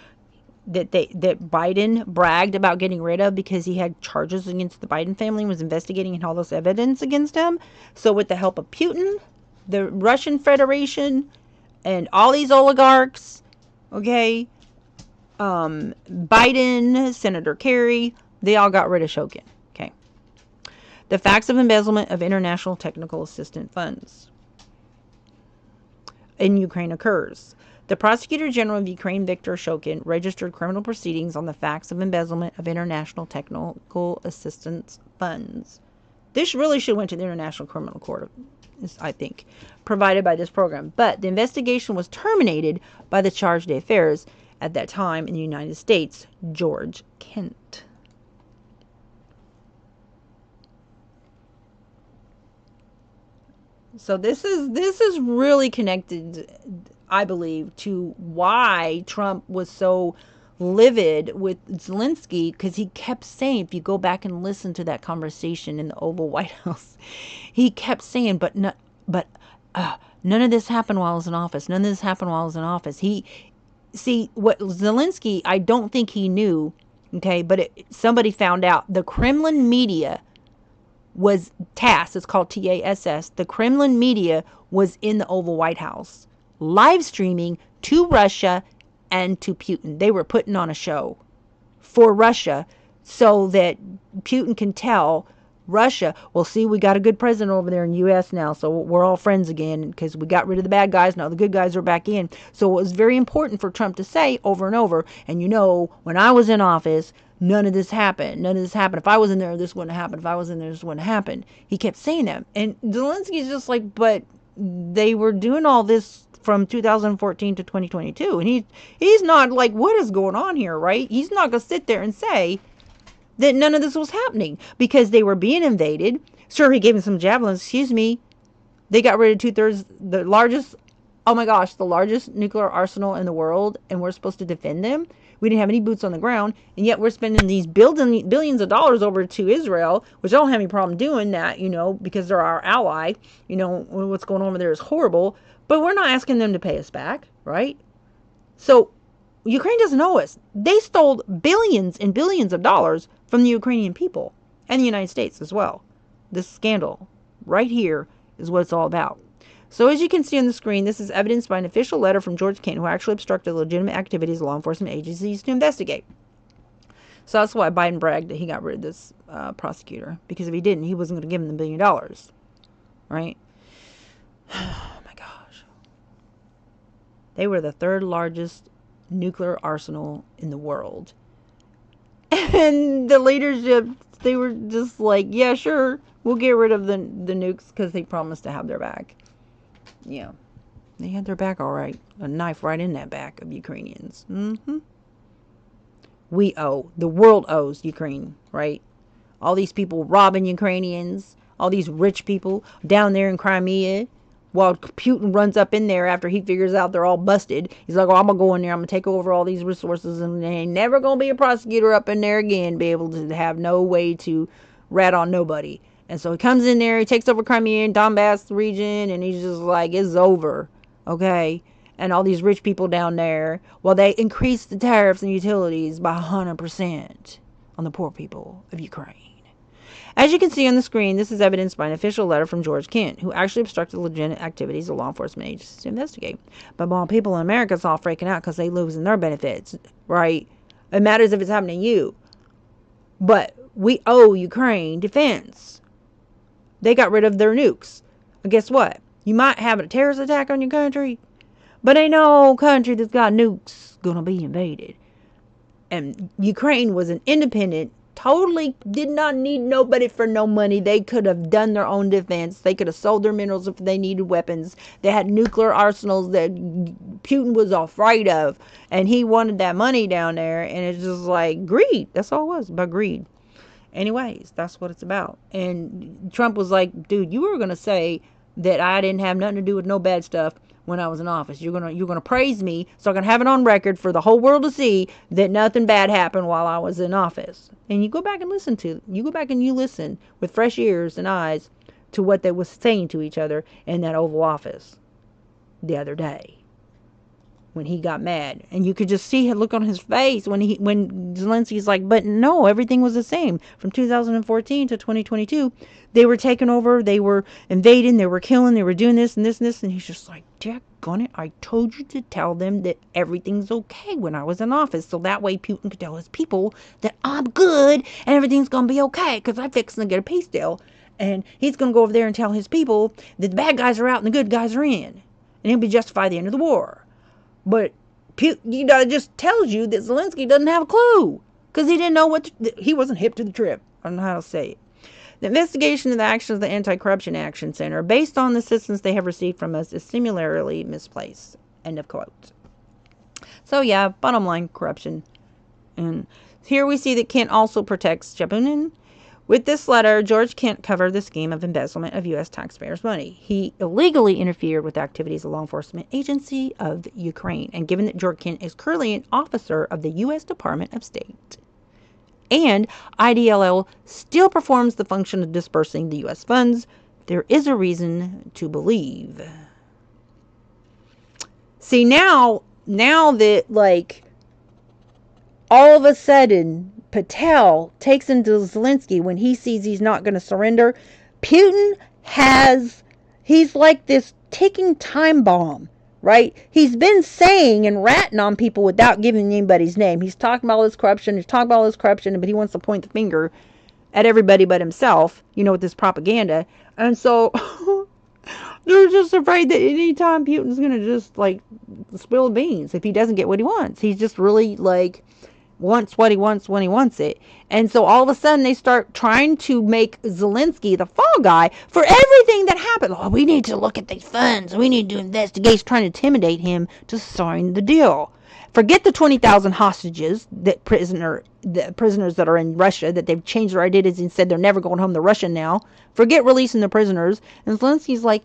that Biden bragged about getting rid of because he had charges against the Biden family and was investigating and all this evidence against him. So with the help of Putin, the Russian Federation, and all these oligarchs, okay, Biden, Senator Kerry, they all got rid of Shokin, okay. The facts of embezzlement of international technical assistance funds in Ukraine occurs. The Prosecutor General of Ukraine, Viktor Shokin, registered criminal proceedings on the facts of embezzlement of international technical assistance funds. This really should have went to the International Criminal Court, I think, provided by this program. But the investigation was terminated by the charge d'affaires at that time in the United States, George Kent. So this is really connected, I believe, to why Trump was so livid with Zelensky, because he kept saying, if you go back and listen to that conversation in the Oval White House, he kept saying, but none of this happened while I was in office. None of this happened while I was in office. What Zelensky, I don't think he knew, okay, but somebody found out. The Kremlin media was TASS, it's called TASS. The Kremlin media was in the Oval White House, live streaming to Russia and to Putin. They were putting on a show for Russia so that Putin can tell Russia, well, see, we got a good president over there in the U.S. now, so we're all friends again because we got rid of the bad guys. Now the good guys are back in. So it was very important for Trump to say over and over, and when I was in office, none of this happened. None of this happened. If I was in there, this wouldn't happen. If I was in there, this wouldn't happen. He kept saying that. And Zelensky's just like, but they were doing all this from 2014 to 2022. And he's not like, what is going on here, right? He's not going to sit there and say that none of this was happening because they were being invaded. Sure, he gave him some javelins. Excuse me. They got rid of 2/3, the largest nuclear arsenal in the world, and we're supposed to defend them. We didn't have any boots on the ground, and yet we're spending these billions of dollars over to Israel, which I don't have any problem doing that, because they're our ally. What's going on over there is horrible, but we're not asking them to pay us back, right? So Ukraine doesn't owe us. They stole billions and billions of dollars from the Ukrainian people and the United States as well. This scandal right here is what it's all about. So as you can see on the screen, this is evidenced by an official letter from George Kent, who actually obstructed legitimate activities of law enforcement agencies to investigate. So that's why Biden bragged that he got rid of this prosecutor, because if he didn't, he wasn't going to give him the $1 billion, right? Oh my gosh. They were the 3rd largest nuclear arsenal in the world. And the leadership, they were just like, yeah, sure, we'll get rid of the nukes because they promised to have their back. Yeah, they had their back all right. A knife right in that back of Ukrainians. The world owes Ukraine, right? All these people robbing Ukrainians, all these rich people down there in Crimea, while Putin runs up in there after he figures out they're all busted. He's like, I'm going to go in there, I'm going to take over all these resources, and there ain't never going to be a prosecutor up in there again, be able to have no way to rat on nobody. And so he comes in there, he takes over Crimea and Donbass region, and he's just like, it's over, okay? And all these rich people down there, well, they increased the tariffs and utilities by 100% on the poor people of Ukraine. As you can see on the screen, this is evidenced by an official letter from George Kent, who actually obstructed legitimate activities of law enforcement agencies to investigate. But while people in America is all freaking out because they losing their benefits, right? It matters if it's happening to you. But we owe Ukraine defense. They got rid of their nukes. But guess what? You might have a terrorist attack on your country, but ain't no country that's got nukes gonna be invaded. And Ukraine was an independent, totally did not need nobody for no money. They could have done their own defense. They could have sold their minerals if they needed weapons. They had nuclear arsenals that Putin was afraid of, and he wanted that money down there, and it's just like greed. That's all it was, about greed. Anyways, that's what it's about. And Trump was like, dude, you were going to say that I didn't have nothing to do with no bad stuff when I was in office. You're gonna praise me, so I can have it on record for the whole world to see that nothing bad happened while I was in office. And you go back and you listen with fresh ears and eyes to what they was saying to each other in that Oval Office the other day when he got mad. And you could just see a look on his face when Zelensky's like, but no, everything was the same from 2014 to 2022. They were taking over, they were invading, they were killing, they were doing this and this and this. And he's just like, daggone it, I told you to tell them that everything's okay when I was in office. So that way Putin could tell his people that I'm good and everything's going to be okay because I'm fixing to get a peace deal. And he's going to go over there and tell his people that the bad guys are out and the good guys are in. And he'll be justify the end of the war. But it just tells you that Zelensky doesn't have a clue because he didn't know he wasn't hip to the trip. I don't know how to say it. The investigation of the actions of the Anti-Corruption Action Center, based on the assistance they have received from us, is similarly misplaced. End of quote. So yeah, bottom line, corruption. And here we see that Kent also protects Jabunin. With this letter, George Kent covered the scheme of embezzlement of U.S. taxpayers' money. He illegally interfered with activities of law enforcement agency of Ukraine. And given that George Kent is currently an officer of the U.S. Department of State, and IDLL still performs the function of dispersing the U.S. funds, there is a reason to believe. See, now that, like, all of a sudden, Patel takes into Zelensky when he sees he's not going to surrender, Putin he's like this ticking time bomb. Right? He's been saying and ratting on people without giving anybody's name. He's talking about all this corruption. But he wants to point the finger at everybody but himself, with this propaganda. And so they're just afraid that anytime Putin's going to just, like, spill beans if he doesn't get what he wants. He's just really, like, wants what he wants when he wants it. And so all of a sudden they start trying to make Zelensky the fall guy for everything that happened. Oh, we need to look at these funds. We need to investigate, trying to intimidate him to sign the deal. Forget the 20,000 hostages, the prisoners that are in Russia, that they've changed their identities and said they're never going home to Russia now. Forget releasing the prisoners. And Zelensky's like,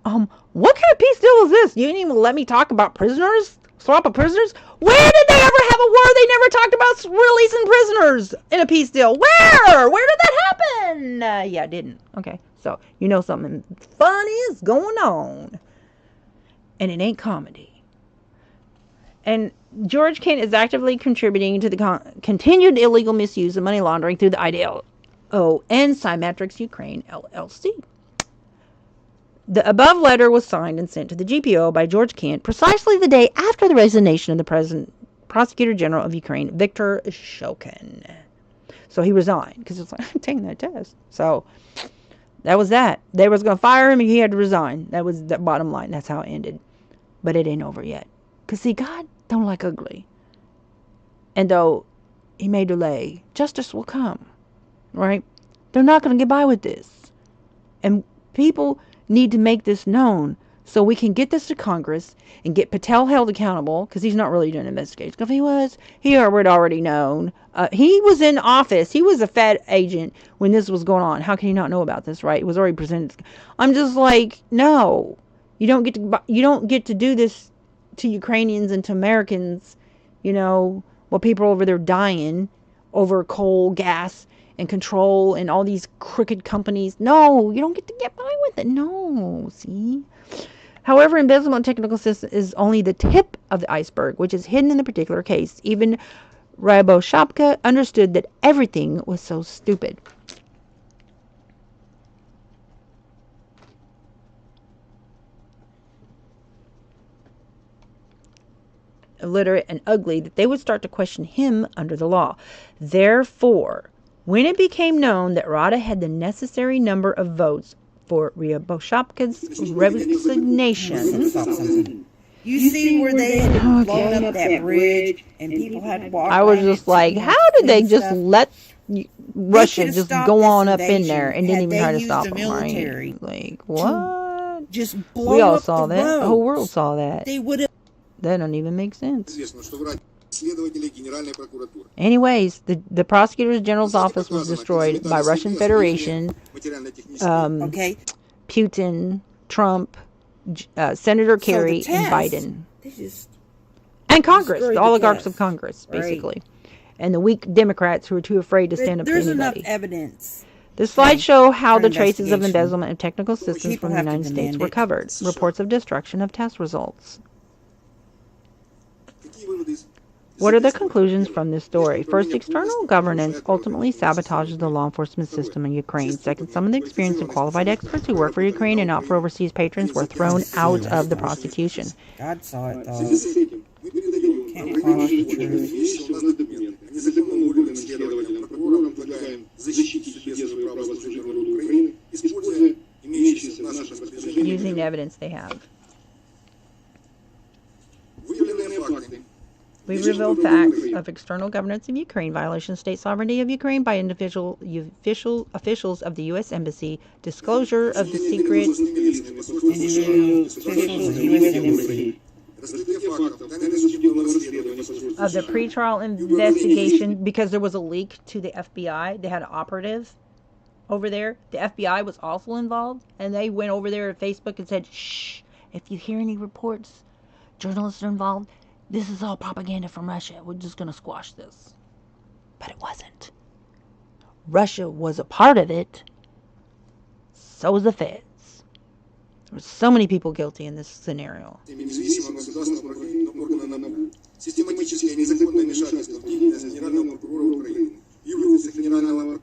what kind of peace deal is this? You didn't even let me talk about prisoners? Swap of prisoners? Where did they ever have a war? They never talked about releasing prisoners in a peace deal. Where? Where did that happen? Yeah, it didn't. Okay, so something funny is going on. And it ain't comedy. And George Kent is actively contributing to the continued illegal misuse of money laundering through the IDLO and Symmetrics Ukraine LLC. The above letter was signed and sent to the GPO by George Kent precisely the day after the resignation of the Prosecutor General of Ukraine, Viktor Shokin. So he resigned because it's like, I'm taking that test. So that was that. They was going to fire him and he had to resign. That was the bottom line. That's how it ended. But it ain't over yet. Because see, God don't like ugly. And though he may delay, justice will come. Right? They're not going to get by with this. And people need to make this known so we can get this to Congress and get Patel held accountable, because he's not really doing investigations. If he was, he would already known. He was in office. He was a Fed agent when this was going on. How can he not know about this, right? It was already presented. I'm just like, no, you don't get to do this to Ukrainians and to Americans, while people are over there dying over coal, gas, and control and all these crooked companies. No, you don't get to get by with it. No, see? However, embezzlement technical assistance is only the tip of the iceberg, which is hidden in the particular case. Even Ryaboshabka understood that everything was so stupid. Illiterate and ugly, that they would start to question him under the law. Therefore, when it became known that Rada had the necessary number of votes for Ryaboshabka's resignation, You see where they had blown up that bridge and people had to walk I was around just it like, to how did they clean just stuff. let Russia could've just stopped go this on up in invasion there and didn't had even they try to used stop the them, right? military Like, what? Just We blow all up saw the that. roads. The whole world saw that. They would have. That don't even make sense. Известно, что в ради следователей Генеральной прокуратуры. Anyways, the Prosecutor General's office was destroyed by Russian Federation, Okay. Putin, Trump, Senator Kerry, the and test, Biden. They just And Congress, destroyed the the oligarchs test. of Congress, Right. basically. And the weak Democrats who are too afraid to stand up to there's enough anybody. evidence. The slides show how for the traces of investigation. embezzlement of technical systems People from the have to United States demand were it. covered. Reports of destruction of test results. Какие выводы из What are the этой истории? conclusions Первое. from this story? First, external Полностью governance разрушает ultimately правовую sabotages the систему. law enforcement system in Ukraine. Все Second, степени some of the experienced and qualified experts who work for Ukraine and not for overseas patrons were thrown out of the prosecution. God saw it В связи с though. этим мы передаем Can't направление cross the на truth. имеющие у нас документы. Незаконным органам, следователям, прокурорам предлагаем защитить в суде свое право служить народу Украины, используя имеющиеся в нашем распоряжении Using evidence they have. выявленные факты. We reveal facts of external governance of Ukraine, violation of state sovereignty of Ukraine by officials of the U.S. Embassy, disclosure of the secret Individual officials of the U.S. Embassy. Раскрытие фактов, тайное судебного расследования посольства of the США. pretrial investigation because there was a leak to the FBI. They had an operative over there. The FBI was also involved, and they went over there at Facebook and said, "Shh! If you hear any reports, journalists are involved. This is all propaganda from Russia. We're just gonna squash this." But it wasn't. Russia was a part of it. So was the feds. There were so many people guilty in this scenario. Теми независимого государственного органа НАБУ. Систематическое незаконное вмешательство в деятельность Генерального прокурора Украины. Юрлица Генерального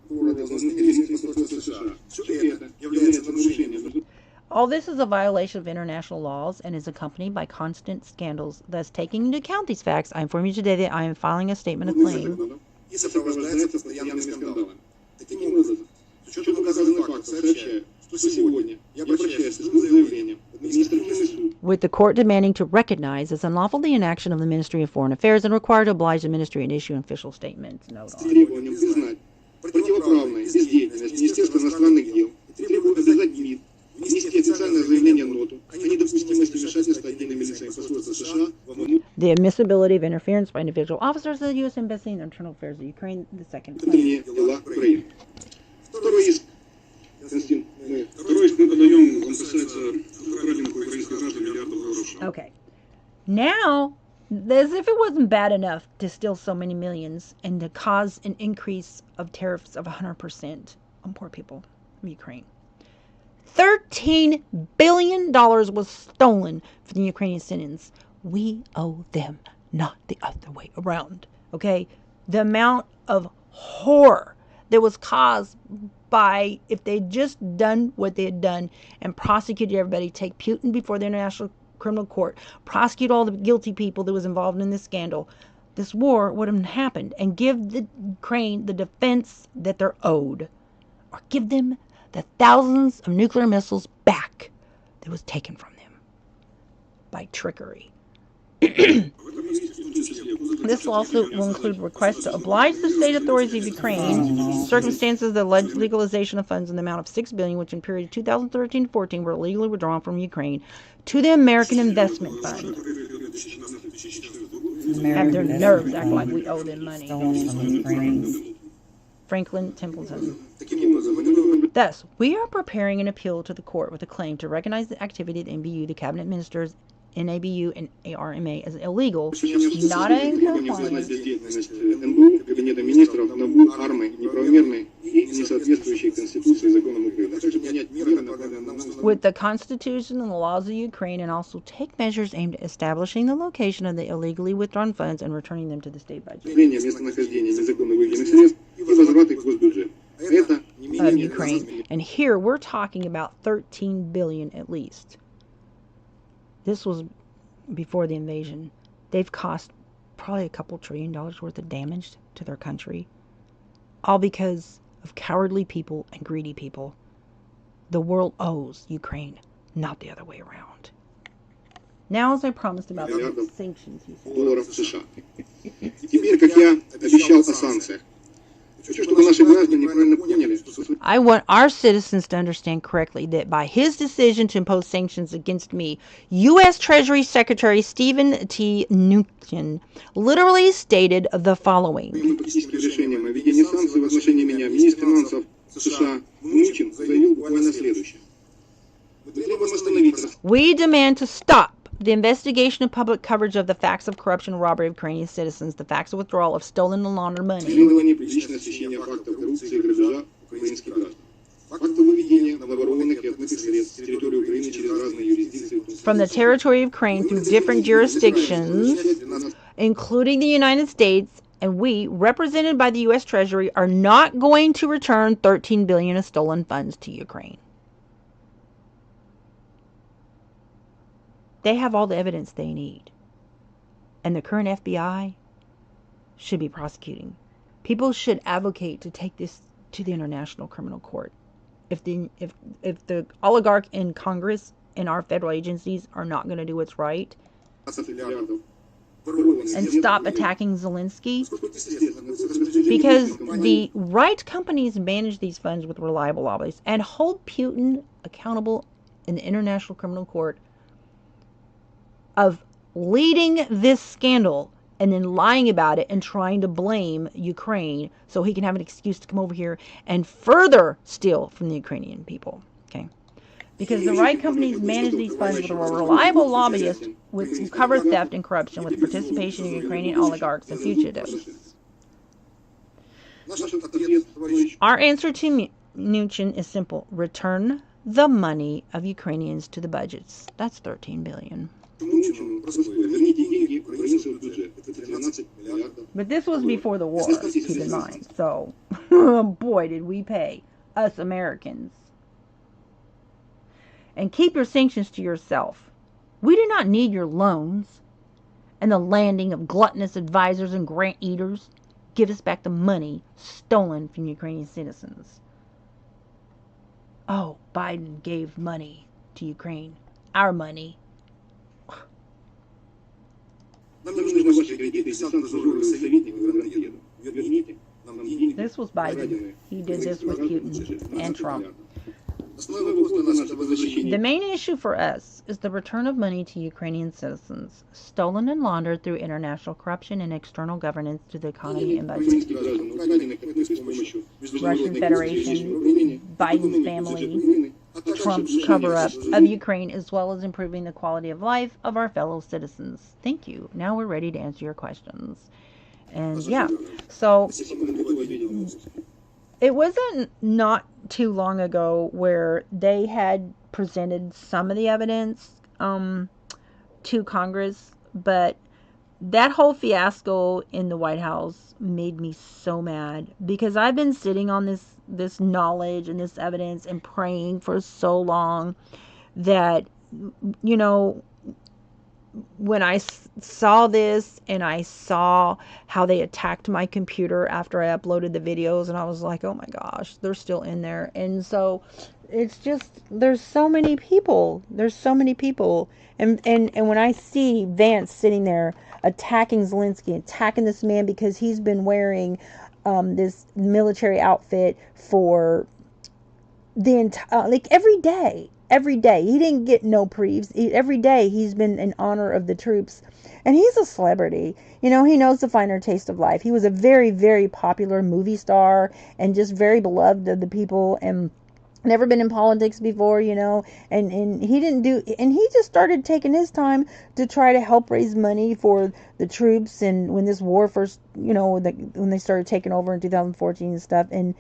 прокурора должностными лицами посольства США. Все это является нарушением. All this is a violation of international laws and is accompanied by constant scandals. Thus, taking into account these facts, I inform you today that I am filing a statement of claim. И сопровождается постоянными скандалами. Таким образом, с учетом указанных фактов, сообщаю, что сегодня я обращаюсь с службой заявлением в административный суд. With the court demanding to recognize as unlawful the inaction of the Ministry of Foreign Affairs and required to oblige the ministry and issue an official statement. Note С on. требованием признать противоправной бездеятельность Министерства иностранных дел и требую обязать МИД внести официальное заявление НОТу о недопустимости вмешательства отдельными лицами посольства США во The admissibility of interference by individual officers of the U.S. Embassy in the internal affairs of Ukraine, the second claim. внутренние дела Украины. Второй иск. Константин, второй иск мы подаем, он касается украденных у украинских граждан миллиардов долларов. Okay. Now, as if it wasn't bad enough to steal so many millions and to cause an increase of tariffs of 100% on poor people of Ukraine. $13 billion was stolen from the Ukrainian citizens. We owe them, not the other way around. Okay? The amount of horror that was caused by, if they'd just done what they had done and prosecuted everybody, take Putin before the International Criminal Court, prosecute all the guilty people that was involved in this scandal, this war wouldn't have happened, and give the Ukraine the defense that they're owed, or give them the thousands of nuclear missiles back that was taken from them by trickery. This lawsuit will include requests to oblige the state authorities of Ukraine, circumstances of the alleged legalization of funds in the amount of $6 billion, which in period 2013-14 were illegally withdrawn from Ukraine, to the American Investment Fund. Have their nerves act like we owe them money. Stolen from Ukraine. Franklin Templeton. Thus, we are preparing an appeal to the court with a claim to recognize the activity of the NBU, the cabinet ministers, NABU, and ARMA as illegal, not in compliance. НБУ, Кабинета министров, НАБУ, АРМы, неправомерной и несоответствующей Конституции и законам Украины, а также принять меры, направленные на условия With the Constitution and the laws of Ukraine, and also take measures aimed at establishing the location of the illegally withdrawn funds and returning them to the state budget местонахождения незаконно выведенных средств и возврат их в госбюджет. Это не of менее Ukraine. And here we're talking about $13 billion at least. This was before the invasion. They've cost probably a couple $1 trillion worth of damage to their country, all because of cowardly people and greedy people. The world owes Ukraine, not the other way around. Now, as I promised about the Миллиардов sanctions, he said. долларов США. Теперь, как я обещал о санкциях, хочу, чтобы наши граждане правильно поняли, что I want our citizens to understand correctly that by his decision to impose sanctions against me, U.S. Treasury Secretary Stephen T. Mnuchin literally stated the following. своим политическим решением о введении санкций в отношении меня министр финансов США Мnuchin заявил буквально следующее. Мы требуем остановить We demand to stop the investigation of public coverage of the facts of corruption and robbery of Ukrainian citizens, the facts of withdrawal of stolen and laundered money. расследование публичного освещения фактов коррупции и грабежа украинских граждан. Факты выведения наворованных и отмытых средств с территории Украины через разные юрисдикции. From the territory of Ukraine through different jurisdictions, including the United States, and we, represented by the U.S. Treasury, are not going to return $13 billion of stolen funds to Ukraine. They have all the evidence they need. And the current FBI should be prosecuting. People should advocate to take this to the International Criminal Court. If the oligarch in Congress and our federal agencies are not going to do what's right and stop attacking Zelensky, because the right companies manage these funds with reliable lobbies and hold Putin accountable in the International Criminal Court of leading this scandal and then lying about it and trying to blame Ukraine so he can have an excuse to come over here and further steal from the Ukrainian people. Okay? Because the right companies manage these funds with a reliable lobbyist who cover theft and corruption with the participation of Ukrainian oligarchs and fugitives. Our answer to Mnuchin is simple. Return the money of Ukrainians to the budgets. That's $13 billion. But this was before the war, keep in mind. So, boy, did we pay, us Americans. And keep your sanctions to yourself. We do not need your loans and the landing of gluttonous advisors and grant eaters. Give us back the money stolen from Ukrainian citizens. Oh, Biden gave money to Ukraine. Our money. This was Biden. He did this with Putin and Trump. The main issue for us is the return of money to Ukrainian citizens, stolen and laundered through international corruption and external governance to the economy and budget. Russian Federation, Biden's family, Trump's cover-up of Ukraine, as well as improving the quality of life of our fellow citizens. Thank you. Now we're ready to answer your questions. And yeah, so it wasn't not too long ago where they had presented some of the evidence to Congress, but that whole fiasco in the White House made me so mad, because I've been sitting on this knowledge and this evidence and praying for so long that, you know, when I saw this and I saw how they attacked my computer after I uploaded the videos, and I was like, oh my gosh, they're still in there. And so it's just, there's so many people. And when I see Vance sitting there attacking Zelensky, attacking this man because he's been wearing this military outfit for the entire, like every day. He didn't get no preves. Every day he's been in honor of the troops. And he's a celebrity. You know, he knows the finer taste of life. He was a very, very popular movie star and just very beloved of the people, and never been in politics before, you know, and he didn't do, and he just started taking his time to try to help raise money for the troops. And when this war first, you know, when they started taking over in 2014 and stuff, and,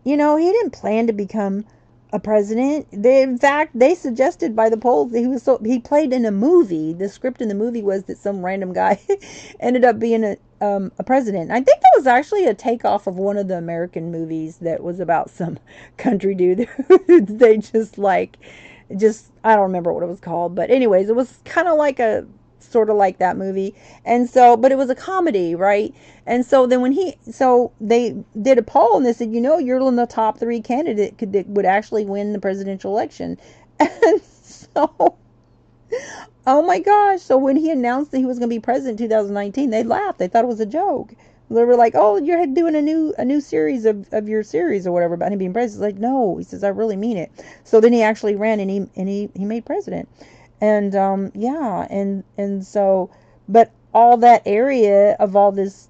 you know, he didn't plan to become a president. In fact, they suggested by the polls that he played in a movie. The script in the movie was that some random guy ended up being a president. I think that was actually a takeoff of one of the American movies that was about some country dude. They I don't remember what it was called, but anyways, it was kind of like sort of like that movie. And so, but it was a comedy, right? And so then they did a poll and they said, you know, you're in the top 3 candidate that would actually win the presidential election. And so Oh my gosh. So when he announced that he was going to be president in 2019, they laughed. They thought it was a joke. They were like, "Oh, you're doing a new series of your series or whatever about him being president." He's like, "No," he says, "I really mean it." So then he actually ran and he made president. And yeah, and so but all that area of all this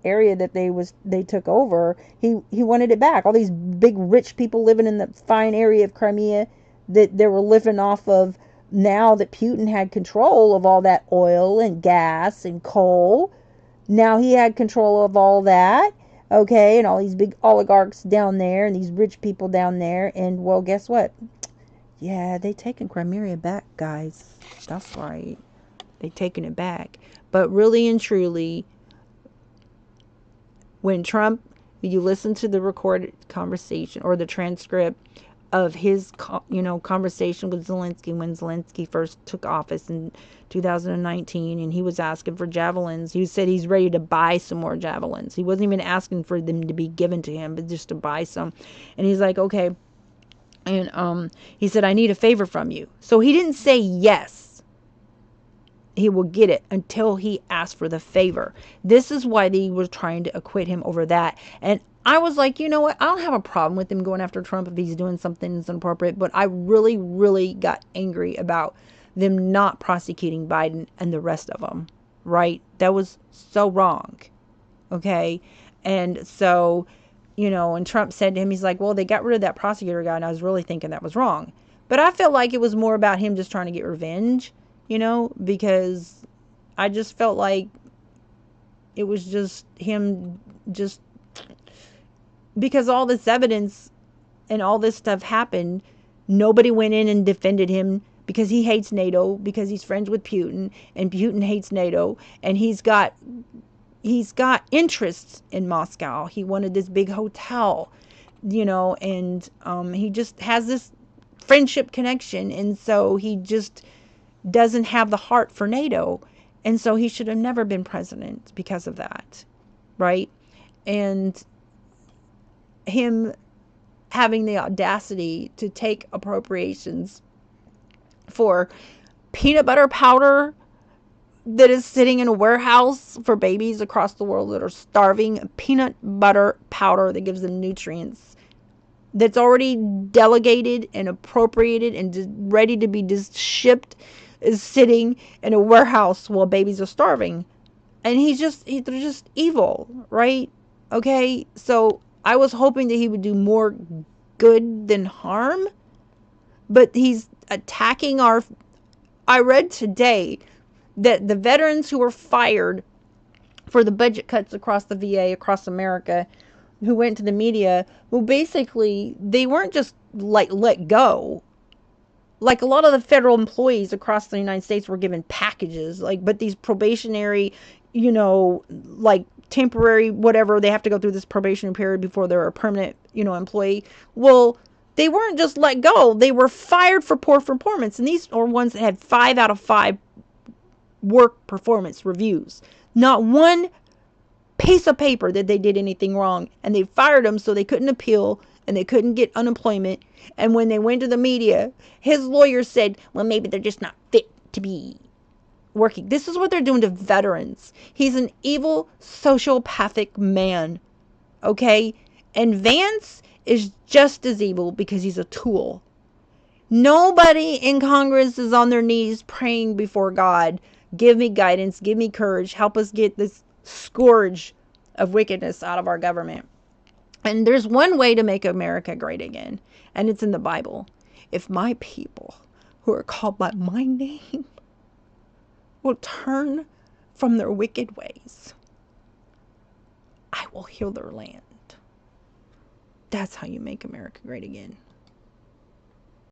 area that they took over, he wanted it back. All these big rich people living in the fine area of Crimea that they were living off of, now that Putin had control of all that oil and gas and coal. Now he had control of all that, okay, and all these big oligarchs down there and these rich people down there. And well, guess what? Yeah, they taking Crimea back, guys. That's right. They taking it back. But really and truly, when Trump, you listen to the recorded conversation or the transcript of his, conversation with Zelensky when Zelensky first took office in 2019, and he was asking for javelins. He said he's ready to buy some more javelins. He wasn't even asking for them to be given to him, but just to buy some. And he's like, okay. And he said, I need a favor from you. So he didn't say yes, he will get it, until he asked for the favor. This is why they were trying to acquit him over that. And I was like, you know what? I don't have a problem with him going after Trump if he's doing something that's inappropriate. But I really, really got angry about them not prosecuting Biden and the rest of them. Right? That was so wrong. Okay? And so, and Trump said to him, he's like, well, they got rid of that prosecutor guy, and I was really thinking that was wrong. But I felt like it was more about him just trying to get revenge, because I just felt like it was just him, just because all this evidence and all this stuff happened. Nobody went in and defended him because he hates NATO, because he's friends with Putin, and Putin hates NATO, and he's got interests in Moscow. He wanted this big hotel, and he just has this friendship connection, and so he just doesn't have the heart for NATO, and so he should have never been president because of that, right? And him having the audacity to take appropriations for peanut butter powder that is sitting in a warehouse for babies across the world that are starving, peanut butter powder that gives them nutrients, that's already delegated and appropriated and ready to be just shipped, is sitting in a warehouse while babies are starving. And they're just evil, right? Okay, so I was hoping that he would do more good than harm, but he's attacking I read today that the veterans who were fired for the budget cuts across the VA, across America, who went to the media, well, basically, they weren't just like let go. Like a lot of the federal employees across the United States were given packages, but these probationary, like temporary, whatever, they have to go through this probationary period before they're a permanent, employee. Well, they weren't just let go. They were fired for poor performance. And these are ones that had 5 out of 5 work performance reviews. Not one piece of paper that they did anything wrong. And they fired them so they couldn't appeal and they couldn't get unemployment. And when they went to the media, his lawyer said, well, maybe they're just not fit to be working. This is what they're doing to veterans. He's an evil, sociopathic man. Okay? And Vance is just as evil because he's a tool. Nobody in Congress is on their knees praying before God, give me guidance, give me courage, help us get this scourge of wickedness out of our government. And there's one way to make America great again, and it's in the Bible. If my people who are called by my name will turn from their wicked ways, I will heal their land. That's how you make America great again.